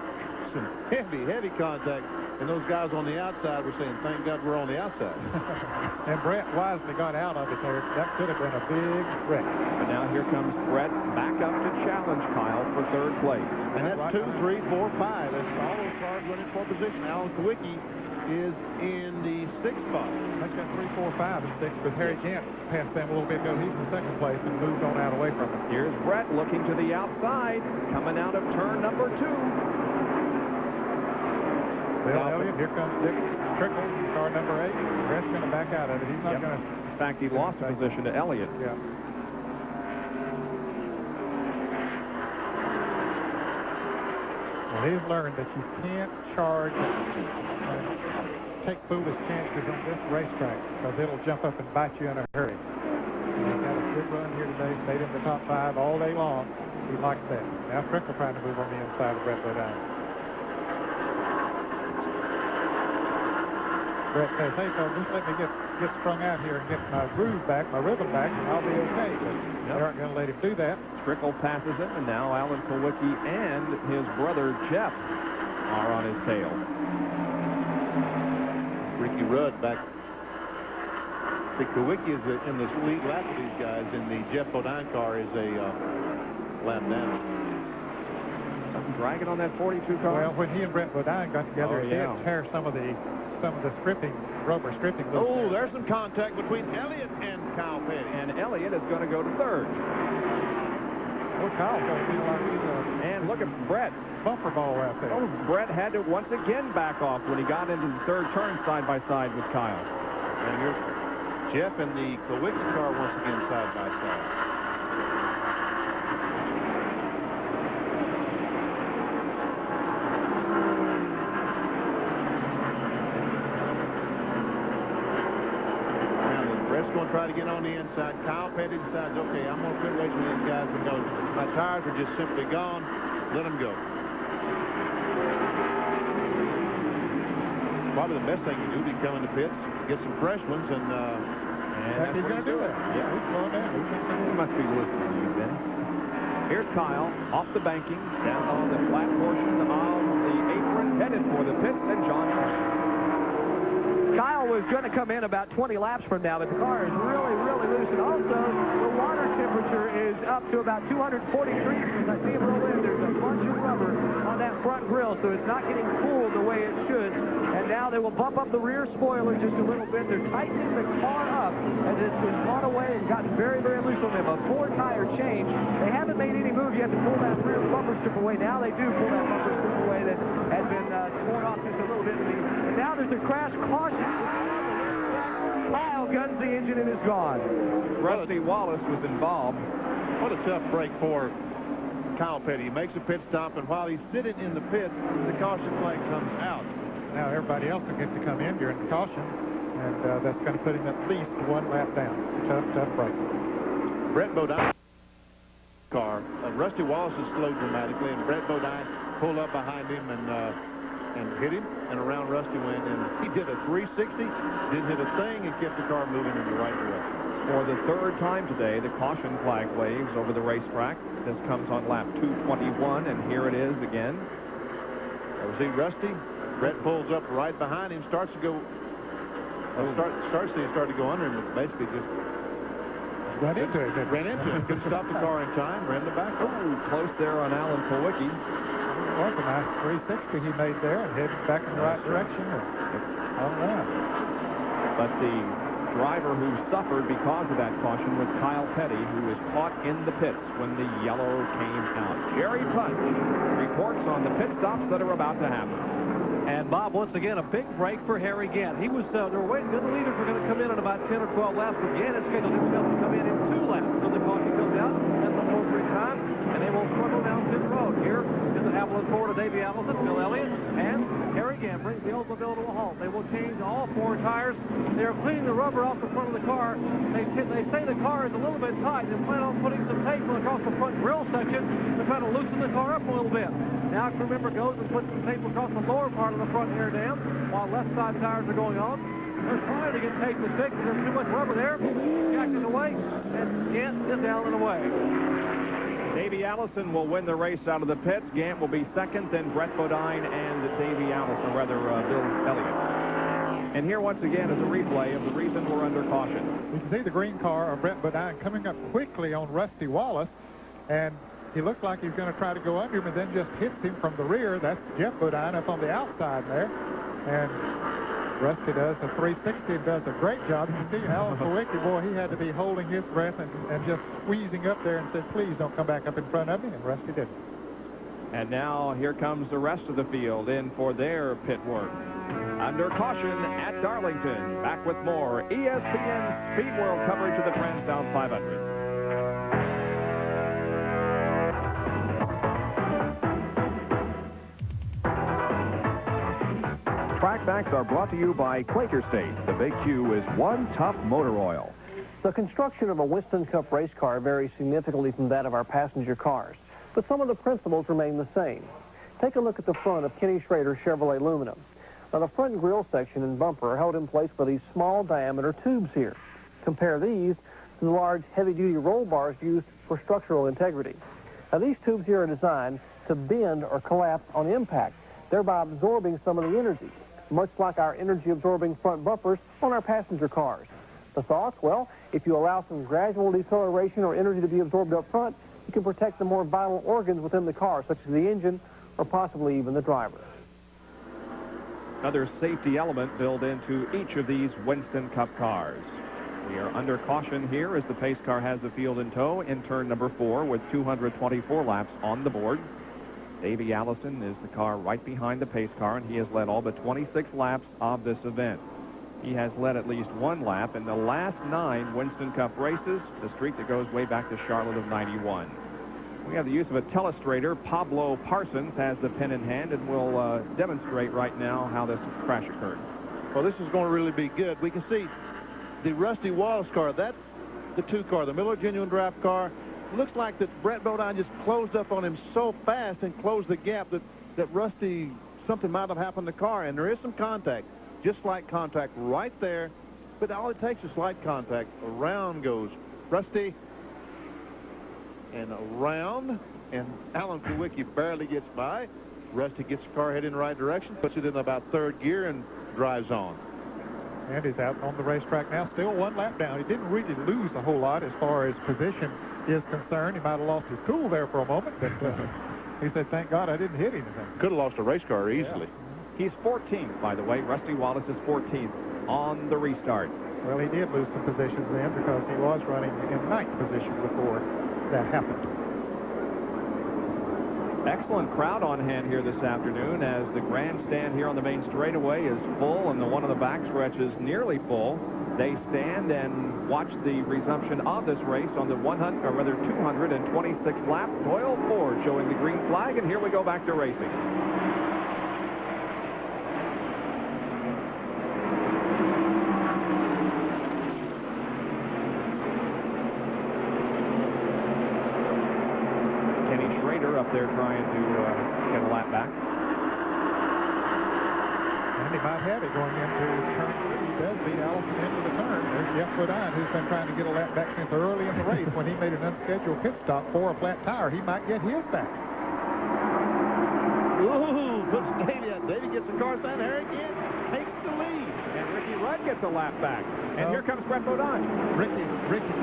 some heavy contact. And those guys on the outside were saying, thank God we're on the outside. And Brett wisely got out of it there. That could have been a big wreck. But now here comes Brett back up to challenge Kyle for third place. And that's 2, 3, 4, 5. That's all those cars running for position. Alan Kowicki is in the 6th spot. That's got 3, 4, 5, and 6, but Harry Gant passed them a little bit ago. He's in second place and moved on out away from him. Here's Brett looking to the outside, coming out of turn number 2. Bill Elliott, here comes Dick Trickle, car number 8. Brett's going to back out of it. He's not going to... In fact, he lost position to Elliott. Yeah. Well, he's learned that you can't charge and take foolish chances on this racetrack because it'll jump up and bite you in a hurry. And he's got a good run here today, stayed in the top 5 all day long. He likes that. Now Trickle trying to move on the inside of Brett Bodine. Brett says, hey, folks, just let me get strung out here and get my groove back, my rhythm back, and I'll be okay. But they aren't going to let him do that. Trickle passes him, and now Alan Kowicki and his brother Jeff are on his tail. Ricky Rudd back. The Kowicki is in the lead lap of these guys, and the Jeff Bodine car is a lap down. Something dragging on that 42 car. Well, when he and Brett Bodine got together, he did tear some of the stripping, rubber stripping. Oh, there's some contact between Elliott and Kyle Petty. And Elliott is going to go to third. Oh, Kyle's going to feel like he's and look at Brett. Bumper ball right there. Oh, Brett had to once again back off when he got into the third turn side by side with Kyle. And here's Jeff and the Kowicki car once again side by side. Going to try to get on the inside. Kyle Petty decides, okay, I'm going to quit racing these guys because my tires are just simply gone. Let them go. Probably the best thing you do, be come in the pits, get some fresh ones, and he's going to do that. Yeah, he's slowing down. He must be listening to you, Ben. Here's Kyle off the banking, down on the flat portion of the apron, headed for the pits, and John Kyle was going to come in about 20 laps from now, but the car is really loose. And also, the water temperature is up to about 240 degrees. As I see him roll in, there's a bunch of rubber on that front grille, so it's not getting cooled the way it should. And now they will bump up the rear spoiler just a little bit. They're tightening the car up as it's been caught away and gotten very loose on them. A 4-tire change. They haven't made any move yet to pull that rear bumper strip away. Now they do pull that bumper strip away that has been torn off just a little bit. And now there's a crash caution. Kyle guns the engine and is gone. Rusty Wallace was involved. What a tough break for Kyle Petty. He makes a pit stop, and while he's sitting in the pits, the caution flag comes out. Now everybody else will get to come in during the caution, and that's going to put him at least 1 lap down. Tough break. Brett Bodine car. Rusty Wallace has slowed dramatically, and Brett Bodine pulled up behind him and hit him, and around Rusty went, and he did a 360, didn't hit a thing, and kept the car moving in the right direction. For the third time today, the caution flag waves over the racetrack. This comes on lap 221, and here it is again. There we see Rusty. Brett pulls up right behind him, starts to go, starts to go under him, but basically just ran into it. Couldn't stop the car in time, ran the back. Oh, close there on Alan Kowicki. It was a nice 360 he made there and headed back in the right direction. All right. But the driver who suffered because of that caution was Kyle Petty, who was caught in the pits when the yellow came out. Jerry Punch reports on the pit stops that are about to happen. And Bob, once again, a big break for Harry Gant. He was, they were waiting, the leaders were going to come in about 10 or 12 laps, but Gant has scheduled himself to come in 2 laps. So the caution comes out at the appropriate time, and they will struggle down pit road. Here is the Appleton Ford of Davey Allison, Bill Elliott, and Harry Gant brings the Oldsmobile to a halt. They will change all 4 tires. They are cleaning the rubber off the front of the car. They say the car is a little bit tight and plan on putting some tape across the front grill section to try to loosen the car up a little bit. Now, crew member goes and puts some tape across the lower part of the front air dam while left side tires are going on. They're trying to get tape to stick, but there's too much rubber there. Jack is away, and Gant is down and away. Davey Allison will win the race out of the pits. Gant will be second, then Brett Bodine and Davey Allison, rather Bill Elliott. And here once again is a replay of the reason we're under caution. You can see the green car of Brett Bodine coming up quickly on Rusty Wallace, and he looks like he's going to try to go under him and then just hits him from the rear. That's Jeff Bodine up on the outside there. And Rusty does a 360 and does a great job. You can see Alan Kowicki, boy, he had to be holding his breath and just squeezing up there and said, please don't come back up in front of me, and Rusty didn't. And now here comes the rest of the field in for their pit work. Under caution at Darlington. Back with more ESPN Speed World coverage of the Transouth 500. Trackbacks are brought to you by Quaker State. The Big Q is one tough motor oil. The construction of a Winston Cup race car varies significantly from that of our passenger cars, but some of the principles remain the same. Take a look at the front of Kenny Schrader's Chevrolet Aluminum. Now, the front grille section and bumper are held in place by these small diameter tubes here. Compare these to the large heavy-duty roll bars used for structural integrity. Now, these tubes here are designed to bend or collapse on impact, thereby absorbing some of the energy, much like our energy-absorbing front bumpers on our passenger cars. The thoughts? Well, if you allow some gradual deceleration or energy to be absorbed up front, you can protect the more vital organs within the car, such as the engine or possibly even the driver. Another safety element built into each of these Winston Cup cars. We are under caution here as the pace car has the field in tow in turn number 4 with 224 laps on the board. Davey Allison is the car right behind the pace car, and he has led all but 26 laps of this event. He has led at least one lap in the last 9 Winston Cup races, the streak that goes way back to Charlotte of '91. We have the use of a telestrator. Pablo Parsons has the pen in hand and will demonstrate right now how this crash occurred. Well, this is going to really be good. We can see the Rusty Wallace car. That's the 2 car, the Miller Genuine Draft car. Looks like that Brett Bodine just closed up on him so fast and closed the gap that Rusty, something might have happened to the car, and there is some contact, just slight contact right there, but all it takes is slight contact. Around goes Rusty, and around, and Alan Kowicki barely gets by. Rusty gets the car headed in the right direction, puts it in about 3rd gear, and drives on. And he's out on the racetrack now, still 1 lap down. He didn't really lose a whole lot as far as position is concerned. He might have lost his cool there for a moment, but he said, thank God I didn't hit anything. Could have lost a race car easily. Yeah. He's 14th, by the way. Rusty Wallace is 14th on the restart. Well, he did lose some positions then because he was running in 9th position before that happened. Excellent crowd on hand here this afternoon as the grandstand here on the main straightaway is full and the one on the backstretch is nearly full. They stand and watch the resumption of this race on the 226 lap Doyle Ford showing the green flag, and here we go back to racing. Up there trying to get a lap back. And he might have it going into turn 3. He does beat Allison into the turn. There's Jeff Bodine, who's been trying to get a lap back since early in the race when he made an unscheduled pit stop for a flat tire. He might get his back. Ooh, puts Davey out. Davey gets the car stand. Harry again takes the lead. And Ricky Rudd gets a lap back. And here comes Brett Bodine. Ricky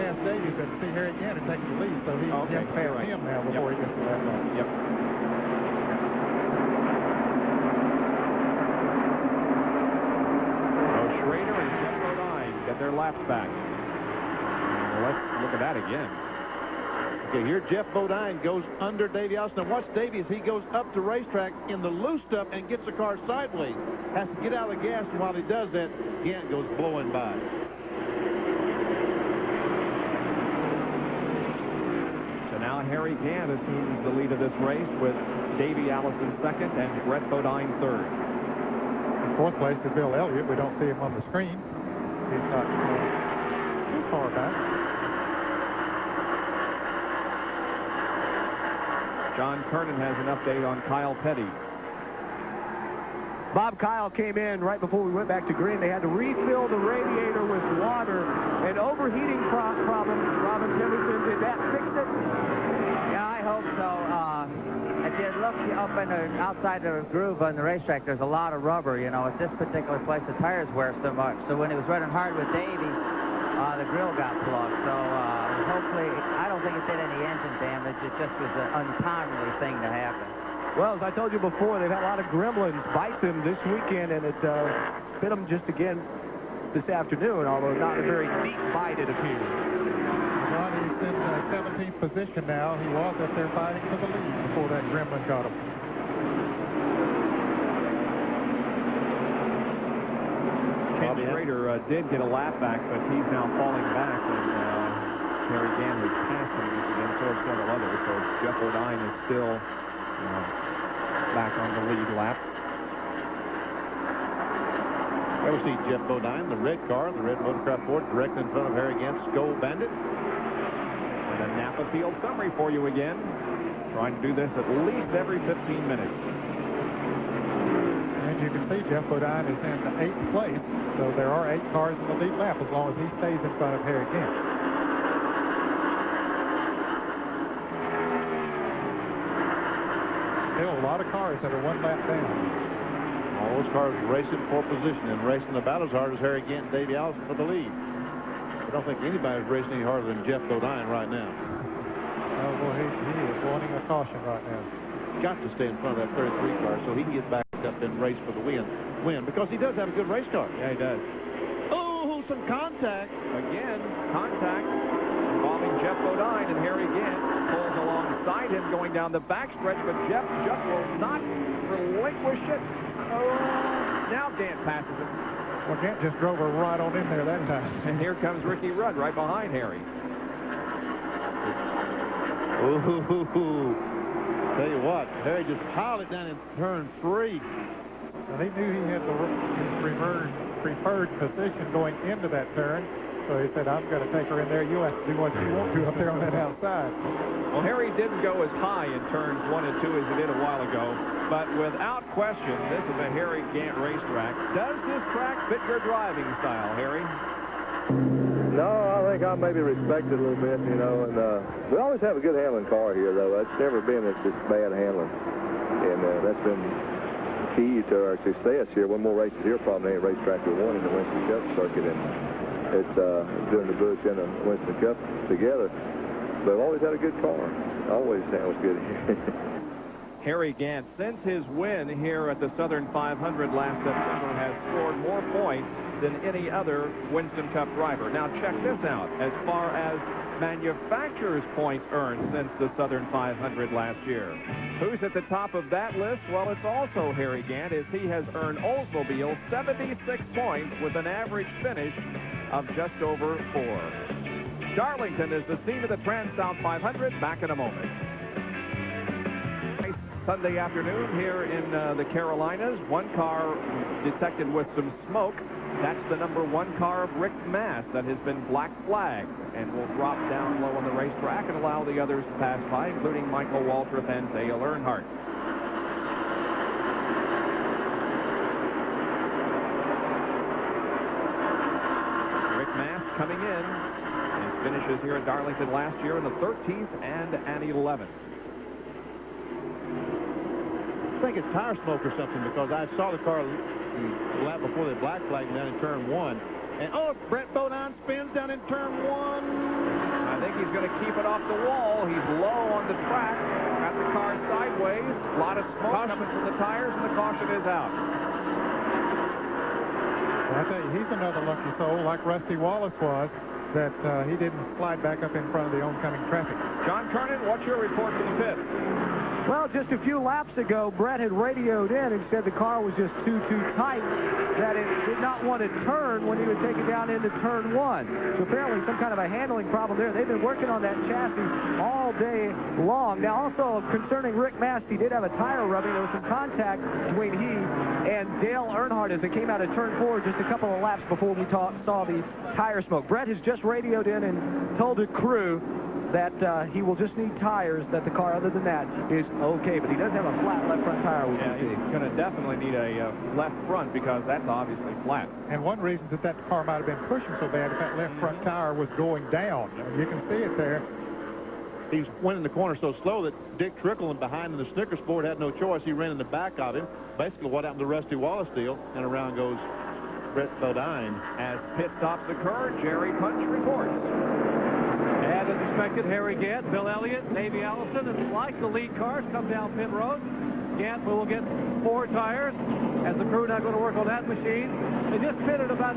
passed Davies and see Harry again and takes the lead, so he can pass him now before he gets the lap back. Yep. So Schrader and Jeff Bodine get their laps back. Well, let's look at that again. Okay, here Jeff Bodine goes under Davey Allison. And watch Davey as he goes up the racetrack in the loose stuff and gets the car sideways. Has to get out of the gas, and while he does that, Gant goes blowing by. So now Harry Gant assumes the lead of this race with Davey Allison 2nd and Brett Bodine 3rd. In 4th place is Bill Elliott. We don't see him on the screen. He's not too far back. John Kernan has an update on Kyle Petty. Bob Kyle came in right before we went back to green. They had to refill the radiator with water. An overheating problem. Robin Pemberton, did that fix it? Yeah, I hope so. If you look up in the outside the groove on the racetrack, there's a lot of rubber. You know, at this particular place, the tires wear so much. So when he was running hard with Davey, the grill got plugged. So hopefully, I don't think it did any engine damage. It just was an untimely thing to happen. Well, as I told you before, they've had a lot of gremlins bite them this weekend, and it bit them just again this afternoon, although not a very deep bite, it appears. Well, he's in 17th position now. He was up there fighting for the lead before that gremlin got him. Ken Schrader did get a lap back, but he's now falling back, and Harry Gant has passed him again, so have several others. So Jeff Bodine is still back on the lead lap. There we see Jeff Bodine, the red car, the red Motorcraft Ford, directly in front of Harry Gant's Skull Bandit. And a Napa Field summary for you again. Trying to do this at least every 15 minutes. And you can see Jeff Bodine is in the 8th place, so there are 8 cars in the lead lap as long as he stays in front of Harry Gant. Still a lot of cars that are one lap down. All those cars racing for position and racing about as hard as Harry Gant and Davey Allison for the lead. I don't think anybody's racing any harder than Jeff Bodine right now. Oh, boy, he is wanting a caution right now. He's got to stay in front of that 33 car so he can get back up and race for the win because he does have a good race car. Yeah, he does. Oh, some contact. Again, contact involving Jeff Bodine, and Harry Gant pulls alongside him going down the backstretch, but Jeff just will not relinquish it. Oh, now Gant passes him. Well, Gant just drove her right on in there that time. And here comes Ricky Rudd right behind Harry. Ooh, tell you what, Harry just piled it down in turn 3. And he knew he had the preferred position going into that turn. So he said, I'm going to take her in there. You have to do what you want to up there on that outside. Well, Harry didn't go as high in turns 1 and 2 as he did a while ago. But without question, this is a Harry Gant racetrack. Does this track fit your driving style, Harry? No, I think I maybe respect it a little bit, you know. And we always have a good handling car here, though. It's never been just bad handling. And that's been key to our success here. One more races here, probably ain't racetrack we won in the Winston Cup circuit. And it's doing the Bush and the Winston Cup together. But I've always had a good car. Always handles good here. Harry Gant, since his win here at the Southern 500 last September, has scored more points than any other Winston Cup driver. Now check this out. As far as manufacturer's points earned since the Southern 500 last year. Who's at the top of that list? Well, it's also Harry Gant, as he has earned Oldsmobile 76 points with an average finish of just over 4. Darlington is the scene of the Transouth 500. Back in a moment. Sunday afternoon here in the Carolinas. One car detected with some smoke. That's the number 1 car of Rick Mast that has been black flagged and will drop down low on the racetrack and allow the others to pass by, including Michael Waltrip and Dale Earnhardt. Rick Mast coming in. His finishes here at Darlington last year in the 13th and an 11th. I think it's tire smoke or something because I saw the car the lap before they black flagged down in turn 1. And, oh, Brett Bodine spins down in turn 1. I think he's going to keep it off the wall. He's low on the track. Got the car sideways. A lot of smoke coming from the tires, and the caution is out. Well, I tell you, he's another lucky soul, like Rusty Wallace was, that he didn't slide back up in front of the oncoming traffic. John Kernan, what's your report from the pits? Well, just a few laps ago, Brett had radioed in and said the car was just too tight, that it did not want to turn when he would take it down into turn 1. So apparently some kind of a handling problem there. They've been working on that chassis all day long. Now, also concerning Rick Mast, he did have a tire rubbing. There was some contact between he and Dale Earnhardt as they came out of turn 4 just a couple of laps before we saw the tire smoke. Brett has just radioed in and told the crew that he will just need tires, that the car other than that is okay. But he does have a flat left front tire, we can see. He's going to definitely need a left front because that's obviously flat. And one reason that car might have been pushing so bad if that left front tire was going down. You can see it there. He went in the corner so slow that Dick Trickle and behind in the Snickers board had no choice. He ran in the back of him. Basically what happened to Rusty Wallace deal, and around goes Brett Bodine. As pit stops occur, Jerry Punch reports. And as expected, Harry Gant, Bill Elliott, Davey Allison, and like the lead cars come down pit road. Gant will get 4 tires as the crew now going to work on that machine. They just pitted about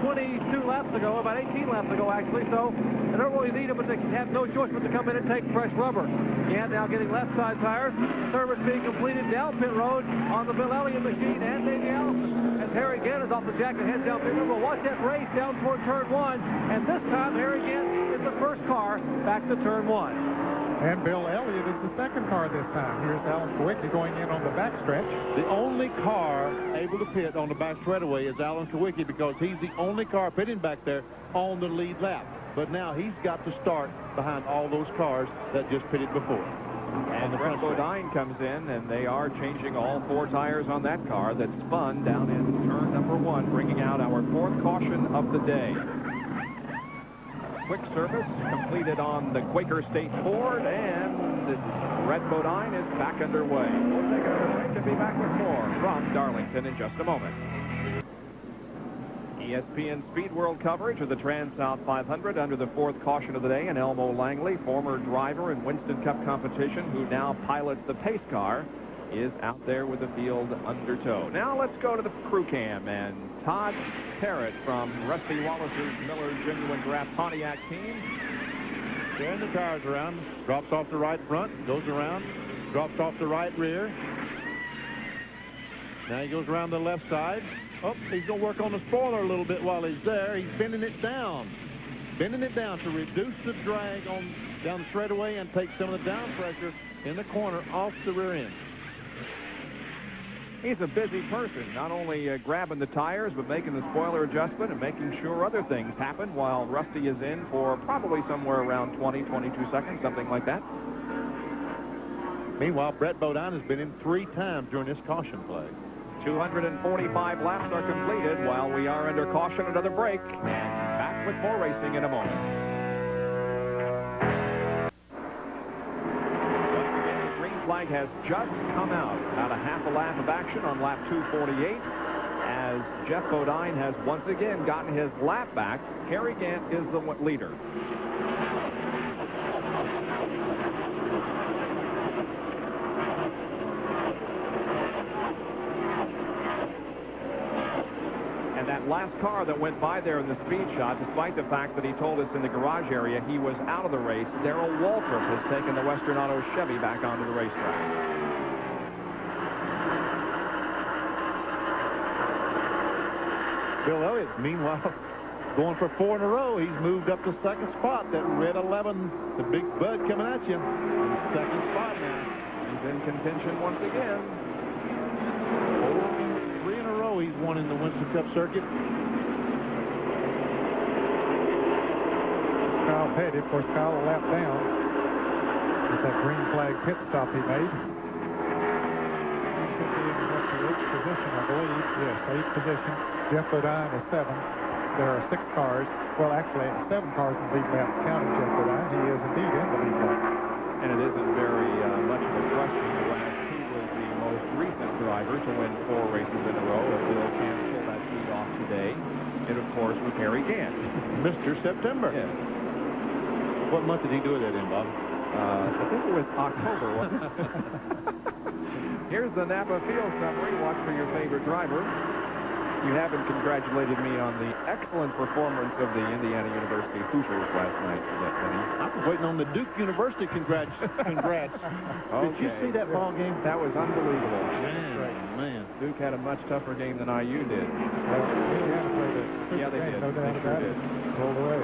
22 laps ago, about 18 laps ago actually, so they don't really need them, but they have no choice but to come in and take fresh rubber. Gant now getting left side tires. Service being completed down pit road on the Bill Elliott machine and Davey Allison. As Harry Gant is off the jack and heads down pit road. We'll watch that race down toward turn 1, and this time Harry Gant is the first car back to turn 1. And Bill Elliott is the second car this time. Here's Alan Kawicki going in on the backstretch. The only car able to pit on the back straightaway is Alan Kawicki because he's the only car pitting back there on the lead lap. But now he's got to start behind all those cars that just pitted before. And Brett Bodine comes in, and they are changing all 4 tires on that car that spun down in turn number 1, bringing out our 4th caution of the day. Quick service completed on the Quaker State Ford, and Brett Bodine is back underway. We'll take a break and be back with more from Darlington in just a moment. ESPN Speed World coverage of the Transouth 500 under the 4th caution of the day, and Elmo Langley, former driver in Winston Cup competition, who now pilots the pace car, is out there with the field under tow. Now let's go to the crew cam, and Todd Parrott from Rusty Wallace's Miller Genuine Draft Pontiac team. Turn the tires around, drops off the right front, goes around, drops off the right rear. Now he goes around the left side. Oh, he's going to work on the spoiler a little bit while he's there. He's bending it down to reduce the drag on down the straightaway and take some of the down pressure in the corner off the rear end. He's a busy person, not only grabbing the tires, but making the spoiler adjustment and making sure other things happen while Rusty is in for probably somewhere around 20, 22 seconds, something like that. Meanwhile, Brett Bodine has been in 3 times during this caution play. 245 laps are completed while we are under caution. Another break, and back with more racing in a moment. Flag has just come out. About a half a lap of action on lap 248 as Jeff Bodine has once again gotten his lap back. Harry Gant is the leader. And that last car that went by there in the speed shot, despite the fact that he told us in the garage area he was out of the race, Darrell Waltrip has taken the Western Auto Chevy back onto the racetrack. Bill Elliott, meanwhile, going for 4 in a row. He's moved up to 2nd spot. That red 11, the big bud coming at you. In 2nd spot now. He's in contention once again. 3 in a row he's won in the Winston Cup circuit. Kyle Petty, of course, Kyle a lap down with that green flag pit stop he made. He should be in the 8th position, I believe. Yes, 8th position. Jeff Bodine is 7th. There are 6 cars. Well, actually, 7 cars in the lead lap counting Jeff Bodine. He is indeed in the lead lap. And it isn't very much of a question that he was the most recent driver to win 4 races in a row. If Bill can pull that feed off today, it, of course, was Harry Gant. Mr. September. Yeah. What month did he do that in, Bob? I think it was October, wasn't it? Here's the Napa Field summary. Watch for your favorite driver. You haven't congratulated me on the excellent performance of the Indiana University Hoosiers last night yet, Benny. I was waiting on the Duke University congrats. Okay. Did you see that ball game? That was unbelievable. Man. Duke had a much tougher game than IU did. Yeah, they did. No doubt about it. Rolled away.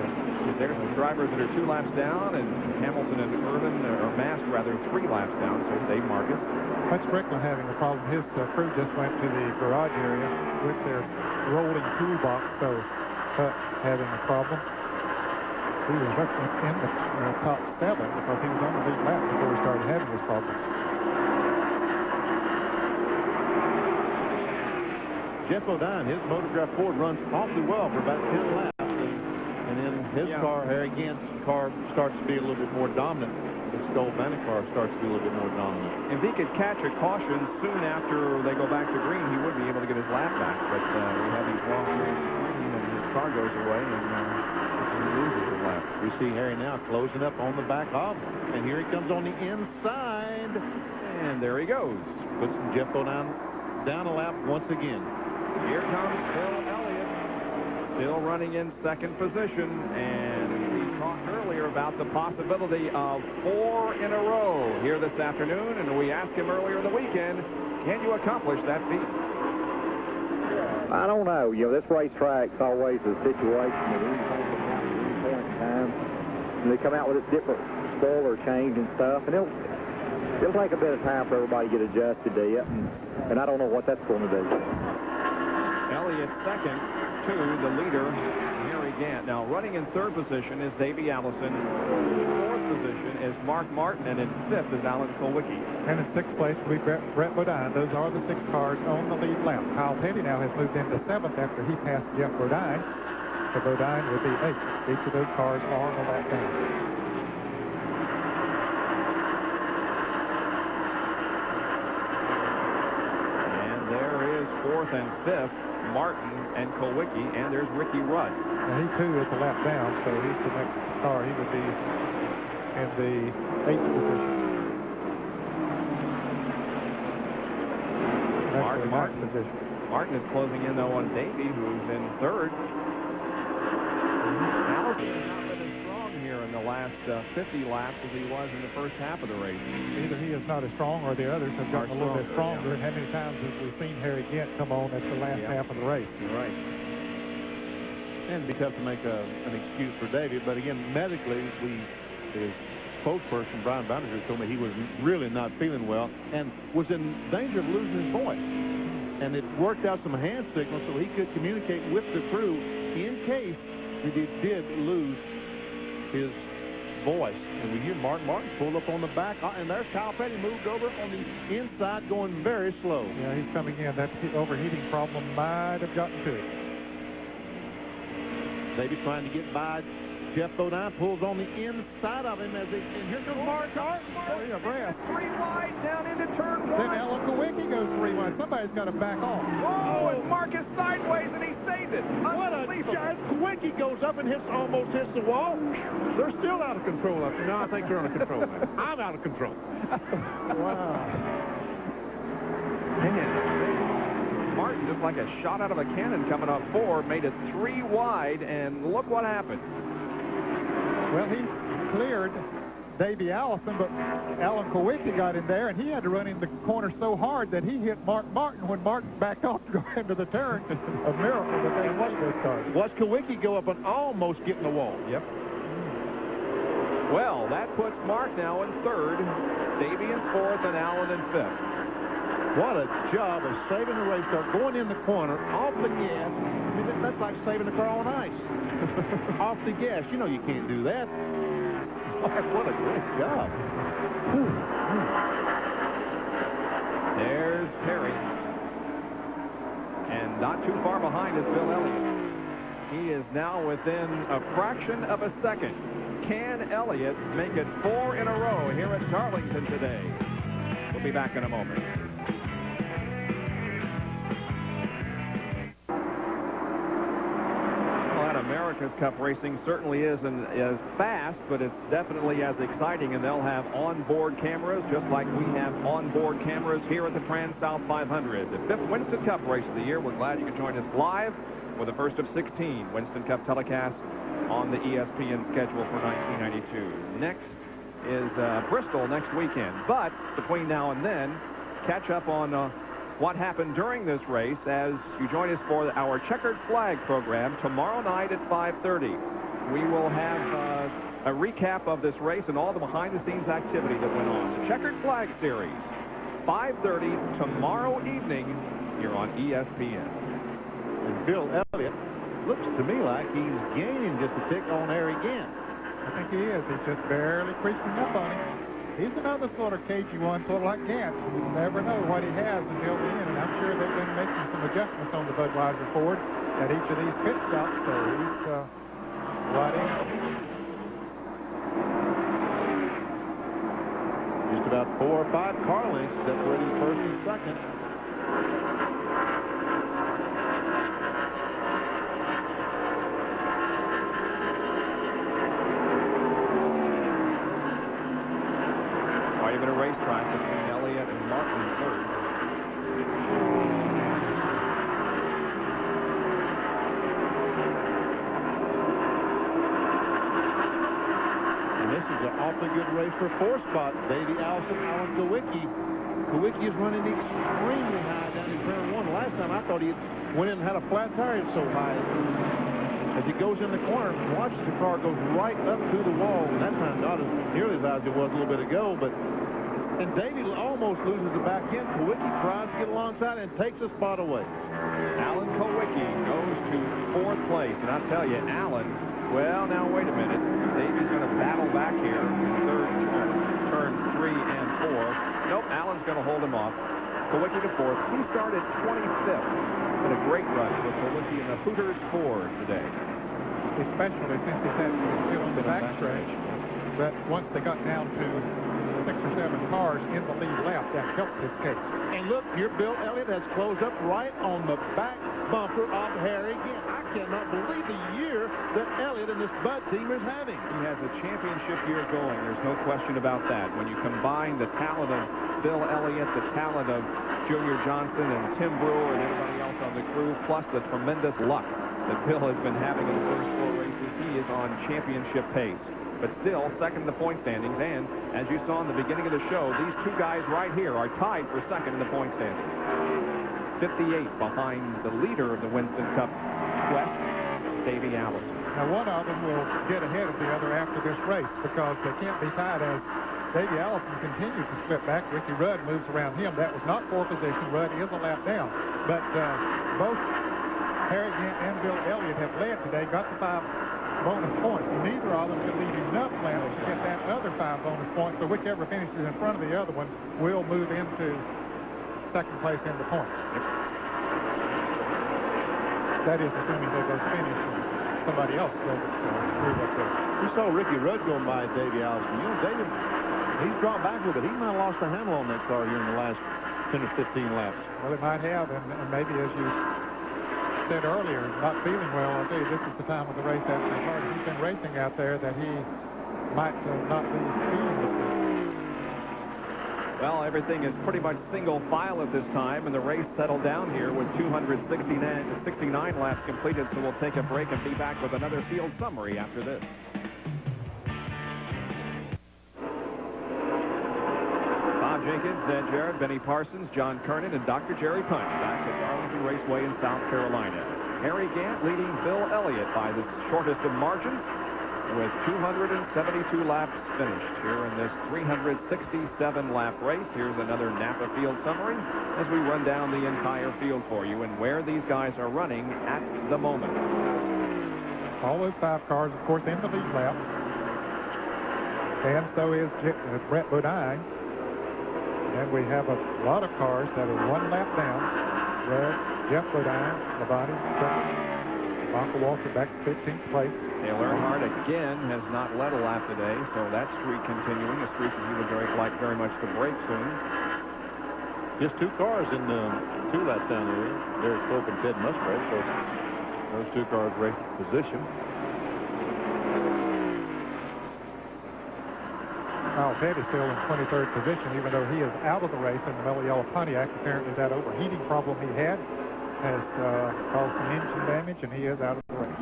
There's some drivers that are 2 laps down, and Hamilton and Irvin, or Mast rather, 3 laps down. So Dave Marcus. Hutch Strickland having a problem. His crew just went to the garage area with their rolling toolbox, so Hutch having a problem. He was up in the top 7 because he was on the lead lap before he started having his problems. Jeff O'Dine, his Motograph Ford runs awfully well for about 10 laps. And then his car, Harry Gant's car, starts to be a little bit more dominant. The Stoll Bennett car starts to be a little bit more dominant. If he could catch a caution soon after they go back to green, he would be able to get his lap back. But we have these long periods of green, and his car goes away, and he loses his lap. We see Harry now closing up on the back hobble. And here he comes on the inside. And there he goes. Puts Jeff O'Dine down a lap once again. Here comes Bill Elliott, still running in second position, and we talked earlier about the possibility of 4 in a row here this afternoon, and we asked him earlier in the weekend, can you accomplish that feat? I don't know. You know, this racetrack's always a situation at any point in time. And they come out with this different spoiler change and stuff, and it'll take a bit of time for everybody to get adjusted to it, and I don't know what that's going to do. Elliott second to the leader, Harry Gant. Now, running in third position is Davey Allison. Fourth position is Mark Martin, and in fifth is Alan Kulwicki. And in sixth place will be Brett Bodine. Those are the 6 cars on the lead lap. Kyle Petty now has moved into 7th after he passed Jeff Bodine. So Bodine would be 8th. Each of those cars are on the lap down. And there is 4th and 5th. Martin and Kulwicki, and there's Ricky Rudd. Now he too is a lap down, so he's the next car. He would be in the 8th position. Martin is closing in though on Davey, who's in 3rd. Allison has not been as strong here in the last 50 laps as he was in the first half of the race. Either he is not as strong or the others have gotten a little bit stronger. And how many times have we seen Harry Gant come on at the last half of the race? You're right. And it'd be tough to make an excuse for Davey, but again, medically, his spokesperson, Brian Boundinger, told me he was really not feeling well and was in danger of losing his voice. And it worked out some hand signals so he could communicate with the crew in case he did lose his voice. And we hear Martin Martin pulled up on the back, and there's Kyle Petty moved over on the inside going very slow. Yeah, he's coming in. That overheating problem might have gotten to it. Davey trying to get by Jeff Bodine, pulls on the inside of him and here comes Mark Hart. Oh, yeah, breath. 3 wide down into turn 1. Then Alan Kulwicki goes 3 wide. Somebody's got to back off. Oh, and Mark is sideways, and he saved it. What a giant. Kulwicki goes up and almost hits the wall. They're still out of control up there. No, I think they're under control now. I'm out of control. Wow. Man, Martin, just like a shot out of a cannon coming up 4, made it 3 wide, and look what happened. Well, he cleared Davey Allison, but Alan Kulwicki got in there, and he had to run in the corner so hard that he hit Mark Martin when Martin backed off to go into the turn. A miracle that they won those cars. Watch Kulwicki go up and almost get in the wall. Yep. Well, that puts Mark now in 3rd, Davey in 4th, and Allen in 5th. What a job of saving the race car, going in the corner, off the gas. I mean, that's like saving the car on ice. Off the gas. You know you can't do that. What a great job. There's Harry. And not too far behind is Bill Elliott. He is now within a fraction of a second. Can Elliott make it 4 in a row here at Darlington today? We'll be back in a moment. America's Cup racing certainly isn't as fast, but it's definitely as exciting, and they'll have onboard cameras just like we have onboard cameras here at the Transouth 500. The 5th Winston Cup race of the year. We're glad you could join us live for the first of 16 Winston Cup telecasts on the ESPN schedule for 1992. Next is Bristol next weekend, but between now and then, catch up on what happened during this race as you join us for our Checkered Flag program tomorrow night at 5:30. We will have a recap of this race and all the behind-the-scenes activity that went on. The Checkered Flag Series, 5:30 tomorrow evening here on ESPN. And Bill Elliott looks to me like he's gaining just a tick on Harry Gant. I think he is. He's just barely creeping up on him. He's another sort of cagey one, sort of like Gant. You never know what he has until the end, and I'm sure they've been making some adjustments on the Budweiser Ford at each of these pit stops, so he's right in. Just about 4 or 5 car lengths separating first and second. Quite a bit of racetrack between Elliott and Martin in third. And this is an awfully good race for 4 spots. Davey Allison, Alan Kowicki. Kowicki is running extremely high down in turn 1. Last time I thought he went in and had a flat tire. It's so high. As he goes in the corner, watch the car goes right up to the wall. And that time not as nearly as high as it was a little bit ago, but and Davey almost loses the back end. Kowicki tries to get alongside and takes a spot away. Alan Kowicki goes to 4th place. And I'll tell you, Alan, well, now wait a minute. Davey's going to battle back here in third turn 3 and 4. Nope, Alan's going to hold him off. Kowicki to 4th. He started 25th. And a great run for Kowicki in the Hooters Ford today. Especially since he's had to still on the backstretch. But once they got down to 6 or 7 cars in the lead lap, that helped his case. And look, here Bill Elliott has closed up right on the back bumper of Harry Gant. I cannot believe the year that Elliott and this Bud team is having. He has a championship year going. There's no question about that. When you combine the talent of Bill Elliott, the talent of Junior Johnson and Tim Brewer and everybody else on the crew, plus the tremendous luck that Bill has been having in the first 4 races, he is on championship pace. But still, second in the point standings, and as you saw in the beginning of the show, these 2 guys right here are tied for second in the point standings. 58 behind the leader of the Winston Cup West, Davey Allison. Now, one of them will get ahead of the other after this race because they can't be tied as Davey Allison continues to slip back. Ricky Rudd moves around him. That was not 4th position. Rudd is a lap down. But both Harry Gant and Bill Elliott have led today, got the 5 bonus points. Neither of them could leave enough laps to get that other 5 bonus points, so whichever finishes in front of the other one will move into second place in the points. That is assuming they both finish and somebody else doesn't move up there. You saw Ricky Rudd going by Davey Allison. You know, David, he's dropped back a little bit. He might have lost the handle on that car here in the last 10 or 15 laps. Well, it might have, and maybe as you said earlier, not feeling well. I'll tell you, this is the time of the race after the car. He's been racing out there that he might not be feeling this. Well, everything is pretty much single file at this time, and the race settled down here with 269 laps completed, so we'll take a break and be back with another field summary after this. Bob Jenkins, Ed Jarrett, Benny Parsons, John Kernan, and Dr. Jerry Punch back at Darlington Raceway in South Carolina. Harry Gant leading Bill Elliott by the shortest of margins with 272 laps finished here in this 367-lap race. Here's another Napa field summary as we run down the entire field for you and where these guys are running at the moment. All those 5 cars, of course, in the lead lap. And so is Brett Bodine. And we have a lot of cars that are 1 lap down. Red, Jeff Bodine, Labonte, Michael Walker back to 15th place. Dale Earnhardt again has not led a lap today, so that streak continuing, a streak that he would like very much to break soon. Just 2 cars in the 2 laps down there. Derek Pope and Ted Musgrave, so those 2 cars race position. Kyle Petty still in 23rd position, even though he is out of the race in the Mellow Yellow Pontiac. Apparently that overheating problem he had has caused some engine damage, and he is out of the race.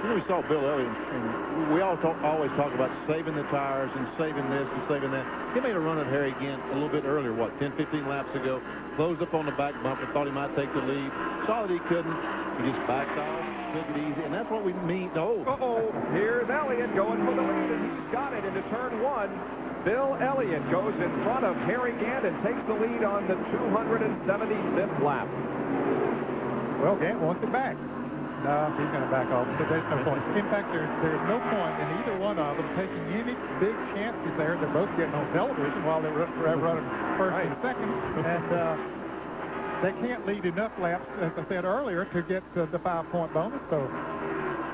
You know, we saw Bill Elliott, and we always talk about saving the tires and saving this and saving that. He made a run at Harry Gant a little bit earlier, 10, 15 laps ago. Closed up on the back bumper, thought he might take the lead. Saw that he couldn't. He just backed off, took it easy, and that's what we mean. Uh-oh, here's Elliott going for the lead, and he's got it into turn 1. Bill Elliott goes in front of Harry Gant and takes the lead on the 275th lap. Well, Gant wants it back. No, he's going to back off. So there's no point. In fact, there's no point in either one of them taking any big chances there. They're both getting on television while they're running first and second. And they can't lead enough laps, as I said earlier, to get the 5-point bonus. So,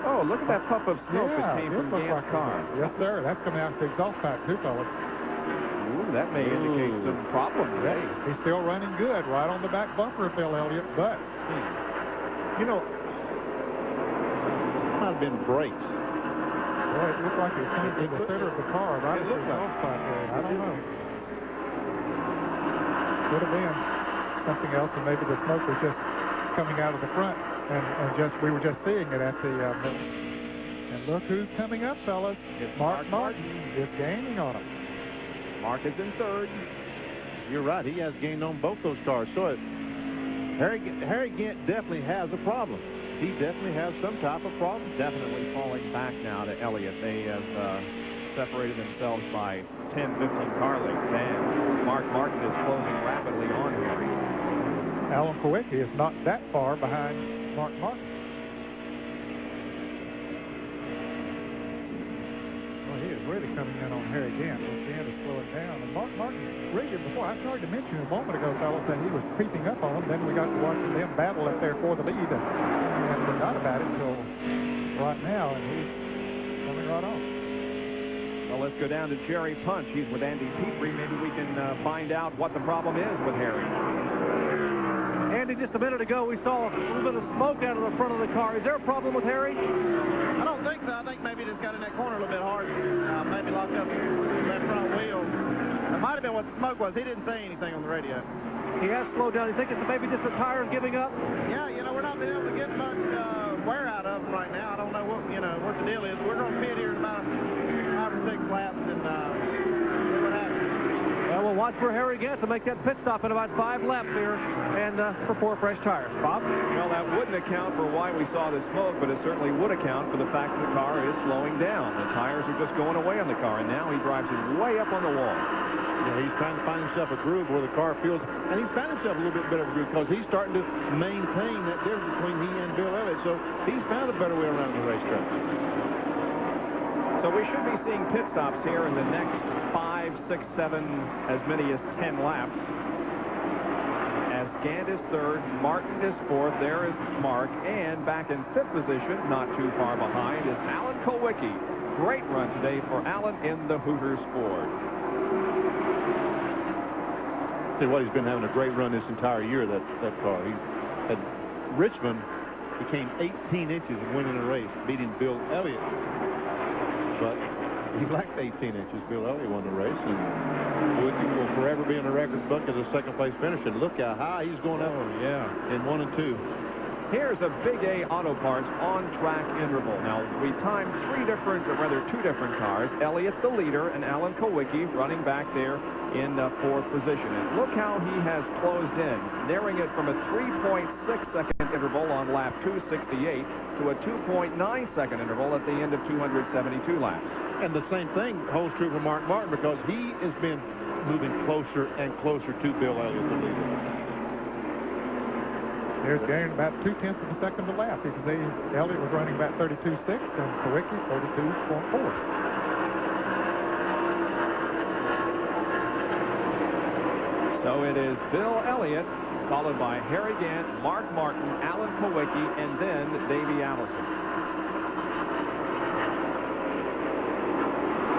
oh, look at that puff of smoke that came from Gant's car. Yes, sir. That's coming out the exhaust pipe, too, fellas. Ooh, that may indicate some problems. Yeah, he's still running good, right on the back bumper of Bill Elliott, but, you know, it might have been brakes. Boy, it looked like it was coming to the center of the car, right at the exhaust pipe there. I don't know. Could have been something else, and maybe the smoke was just coming out of the front, and just we were just seeing it at the middle. And look who's coming up, fellas. It's Mark Martin is gaining on him. Mark is in third. You're right. He has gained on both those cars. So Harry Gant definitely has a problem. He definitely has some type of problem. Definitely falling back now to Elliott. They have separated themselves by 10, 15 car lengths, and Mark Martin is closing rapidly on Harry. Alan Kowicki is not that far behind Mark Martin. Well, he is really coming in on Harry Gant. Gant is slowing down. And Mark Martin, really, before I started to mention a moment ago, fellas, that he was creeping up on him. Then we got to watching them battle up there for the lead and forgot about it until right now, and he's coming right on. Well, let's go down to Jerry Punch. He's with Andy Petrie. Maybe we can find out what the problem is with Harry. Andy, just a minute ago, we saw a little bit of smoke out of the front of the car. Is there a problem with Harry? I don't think so. I think maybe he just got in that corner a little bit hard. Maybe locked up that front wheel. That might have been what the smoke was. He didn't say anything on the radio. He has slowed down. You think it's maybe just the tires giving up? Yeah, you know, we're not being able to get much wear out of them right now. I don't know what, what the deal is. We're going to pit here in about 5 or 6 laps and see what happens. Well, we'll watch for Harry Gant to make that pit stop in about 5 laps here and for 4 fresh tires. Bob? Well, that wouldn't account for why we saw the smoke, but it certainly would account for the fact that the car is slowing down. The tires are just going away on the car, and now he drives it way up on the wall. Yeah, he's trying to find himself a groove where the car feels, and he's found himself a little bit better of a groove because he's starting to maintain that difference between he and Bill Elliott. So he's found a better way around the racetrack. So we should be seeing pit stops here in the next 5, 6, 7, as many as 10 laps. As Gant is third, Martin is fourth. There is Mark, and back in 5th position, not too far behind, is Alan Kowicki. Great run today for Alan in the Hooters Ford. See what, he's been having a great run this entire year, that car. He at Richmond became 18 inches of winning a race, beating Bill Elliott. But he lacked 18 inches. Bill Elliott won the race, and Kowicki will forever be in the record book as a second-place finisher. Look how high he's going up in 1 and 2. Here's a Big A Auto Parts on-track interval. Now, we timed 2 different cars. Elliott, the leader, and Alan Kowicki running back there in 4th position. And look how he has closed in, narrowing it from a 3.6-second interval on lap 268 to a 2.9-second interval at the end of 272 laps. And the same thing holds true for Mark Martin because he has been moving closer and closer to Bill Elliott, the leader. There's gaining about 0.2 of a second a lap. You can see Elliott was running about 32.6 and Kowicki 32.4. So it is Bill Elliott, followed by Harry Gant, Mark Martin, Alan Kowicki, and then Davey Allison.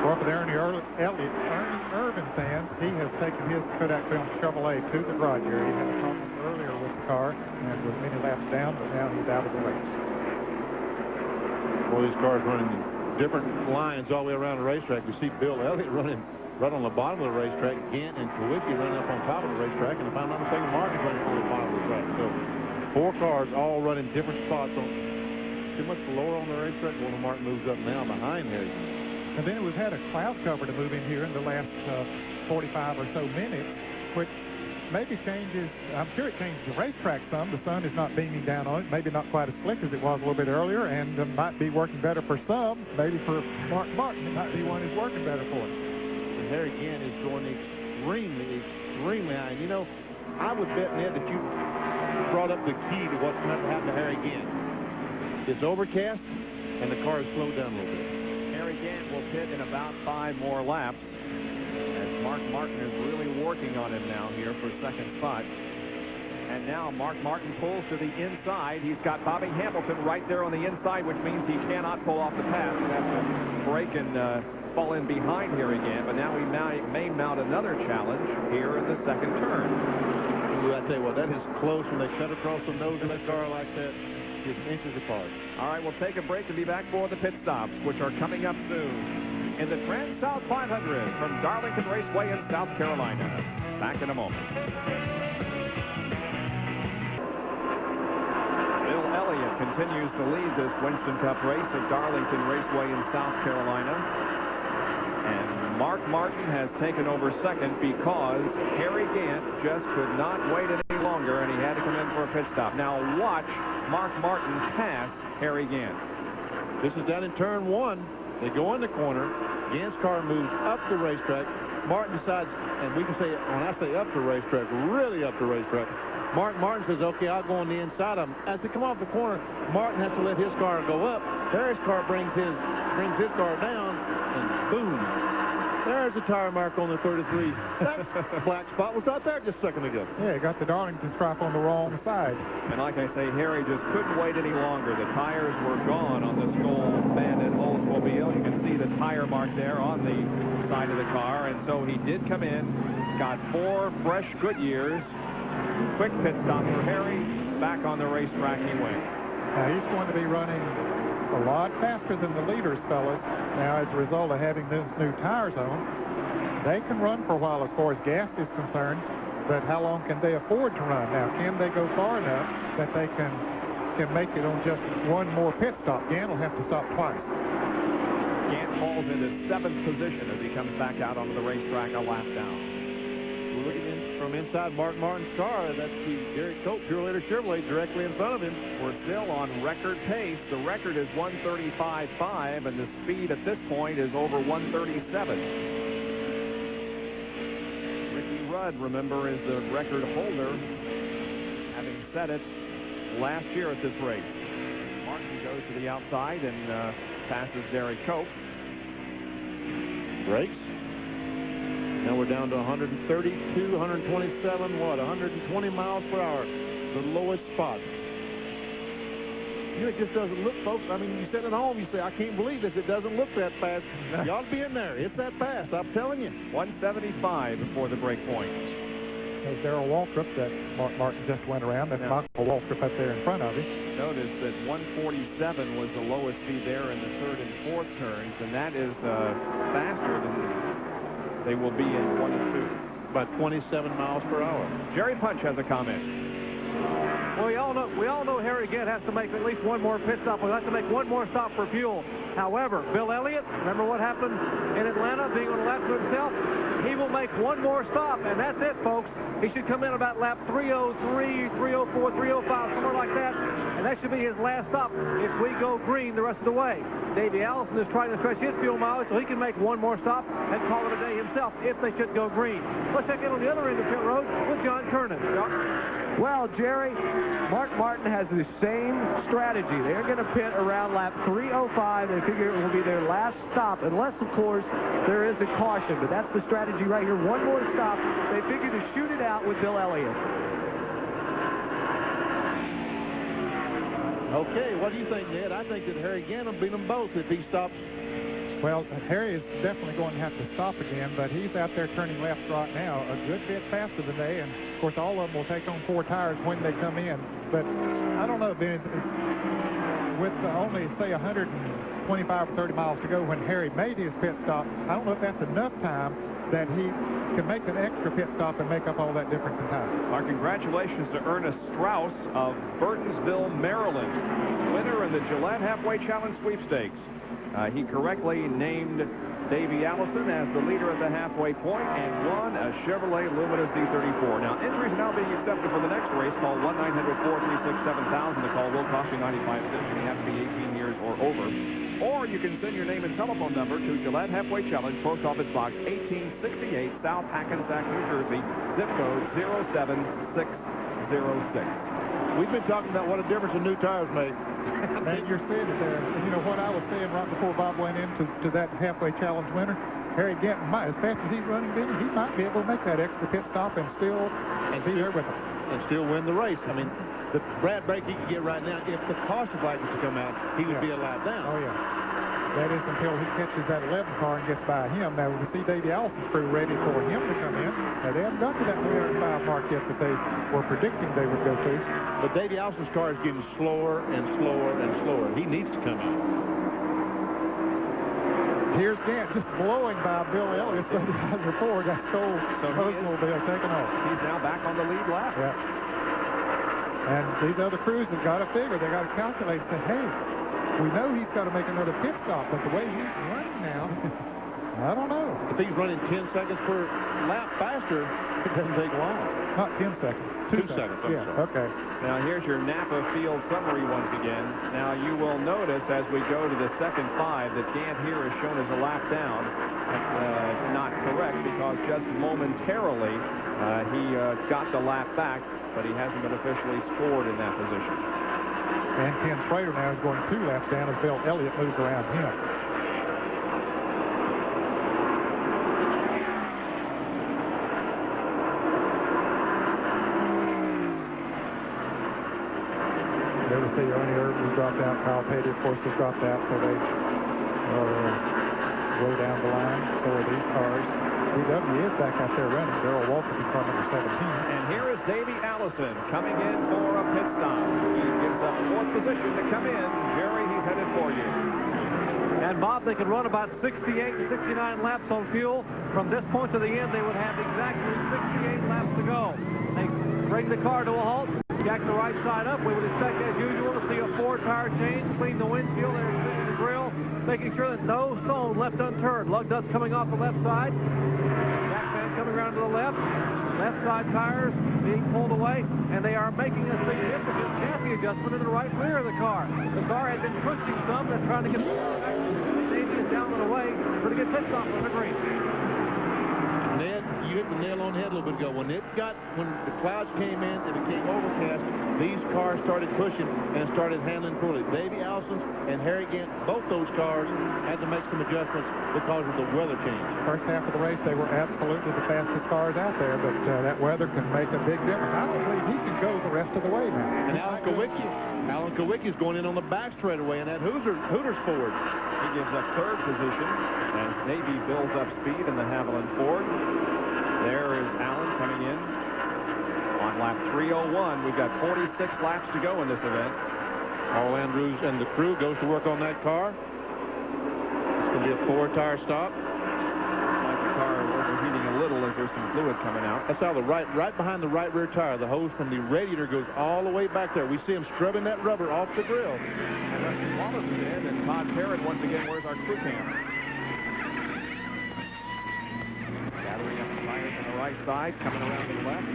For the Ernie Irvin fans, he has taken his Kodak Film Chevrolet to the garage area. He had a problem earlier with the car and was many laps down, but now he's out of the race. Well, these cars running different lines all the way around the racetrack. We see Bill Elliott running right on the bottom of the racetrack, Gant and Kowicki running up on top of the racetrack, and if I'm not mistaken, Mark is running on the bottom of the track. So 4 cars all running different spots on too much lower on the racetrack. Well, Mark moves up now behind Harry. And then we've had a cloud cover to move in here in the last 45 or so minutes, which maybe changes, I'm sure it changes the racetrack some. The sun is not beaming down on it, maybe not quite as slick as it was a little bit earlier, and might be working better for some. Maybe for Mark Martin, it might be one who's working better for him. And Harry Gant is going extremely, extremely high. And, you know, I would bet, Ned, that you brought up the key to what's going to happen to Harry Gant. It's overcast, and the car has slowed down a little bit. Harry Gant will pit in about 5 more laps, as Mark Martin is really working on him now here for second spot. And now Mark Martin pulls to the inside. He's got Bobby Hamilton right there on the inside, which means he cannot pull off the pass. He has to brake and fall in behind Harry Gant. But now he may mount another challenge here in the second turn. Ooh, I tell you what, that is close when they cut across the nose of that car like that. Just inches apart. All right, we'll take a break and be back for the pit stops, which are coming up soon in the Transouth 500 from Darlington Raceway in South Carolina. Back in a moment. Bill Elliott continues to lead this Winston Cup race at Darlington Raceway in South Carolina. And Mark Martin has taken over second because Harry Gant just could not wait any longer, and he had to come in for a pit stop. Now watch Mark Martin pass Harry Gant. This is down in turn 1. They go in the corner. Gant's car moves up the racetrack. Martin decides, and we can say, when I say up the racetrack, really up the racetrack, Martin says, okay, I'll go on the inside of him. As they come off the corner, Martin has to let his car go up. Harry's car brings his car down, and boom. There's a tire mark on the 33. That black spot was out there just a second ago. Yeah, he got the Darlington stripe on the wrong side. And like I say, Harry just couldn't wait any longer. The tires were gone on the Skoal Bandit Oldsmobile. You can see the tire mark there on the side of the car. And so he did come in, got 4 fresh Goodyears. Quick pit stop for Harry. Back on the racetrack he went. Now he's going to be running a lot faster than the leaders, fellas. Now, as a result of having those new tires on, they can run for a while as far as gas is concerned, but how long can they afford to run? Now, can they go far enough that they can make it on just one more pit stop? Gant will have to stop twice. Gant falls into 7th position as he comes back out onto the racetrack a lap down. We're looking in from inside Mark Martin's car. That's the Gary Cope Pure Leader Chevrolet directly in front of him. We're still on record pace. The record is 135.5, and the speed at this point is over 137. Ricky Rudd, remember, is the record holder, having set it last year at this race. Martin goes to the outside and passes Gary Cope. Brakes. Now we're down to 132, 127, 120 miles per hour. The lowest spot. You know, it just doesn't look, folks. I mean, you sit at home, you say, I can't believe this. It doesn't look that fast. You ought to be in there. It's that fast, I'm telling you. 175 before the break point. There's Darrell Waltrip that Mark Martin just went around, and Michael Waltrip up there in front of him. Notice that 147 was the lowest speed there in the 3rd and 4th turns, and that is faster than they will be in 1 and 2. About 27 miles per hour. Jerry Punch has a comment. Well, we all know Harry Gant has to make at least one more pit stop. He'll have to make one more stop for fuel. However, Bill Elliott, remember what happened in Atlanta, being on the lap to himself? He will make one more stop, and that's it, folks. He should come in about lap 303, 304, 305, somewhere like that, and that should be his last stop if we go green the rest of the way. Davey Allison is trying to stretch his fuel mileage so he can make one more stop and call it a day himself if they should go green. Let's check in on the other end of pit road with John Kernan. Well, Jerry, Mark Martin has the same strategy. They're going to pit around lap 305. They figure it will be their last stop, unless, of course, there is a caution. But that's the strategy right here. One more stop. They figure to shoot it out with Bill Elliott. Okay, what do you think, Ned? I think that Harry Gant will beat them both if he stops. Well, Harry is definitely going to have to stop again, but he's out there turning left right now a good bit faster than they, and of course all of them will take on 4 tires when they come in. But I don't know, Ben, with only say 125 or 30 miles to go when Harry made his pit stop, I don't know if that's enough time that he can make an extra pit stop and make up all that difference in time. Our congratulations to Ernest Strauss of Burtonsville, Maryland, winner in the Gillette Halfway Challenge sweepstakes. He correctly named Davey Allison as the leader at the halfway point and won a Chevrolet Lumina Z34. Now, entries are now being accepted for the next race. Call 1-900-436-7000. The call will cost you 95 cents. You have to be 18 years or over. Or you can send your name and telephone number to Gillette Halfway Challenge, Post Office Box 1868, South Hackensack, New Jersey, zip code 07606. We've been talking about what a difference the new tires make. And you're seeing it there. And you know what I was saying right before Bob went into that halfway challenge winner? Harry Gant might, as fast as he's running, he might be able to make that extra pit stop and still be there with him. And still win the race. I mean, the Brad break he could get right now, if the caution light was to come out, he would be a lap down. Oh, yeah. That is until he catches that 11 car and gets by him. Now, we see Davey Allison's crew ready for him to come in. Now, they haven't got to that 305 mark yet that they were predicting they would go to. But Davey Allison's car is getting slower and slower and slower. He needs to come out. Here's Gant just blowing by Bill Elliott. So before got sold. So Oldsmobile taking off. He's now back on the lead lap. Yeah. And these other crews have got to figure. They got to calculate and say, hey, we know he's got to make another pit stop, but the way he's running now, I don't know. If he's running 10 seconds per lap faster, it doesn't take long. Not 10 seconds. 2 seconds. Yeah, okay. Now here's your Napa field summary once again. Now you will notice as we go to the second 5 that Gant here is shown as a lap down. That's not correct because just momentarily he got the lap back, but he hasn't been officially scored in that position. And Ken Prater now is going 2 laps down as Bill Elliott moves around him. There we see Ernie Irvin has dropped out. Kyle Petty, of course, has dropped out, so they are way down the line for these cars. VW is back out there running. Darrell Walker in car number 17. And here is Davey Allison coming in for a pit stop. He gives up 4th position to come in. Jerry, he's headed for you. And Bob, they could run about 68 to 69 laps on fuel. From this point to the end, they would have exactly 68 laps to go. They bring the car to a halt, jack the right side up. We would expect, as usual, to see a 4-tire change, clean the windshield, there's cleaning the grill, making sure that no stone left unturned. Lug nuts coming off the left side. Jack fan coming around to the left. Left side tires being pulled away, and they are making a significant chassis adjustment in the right rear of the car. The car had been pushing some. They're trying to get the car back. Davey is down and away. Pretty good pit stop on the green. Ned, you hit the nail on the head a little bit ago. When the clouds came in, it became overcast. These cars started pushing and started handling poorly. Davey Allison and Harry Gant, both those cars had to make some adjustments because of the weather change. First half of the race, they were absolutely the fastest cars out there, but that weather can make a big difference. I don't believe he can go the rest of the way now. And Alan Kowicki's going in on the back straightaway in that Hooters Ford. He gives up 3rd position as Navy builds up speed in the Haviland Ford. There is Allen coming in on lap 301. We've got 46 laps to go in this event. Carl Andrews and the crew goes to work on that car. It's going to be a 4-tire stop. Like the car overheating a little as there's some fluid coming out. That's how right behind the right rear tire, the hose from the radiator goes all the way back there. We see him scrubbing that rubber off the grill. And Rusty Wallace is in, and Todd Parrott once again wears our crew cam. Gathering up the tires on the right side, coming around to the left.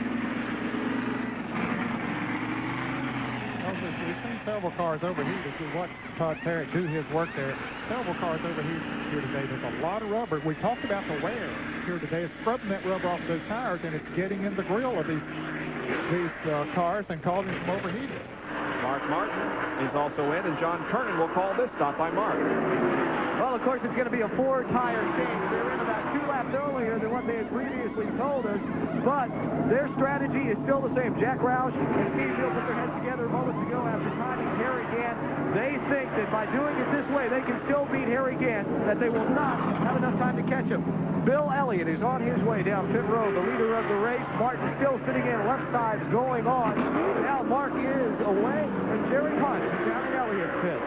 We've seen several cars overheat as we watch Todd Parrott do his work there. Several cars overheat here today. There's a lot of rubber. We talked about the wear here today. It's scrubbing that rubber off those tires, and it's getting in the grill of these cars and causing some overheating. Mark Martin is also in, and John Kernan will call this stop by Mark. Well, of course, it's going to be a 4-tire change. They're in about 2 laps earlier than what they had previously told us, but their strategy is still the same. Jack Roush and Steve Hill put their heads together moments ago after timing Harry Gant. They think that by doing it this way, they can still beat Harry Gant, that they will not have enough time to catch him. Bill Elliott is on his way down pit road, the leader of the race. Martin still sitting in, left side going on. Now Mark is away, and Jerry Hunt is down in Elliott's pit.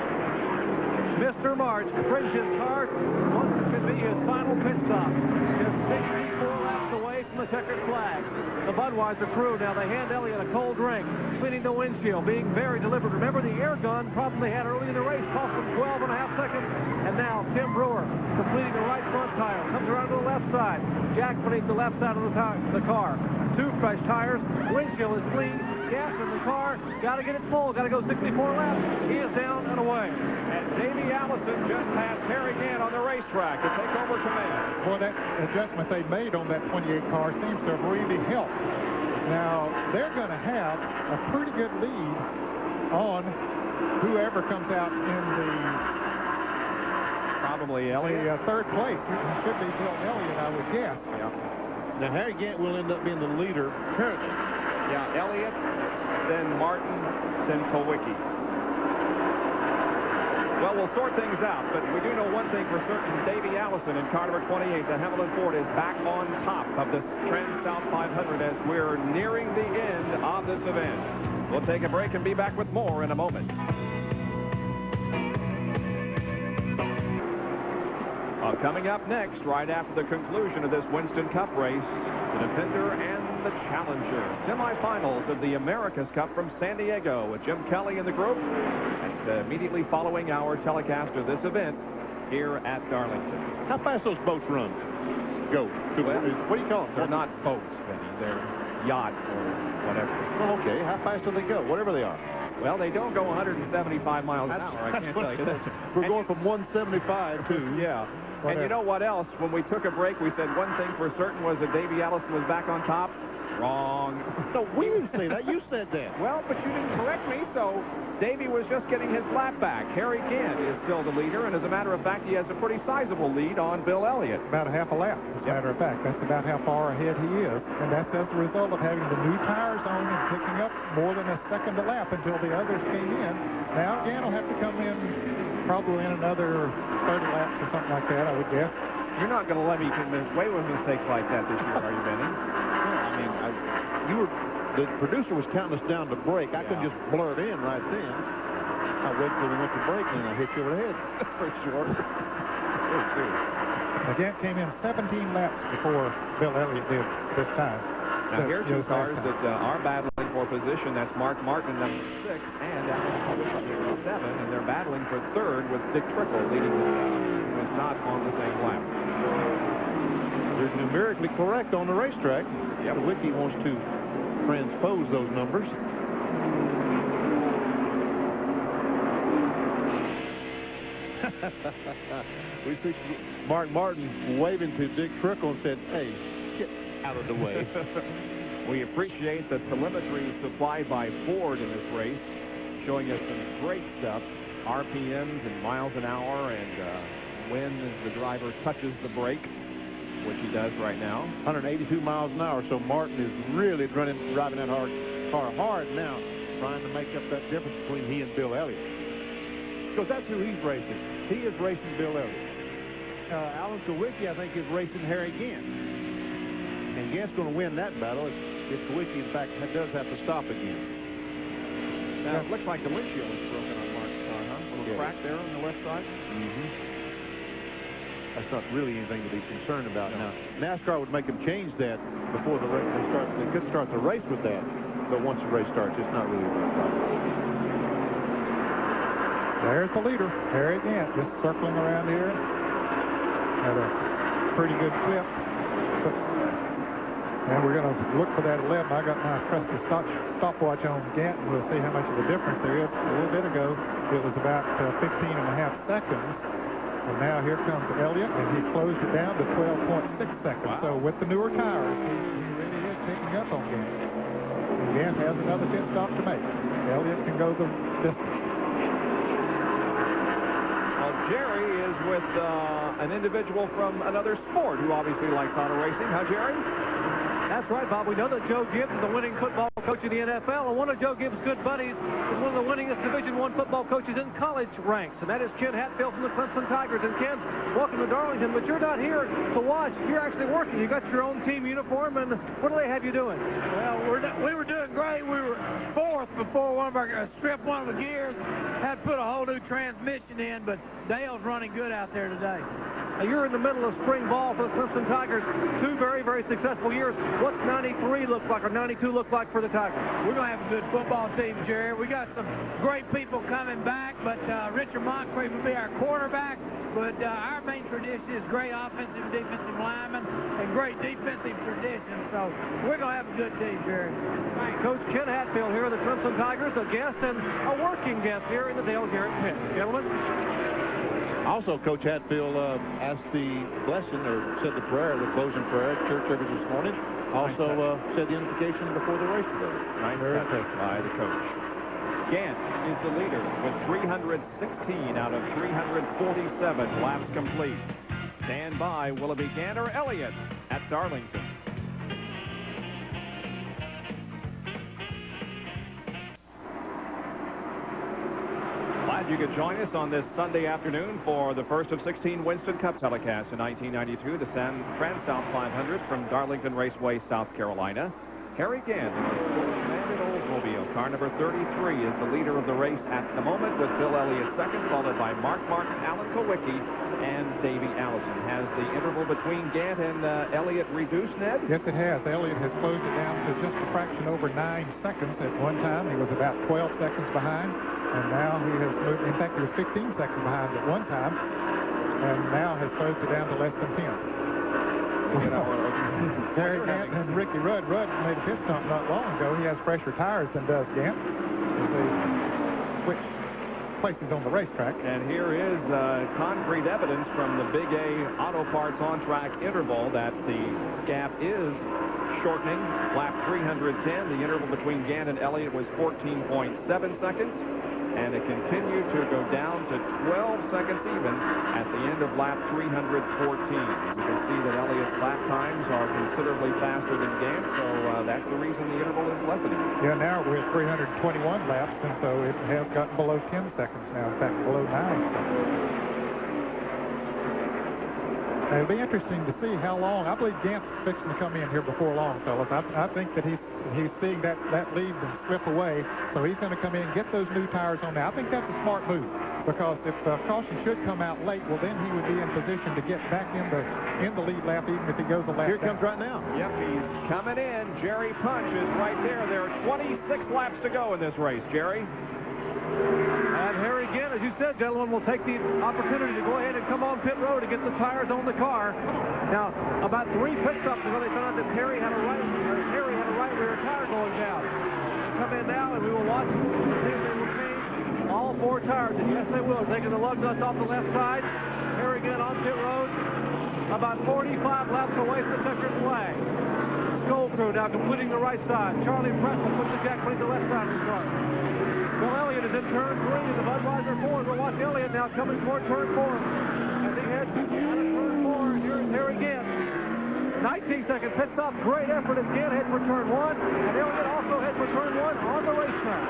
Mr. March brings his car on what could be his final pit stop. Just 64 laps away from the checkered flag. The Budweiser crew, now they hand Elliott a cold drink, cleaning the windshield, being very deliberate. Remember the air gun problem they had early in the race, cost them 12.5 seconds. And now Tim Brewer completing the right front tire, comes around to the left side. Jack beneath the left side of the car. 2 fresh tires, windshield is clean, gas in the car, got to get it full, got to go 64 laps. He is down and away. And Davey Allison just passed Harry Gant on the racetrack to take over command. Boy, that adjustment they made on that 28 car seems to have really helped Now, they're going to have a pretty good lead on whoever comes out in Probably Elliott. the third place. It should be Bill Elliott, I would guess. Yeah. Now, Harry Gant will end up being the leader currently. Yeah, Elliott, then Martin, then Kulwicki. Well, we'll sort things out, but we do know one thing for certain. Davey Allison in car number 28, the Hamilton Ford, is back on top of the Transouth 500 as we're nearing the end of this event. We'll take a break and be back with more in a moment. Coming up next, right after the conclusion of this Winston Cup race, the Defender and the Challenger. Semifinals of the America's Cup from San Diego with Jim Kelly in the group. And immediately following our telecast of this event here at Darlington. How fast those boats run? Go. Well, what do you call them? They're not boats, Benny. They're yachts or whatever. Oh, okay. How fast do they go? Whatever they are. Well, they don't go 175 miles an hour. I can't tell you that. We're going from 175 to... Yeah. And you know what else? When we took a break, we said one thing for certain was that Davey Allison was back on top. Wrong. No, we didn't say that. You said that. Well, but you didn't correct me, so Davey was just getting his lap back. Harry Gant is still the leader, and as a matter of fact, he has a pretty sizable lead on Bill Elliott. About a half a lap, as a matter of fact. That's about how far ahead he is. And that's as a result of having the new tires on and picking up more than a second a lap until the others came in. Now, Gant will have to come in probably in another 30 laps or something like that, I would guess. You're not going to let me get away with mistakes like that this year, are you, Benny? I mean, the producer was counting us down to break. I couldn't just blurt in right then. I waited till we went to break, and I hit you over the head. For sure. Gant came in 17 laps before Bill Elliott did this time. Now, here's two cars that are battling for position. That's Mark Martin, number 6, and number 7, and they're battling for third with Dick Trickle leading the team, who is not on the same lap. They're numerically correct on the racetrack. Yep. The wiki wants to transpose those numbers. We see Mark Martin waving to Dick Trickle and said, hey, get out of the way. We appreciate the telemetry supplied by Ford in this race, showing us some great stuff, RPMs and miles an hour, and when the driver touches the brake, which he does right now. 182 miles an hour, so Martin is really driving that car hard now, trying to make up that difference between he and Bill Elliott. Because that's who he's racing. He is racing Bill Elliott. Alan Kulwicki, I think, is racing Harry Gant. And Gant's going to win that battle if Kulwicki, in fact, does have to stop again. Now, it looks like the windshield is broken on Mark's car, huh? A little crack there on the left side. That's not really anything to be concerned about now. NASCAR would make them change that before the race. They could start the race with that, but once the race starts, it's not really a problem. There's the leader, Harry Gant, just circling around here. Had a pretty good clip. And we're going to look for that 11. I got my trusty stopwatch on Gant, and we'll see how much of a difference there is. A little bit ago, it was about 15 and a half seconds. And now here comes Elliott, and he closed it down to 12.6 seconds. Wow. So with the newer tires, he really is picking up on Gant. And Gant has another pit stop to make. Elliott can go the distance. Jerry is with an individual from another sport who obviously likes auto racing. Huh, Jerry? That's right, Bob. We know that Joe Gibbs is the winning football coach in the NFL, and one of Joe Gibbs' good buddies is one of the winningest Division I football coaches in college ranks, and that is Ken Hatfield from the Clemson Tigers. And Ken, welcome to Darlington, but you're not here to watch. You're actually working. You got your own team uniform, and what do they have you doing? Well, we were doing great. We were fourth before one of our stripped one of the gears. Had to put a whole new transmission in, but Dale's running good out there today. Now, you're in the middle of spring ball for the Clemson Tigers. 2 very, very successful years. What's 93 look like or 92 look like for the Tigers? We're going to have a good football team, Jerry. We got some great people coming back, but Richard Moncrief will be our quarterback. But our main tradition is great offensive and defensive linemen and great defensive tradition. So we're going to have a good team, Jerry. Coach Ken Hatfield here at the Clemson Tigers, a guest and a working guest here in the Dale Garrett pit. Gentlemen. Also, Coach Hatfield asked the blessing, or said the prayer, the closing prayer at church service this morning. Also said the identification before the race today. Nice touch by the coach. Gant is the leader with 316 out of 347 laps complete. Stand by. Will it be Gant or Elliott at Darlington? Glad you could join us on this Sunday afternoon for the first of 16 Winston Cup telecasts in 1992, the Transouth 500 from Darlington Raceway, South Carolina. Harry Gant, Bandit Oldsmobile, car number 33, is the leader of the race at the moment, with Bill Elliott second, followed by Mark Martin, Alan Kowicki, and Davey Allison. Has the interval between Gant and Elliott reduced, Ned? Yes, it has. Elliott has closed it down to just a fraction over 9 seconds. At one time, he was about 12 seconds behind, and now he has moved. In fact, he was 15 seconds behind at one time, and now has closed it down to less than 10. Harry Gant and Ricky Rudd. Rudd made a pit stop not long ago. He has fresher tires than does Gant. They switch places on the racetrack. And here is concrete evidence from the Big A Auto Parts on-track interval that the gap is shortening. Lap 310, the interval between Gant and Elliott was 14.7 seconds. And it continued to go down to 12 seconds even at the end of lap 314. You can see that Elliott's lap times are considerably faster than Gant, so that's the reason the interval is lessening. Yeah, now we're at 321 laps, and so it has gotten below 10 seconds now. In fact, below 9 seconds. It'll be interesting to see how long. I believe Gant's fixing to come in here before long, fellas. I think that he's seeing that lead slip away, so he's going to come in and get those new tires on there. I think that's a smart move, because if caution should come out late, well, then he would be in position to get back in the lead lap, even if he goes a lap. Here it comes right now. Yep, he's coming in. Jerry Punch is right there. There are 26 laps to go in this race, Jerry. And Harry Gant, as you said, gentlemen, will take the opportunity to go ahead and come on pit road and get the tires on the car. Now, about 3 pit stops ago, they found out that Harry had a right rear tire going down. Come in now, and we will watch and see if they will change all 4 tires. And yes, they will. They're taking the lug nuts off the left side. Harry Gant on pit road, about 45 laps away from the checkered flag. Skull Crew now completing the right side. Charlie Preston puts the jack plate the left side of the car. Bill Elliott is in turn 3 in the Budweiser Ford. We'll watch Elliott now coming toward turn 4. As he heads out of turn 4, here's Harry Gant. 19 second pit stop. Great effort as Gant heads for turn 1. And Elliott also heads for turn 1 on the racetrack.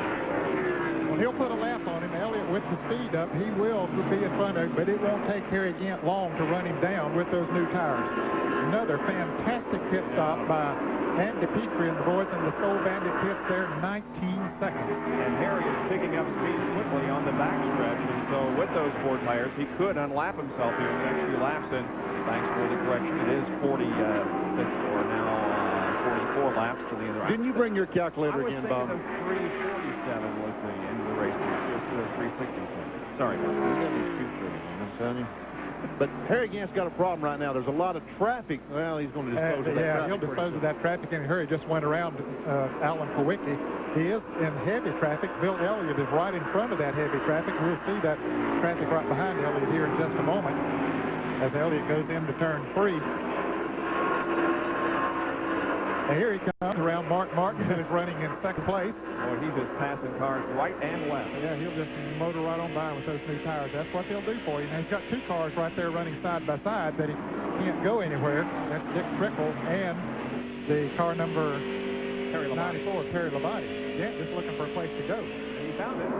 Well, he'll put a lap on him. Elliott, with the speed up, he will be in front of him, but it won't take Harry Gant long to run him down with those new tires. Another fantastic pit stop by Andy Petrie and the boys in the Soul Bandit pits there, 19 seconds. And Harry is picking up speed quickly on the backstretch, and so with those 4 tires, he could unlap himself here in the next few laps, and thanks for the correction, it is 46 or now 44 laps to the other. Didn't you bring your calculator again, Bob? I was thinking of 347 was the end of the race. It's 367. Sorry, Bob. I'm telling you. But Harry Gant's got a problem right now. There's a lot of traffic. Well, he's going to dispose of that traffic. Yeah, he'll dispose of that traffic in a hurry. Just went around Alan Kowicki. He is in heavy traffic. Bill Elliott is right in front of that heavy traffic. We'll see that traffic right behind Elliott here in just a moment as Elliott goes into turn 3. And here he comes around Mark Martin, who is running in second place. Boy, he's just passing cars right and left. Yeah, he'll just motor right on by with those new tires. That's what they'll do for you. Now, he's got 2 cars right there running side by side, but he can't go anywhere. That's Dick Trickle and the car number 94, Terry Labate. Yeah, just looking for a place to go. And he found it.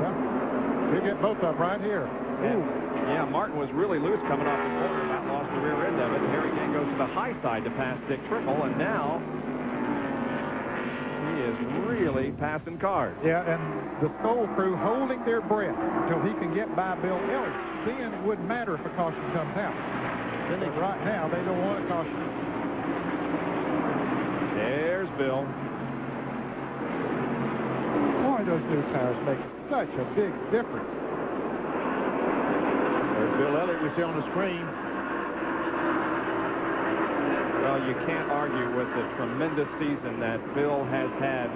Yeah. He'll get both of them right here. Yeah, Martin was really loose coming off the corner, about lost the rear end of it. Harry Gant goes to the high side to pass Dick Trickle, and now he is really passing cars. Yeah, and the Skoll crew holding their breath until he can get by Bill Elliott. Then it wouldn't matter if a caution comes out. But right now, they don't want a caution. There's Bill. Boy, those new tires make such a big difference. There's Bill Elliott we see on the screen. Well, you can't argue with the tremendous season that Bill has had,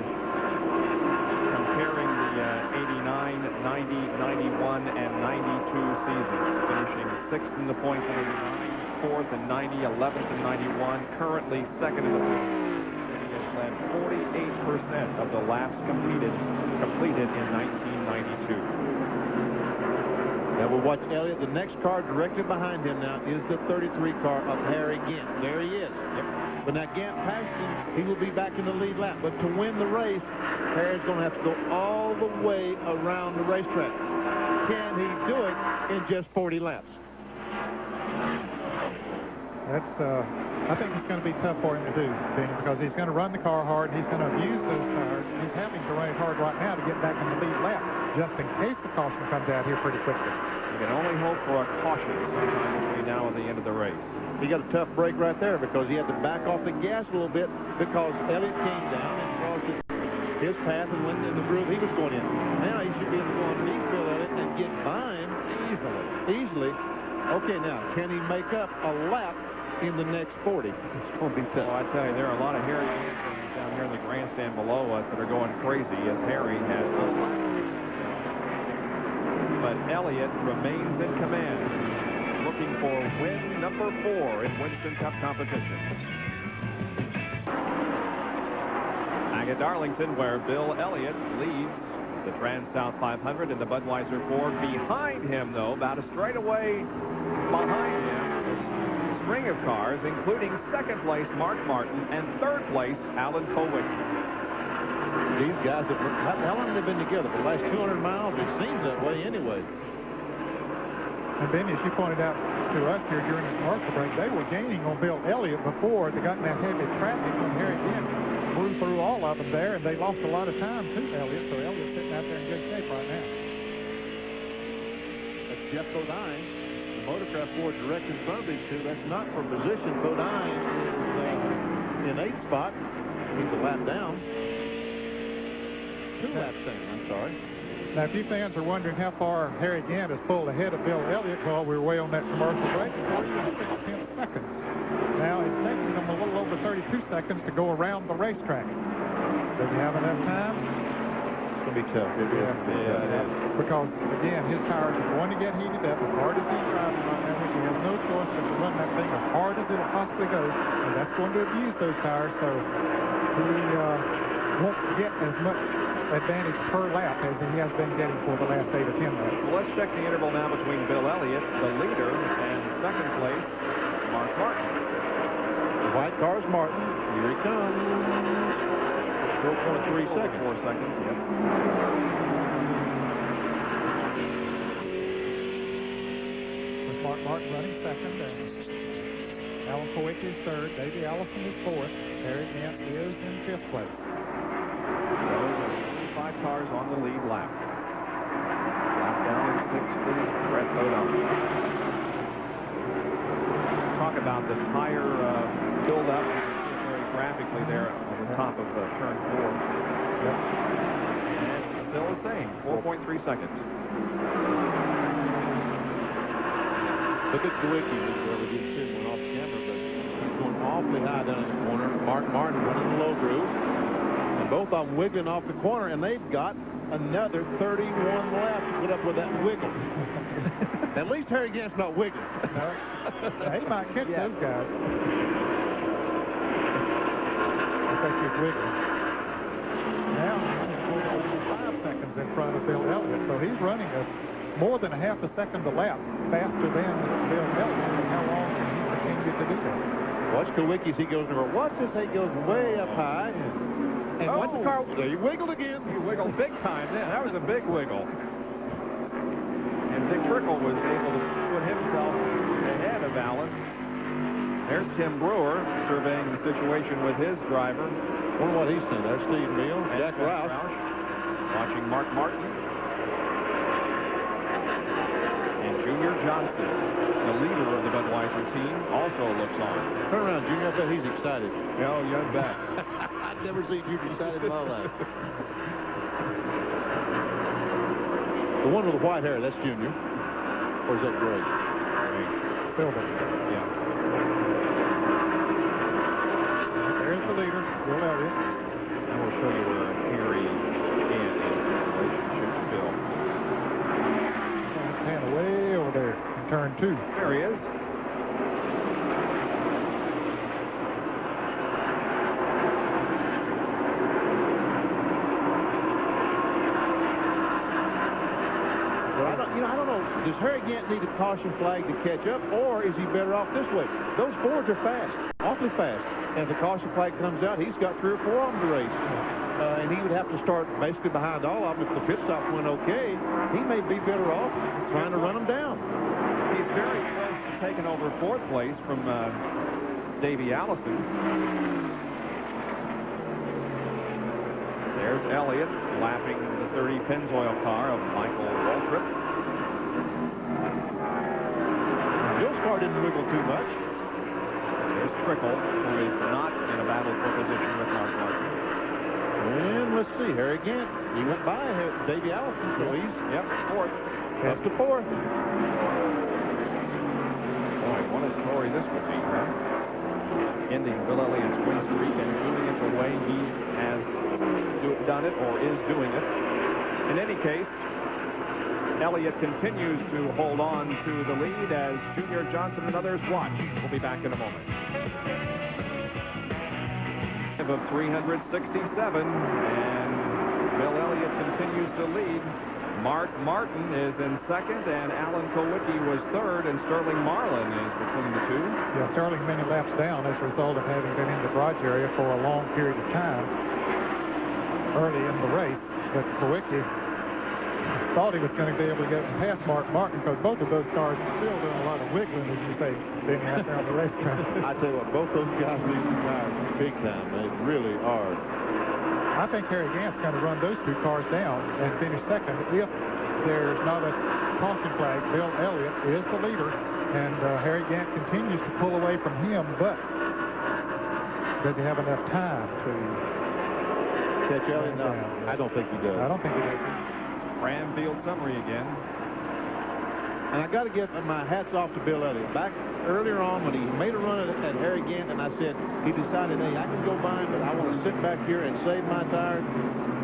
comparing the 89, 90, 91, and 92 seasons, finishing 6th in the points in 89, 4th in 90, 11th in 91, currently 2nd in the points. 48% of the laps completed in 1992. Now we'll watch Elliott. The next car directly behind him now is the 33 car of Harry Gant. There he is. Yep. When that Gant passes him, he will be back in the lead lap. But to win the race, Harry's going to have to go all the way around the racetrack. Can he do it in just 40 laps? I think it's going to be tough for him to do, because he's going to run the car hard, and he's going to abuse those tires. He's having to run it hard right now to get back in the lead lap, just in case the caution comes out here pretty quickly. You can only hope for a caution sometime between now and the end of the race. He got a tough break right there because he had to back off the gas a little bit because Elliott came down and crossed his path and went in the groove he was going in. Now he should be able to go underneath Bill Elliott and get by him easily. Okay, now, can he make up a lap in the next 40? It's going to be tough. Well, I tell you, there are a lot of Harry Gant down here in the grandstand below us that are going crazy as Harry has a lap. But Elliott remains in command, looking for win number 4 in Winston Cup competition. Back at Darlington, where Bill Elliott leads the Transouth 500 in the Budweiser 4. Behind him, though, about a straightaway behind him, a string of cars, including second place Mark Martin and third place Alan Kowicki. These guys, how long have they been together? For the last 200 miles? It seems that way anyway. And then, as you pointed out to us here during the commercial break, they were gaining on Bill Elliott before they got in that heavy traffic when Harry Gant blew through all of them there, and they lost a lot of time to Elliott, so Elliott's sitting out there in good shape right now. That's Jeff Bodine, the Motorcraft Ford direct in front of these two. That's not for position. Bodine is in 8th spot. He's a lap down. 2 laps down, I'm sorry. Now, if you fans are wondering how far Harry Gant has pulled ahead of Bill Elliott while we were way on that commercial break, it's 10 seconds. Now, it's taking them a little over 32 seconds to go around the racetrack. Does he have enough time? It's going to be tough. It is. Because, again, his tires are going to get heated up as hard as he's driving right now. He has no choice but to run that thing as hard as it'll possibly go, and that's going to abuse those tires, so he won't get as much advantage per lap as he has been getting for the last 8 or 10 laps. Well, let's check the interval now between Bill Elliott, the leader, and second place, Mark Martin. The white car's Martin. Here he comes. 4.3 seconds. 4 seconds, yep. With Mark Martin running second, and Alan Kowicki is third. Davey Allison is fourth. Harry Gant is in 5th place. Those are 5 cars on the lead lap. Lap down in 6th is Brett Bodine. Talk about the tire build-up very graphically there on the top of turn 4. Yep. And still the same, 4.3 seconds. Look at Kowicki. We didn't see him off camera, but he's going awfully high down in the corner. Mark Martin running the low groove. And both of them wiggling off the corner, and they've got another 31 laps to put up with that wiggle. At least Harry Gant's not wiggling. He might catch those guys. I think he's wiggling. Now, he's 5 seconds in front of Bill Elliott, so he's running more than a half a second a lap faster than Bill Elliott. And how long can he continue to do that? Watch Kowicki as he goes over. Watch this, he goes way up high. And watch the car. There, he wiggled again. He wiggled big time then. That was a big wiggle. And Dick Trickle was able to put himself ahead of Allen. There's Tim Brewer surveying the situation with his driver. Wonder what he's saying. That's Steve Neal, Jack Roush. Watching Mark Martin. And Junior Johnston, the leader of the Budweiser team, also looks on. Turn around, Junior. I bet he's excited. Oh, you bet. I've never seen you excited in my life. The one with the white hair, that's Junior. Or is that Gray? Silver. Yeah. There's the leader, Bill Elliott. I will show you where Harry Gant is in relationship to Bill. And way over there in turn 2. There he is. Harry Gant need a caution flag to catch up, or is he better off this way? Those Fords are fast, awfully fast. And if the caution flag comes out, he's got 3 or 4 of them to race. And he would have to start basically behind all of them. If the pit stop went okay, he may be better off trying to run them down. He's very close to taking over 4th place from Davey Allison. There's Elliott lapping the 30 Pennzoil car of Michael Waltrip. Bill's car didn't wiggle too much. There's Trickle, who is not in a battle for position with Mark Martin. And let's see, Harry Gant, he went by Davey Allison, so he's 4th. Up to 4th. Boy, what a story this would be, huh? Ending Bill Elliott's win streak and doing it the way he has done it or is doing it. In any case, Elliott continues to hold on to the lead as Junior Johnson and others watch. We'll be back in a moment. Of 367, and Bill Elliott continues to lead. Mark Martin is in 2nd, and Alan Kowicki was 3rd, and Sterling Marlin is between the 2. Yeah, Sterling many laps down as a result of having been in the garage area for a long period of time early in the race. But Kowicki thought he was going to be able to get past Mark Martin because both of those cars are still doing a lot of wiggling, as you say, being out there on the racetrack. I tell you what, both those guys need some tires big time. They really are. I think Harry Gant's going to run those 2 cars down and finish 2nd if there's not a caution flag. Bill Elliott is the leader, and Harry Gant continues to pull away from him, but does he have enough time to catch Elliott? No, I don't think he does. I don't think he does. Ramfield summary again. And I got to give my hats off to Bill Elliott. Back earlier on when he made a run at Harry Gant, and I said, he decided, hey, I can go by him, but I want to sit back here and save my tires.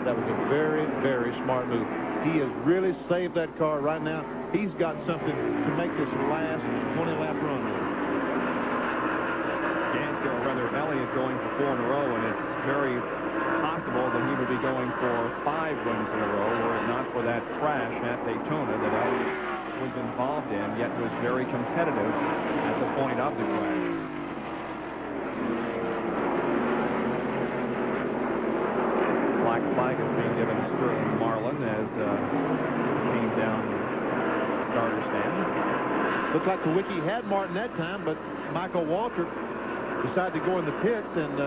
That was a very, very smart move. He has really saved that car right now. He's got something to make this last 20-lap run with. Gant, or rather Elliott, going for 4 in a row, and it's very possible that he would be going for 5 wins in a row were it not for that crash at Daytona that Elliott was involved in, yet was very competitive at the point of the crash. Black flag is being given to Sterling Marlin as came down the starter stand. Looks like Kowicki had Martin that time, but Michael Waltrip decided to go in the pits and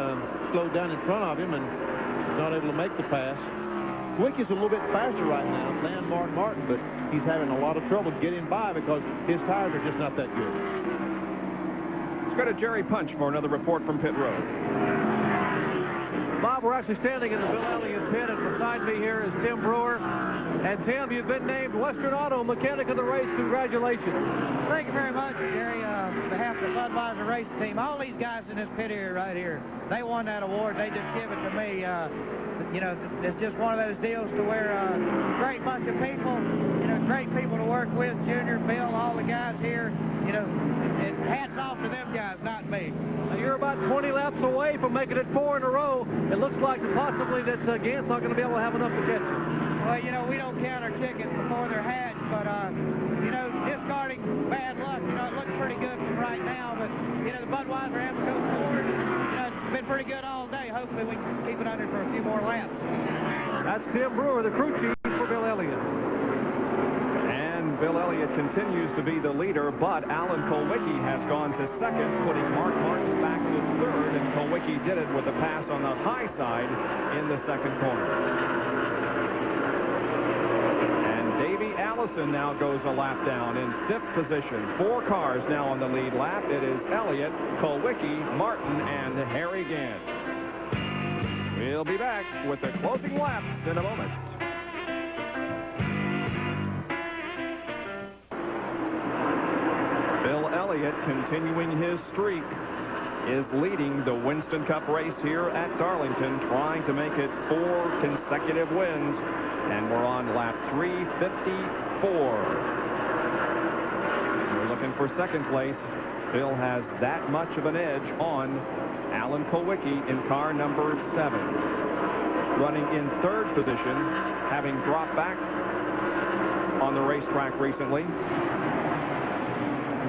slow down in front of him and not able to make the pass. Kowicki's a little bit faster right now than Mark Martin, but he's having a lot of trouble getting by because his tires are just not that good. Let's go to Jerry Punch for another report from pit road. Bob, we're actually standing in the Bill Elliott pit, and beside me here is Tim Brewer. And Tim, you've been named Western Auto Mechanic of the Race. Congratulations. Thank you very much, Jerry. On behalf of the Budweiser racing team, all these guys in this pit here, right here, they won that award. They just give it to me. You know, it's just one of those deals to where great bunch of people, you know, great people to work with, Junior, Bill, all the guys here, you know, and hats off to them guys, not me. Now, you're about 20 laps away from making it 4 in a row. It looks like possibly that Gant's not going to be able to have enough to catch you. Well, you know, we don't count our chickens before they're hatched, but, you know, discarding bad luck, you know, it looks pretty good from right now, but, you know, the Budweiser Amoco Ford, you know, it's been pretty good all day. Hopefully we can keep it under for a few more laps. That's Tim Brewer, the crew chief for Bill Elliott. And Bill Elliott continues to be the leader, but Alan Kowicki has gone to 2nd, putting Mark Martin back to 3rd, and Kowicki did it with a pass on the high side in the 2nd corner. Allison now goes a lap down in 5th position. 4 cars now on the lead lap. It is Elliott, Kowicki, Martin, and Harry Gant. We'll be back with the closing laps in a moment. Bill Elliott, continuing his streak, is leading the Winston Cup race here at Darlington, trying to make it 4 consecutive wins. And we're on lap 354. We're looking for 2nd place. Bill has that much of an edge on Alan Kowicki in car number 7. Running in 3rd position, having dropped back on the racetrack recently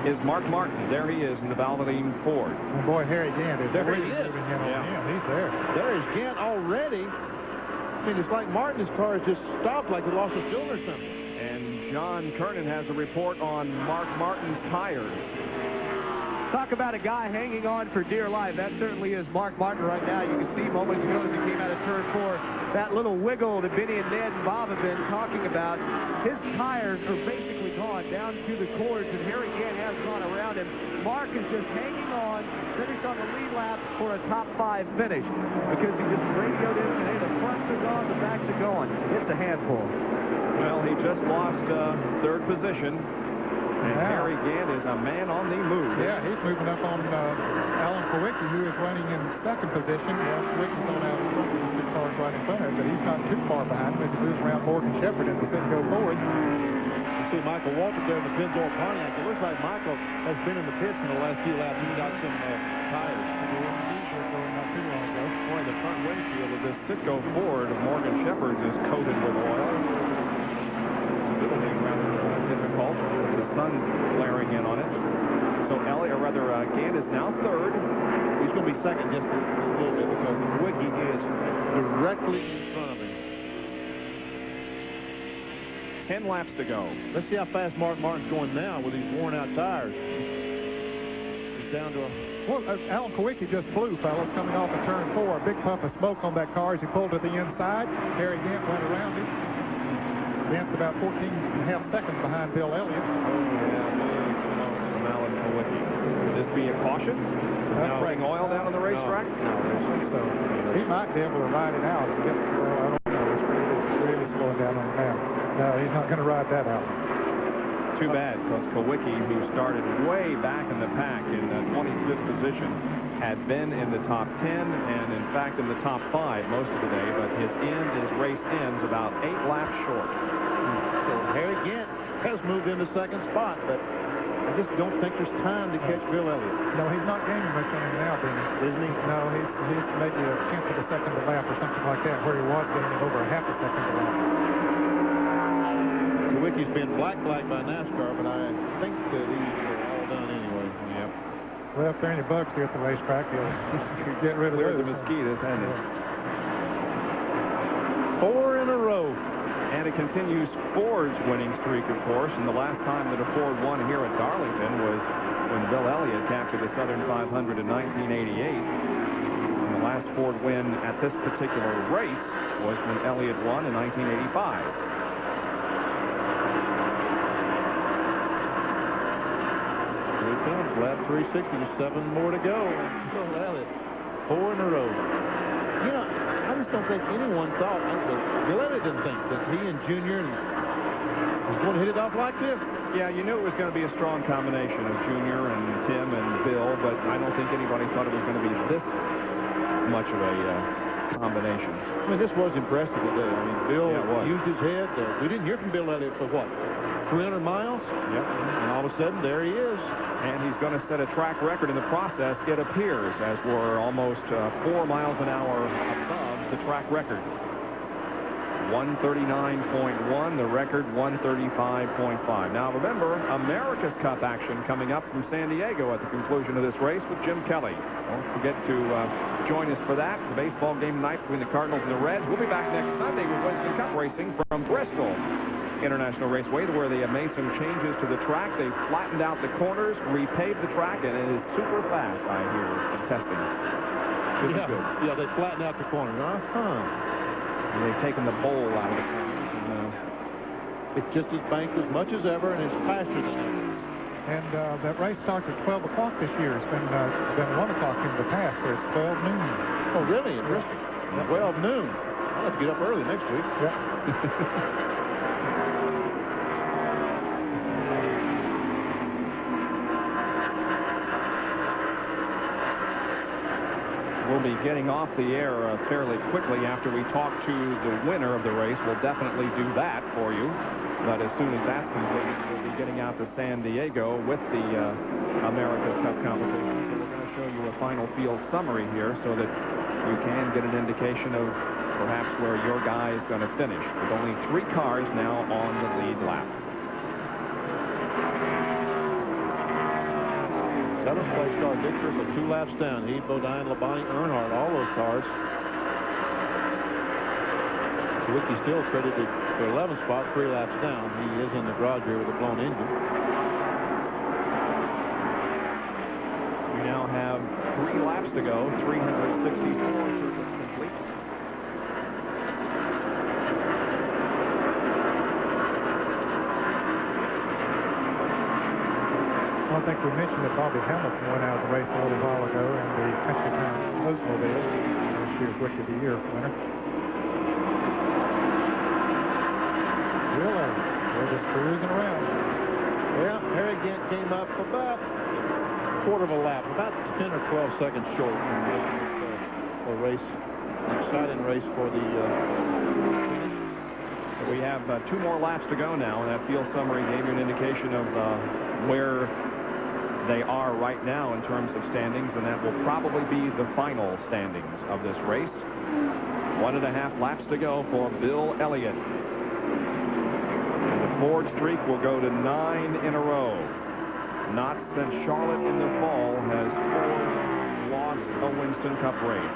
is Mark Martin. There he is in the Valvoline Ford. And boy, Harry Gant is There really he is. moving in on him. He's there. There is Gant already. I mean, it's like Martin's car has just stopped like it lost a cylinder or something. And John Kernan has a report on Mark Martin's tires. Talk about a guy hanging on for dear life. That certainly is Mark Martin right now. You can see moments ago as he came out of turn 4, that little wiggle that Benny and Ned and Bob have been talking about. His tires are basically gone down to the cords, and Harry Gant has gone around him. Mark is just hanging on, finished on the lead lap for a top 5 finish because he just radioed in and, hey, the fronts are gone, the backs are going. It's a handful. Well, he just lost third position. And Harry Gant is a man on the move. Yeah, he's moving up on Alan Kowicki, who is running in second position. Well, Kowicki's on out of 6 cars right in front of him, but he's not too far behind him as he moves around Morgan Shepherd in the Citgo Ford. You see Michael Waltrip there in the Pennzoil Pontiac. It looks like Michael has been in the pits in the last few laps. He got some tires. Boy, the front windshield of this Citgo Ford of Morgan Shepherd's is coated with oil. It'll be rather difficult with the sun glaring in on it. So Gant is now third. He's going to be second just a little bit because Kowicki is directly in front of him. 10 laps to go. Let's see how fast Mark Martin's going now with these worn-out tires. He's down to a... Well, Alan Kowicki just flew, fellas, coming off of turn 4. A big puff of smoke on that car as he pulled to the inside. Harry Gant went around him. Gant's about 14.5 seconds behind Bill Elliott. From Alan Kowicki. Would this be a caution? Spraying oil down on the racetrack? No, I don't think so. He might be able to ride it out. I don't know. It's really slowing down on the map. No, he's not going to ride that out. Too bad, because Kowicki, who started way back in the pack in 25th position, had been in the top 10 and, in fact, in the top 5 most of the day, but his race ends about 8 laps short. So Harry Gant has moved into second spot, but I just don't think there's time to catch Bill Elliott. No, he's not gaining much on him now, Benny. Isn't he? No, he's maybe a tenth of a second a lap or something like that, where he was gaining over a half a second a lap. Kowicki's been black by NASCAR, but I think that he's all done anyway. Yep. Well, if there are any bugs here at the racetrack, he'll get rid of Clear those. the mosquitoes, hasn't it? 4 in a row. And it continues Ford's winning streak, of course, and the last time that a Ford won here at Darlington was when Bill Elliott captured the Southern 500 in 1988. And the last Ford win at this particular race was when Elliott won in 1985. Lap 360, 7 more to go. Bill Elliott, 4 in a row. You know, I just don't think anyone thought, Bill Elliott didn't think that he and Junior was going to hit it off like this. Yeah, you knew it was going to be a strong combination of Junior and Tim and Bill, but I don't think anybody thought it was going to be this much of a combination. I mean, this was impressive today. I mean, Bill used his head. We didn't hear from Bill Elliott for what, 300 miles? Yep. And all of a sudden, there he is. And he's going to set a track record in the process, it appears, as we're almost 4 miles an hour above the track record. 139.1, the record 135.5. Now remember, America's Cup action coming up from San Diego at the conclusion of this race with Jim Kelly. Don't forget to join us for that. The baseball game tonight between the Cardinals and the Reds. We'll be back next Sunday with Winston Cup racing from Bristol International Raceway, where they have made some changes to the track. They've flattened out the corners, repaved the track, and it is super fast, I hear, in testing. This is good. Yeah, they flattened out the corners. And they've taken the bowl out of the corners. And, it's just as banked as much as ever, and it's faster than ever. And that race starts at 12 o'clock this year. It's been 1 o'clock in the past. There's 12 noon. Oh, really? Interesting. 12 noon. I'll have to get up early next week. Yep. We'll be getting off the air fairly quickly after we talk to the winner of the race. We'll definitely do that for you. But as soon as that's completed, we'll be getting out to San Diego with the America's Cup competition. So we're going to show you a final field summary here so that you can get an indication of perhaps where your guy is going to finish. With only 3 cars now on the lead lap. 7th place car, Victor, but 2 laps down. He, Bodine, Labonte, Earnhardt, all those cars. Ricky still credited for 11th spot, 3 laps down. He is in the garage here with a blown engine. We now have 3 laps to go, 364 circuits complete. I think we mentioned that Bobby Hamilton went out of the race a little while ago in the Country Town Oldsmobile. This year's Rookie of the Year winner. Really, we're just cruising around. Yeah, Harry Gant came up about a quarter of a lap, about 10 or 12 seconds short. A race, an exciting race for the We have 2 more laps to go now. That field summary gave you an indication of where they are right now in terms of standings, and that will probably be the final standings of this race. 1.5 laps to go for Bill Elliott. And the Ford streak will go to 9 in a row. Not since Charlotte in the fall has Ford lost a Winston Cup race.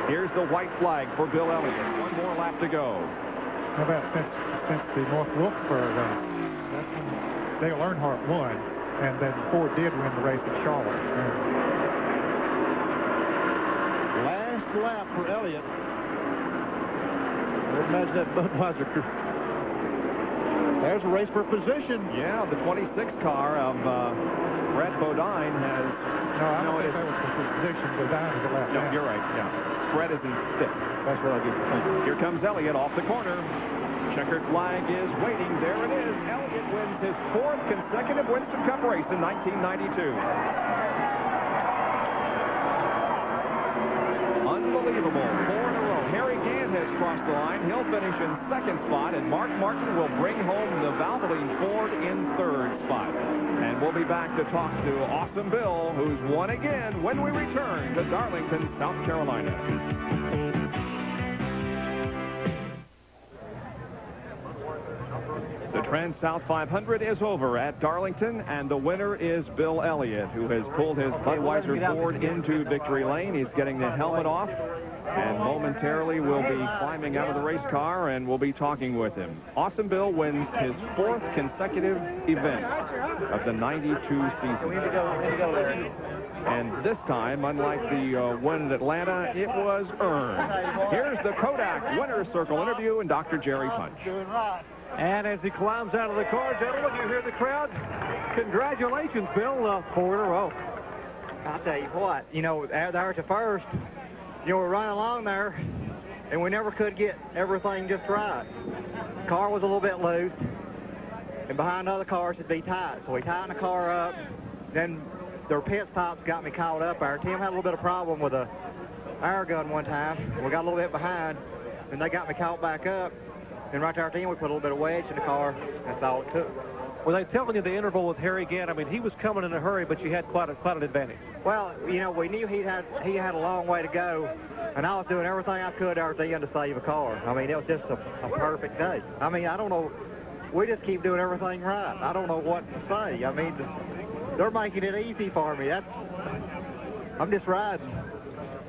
Here's the white flag for Bill Elliott. 1 more lap to go. How about since the North Wilkesboro race? That's when Dale Earnhardt won, and then Ford did win the race at Charlotte. last lap for Elliott. Imagine that Budweiser crew. There's a race for position. Yeah, the 26 car of Brett Bodine has... No, I don't think that was for position. Bodine is a lap down. You're right, yeah. Brett is in 6th. That's what I get to think. Here comes Elliott off the corner. Checkered flag is waiting. There it is. Elliott wins his 4th consecutive Winston Cup race in 1992. Unbelievable. 4 in a row. Harry Gant has crossed the line. He'll finish in 2nd spot, and Mark Martin will bring home the Valvoline Ford in 3rd spot. And we'll be back to talk to Awesome Bill, who's won again, when we return to Darlington, South Carolina. The Trans-South 500 is over at Darlington, and the winner is Bill Elliott, who has pulled his Budweiser Ford into victory lane. He's getting the helmet off, and momentarily will be climbing out of the race car, and we'll be talking with him. Awesome Bill wins his 4th consecutive event of the 92 season. And this time, unlike the win at Atlanta, it was earned. Here's the Kodak Winner's Circle interview and Dr. Jerry Punch. And as he climbs out of the car, gentlemen, you hear the crowd. Congratulations, Bill. 4 in a row. I'll tell you what, you know, there at the first, you know, we're running along there, and we never could get everything just right. The car was a little bit loose, and behind other cars it'd be tight. So we tightened the car up. Then their pit stops got me caught up there. Tim had a little bit of problem with a air gun one time. We got a little bit behind, and they got me caught back up. And right there at the end, we put a little bit of wedge in the car. That's all it took. Were they telling you the interval with Harry Gant? I mean, he was coming in a hurry, but you had quite an advantage. Well, you know, we knew he had a long way to go, and I was doing everything I could there at the end to save a car. I mean, it was just a perfect day. I mean, I don't know. We just keep doing everything right. I don't know what to say. I mean, they're making it easy for me. I'm just riding.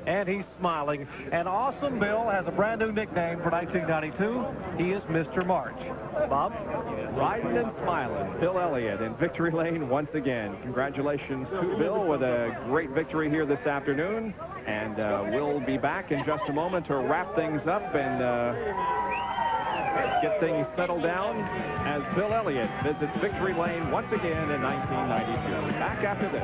And he's smiling. And Awesome Bill has a brand new nickname for 1992. He is Mr. March. Bob? Riding and smiling. Bill Elliott in victory lane once again. Congratulations to Bill with a great victory here this afternoon. And we'll be back in just a moment to wrap things up and get things settled down as Bill Elliott visits victory lane once again in 1992. Back after this.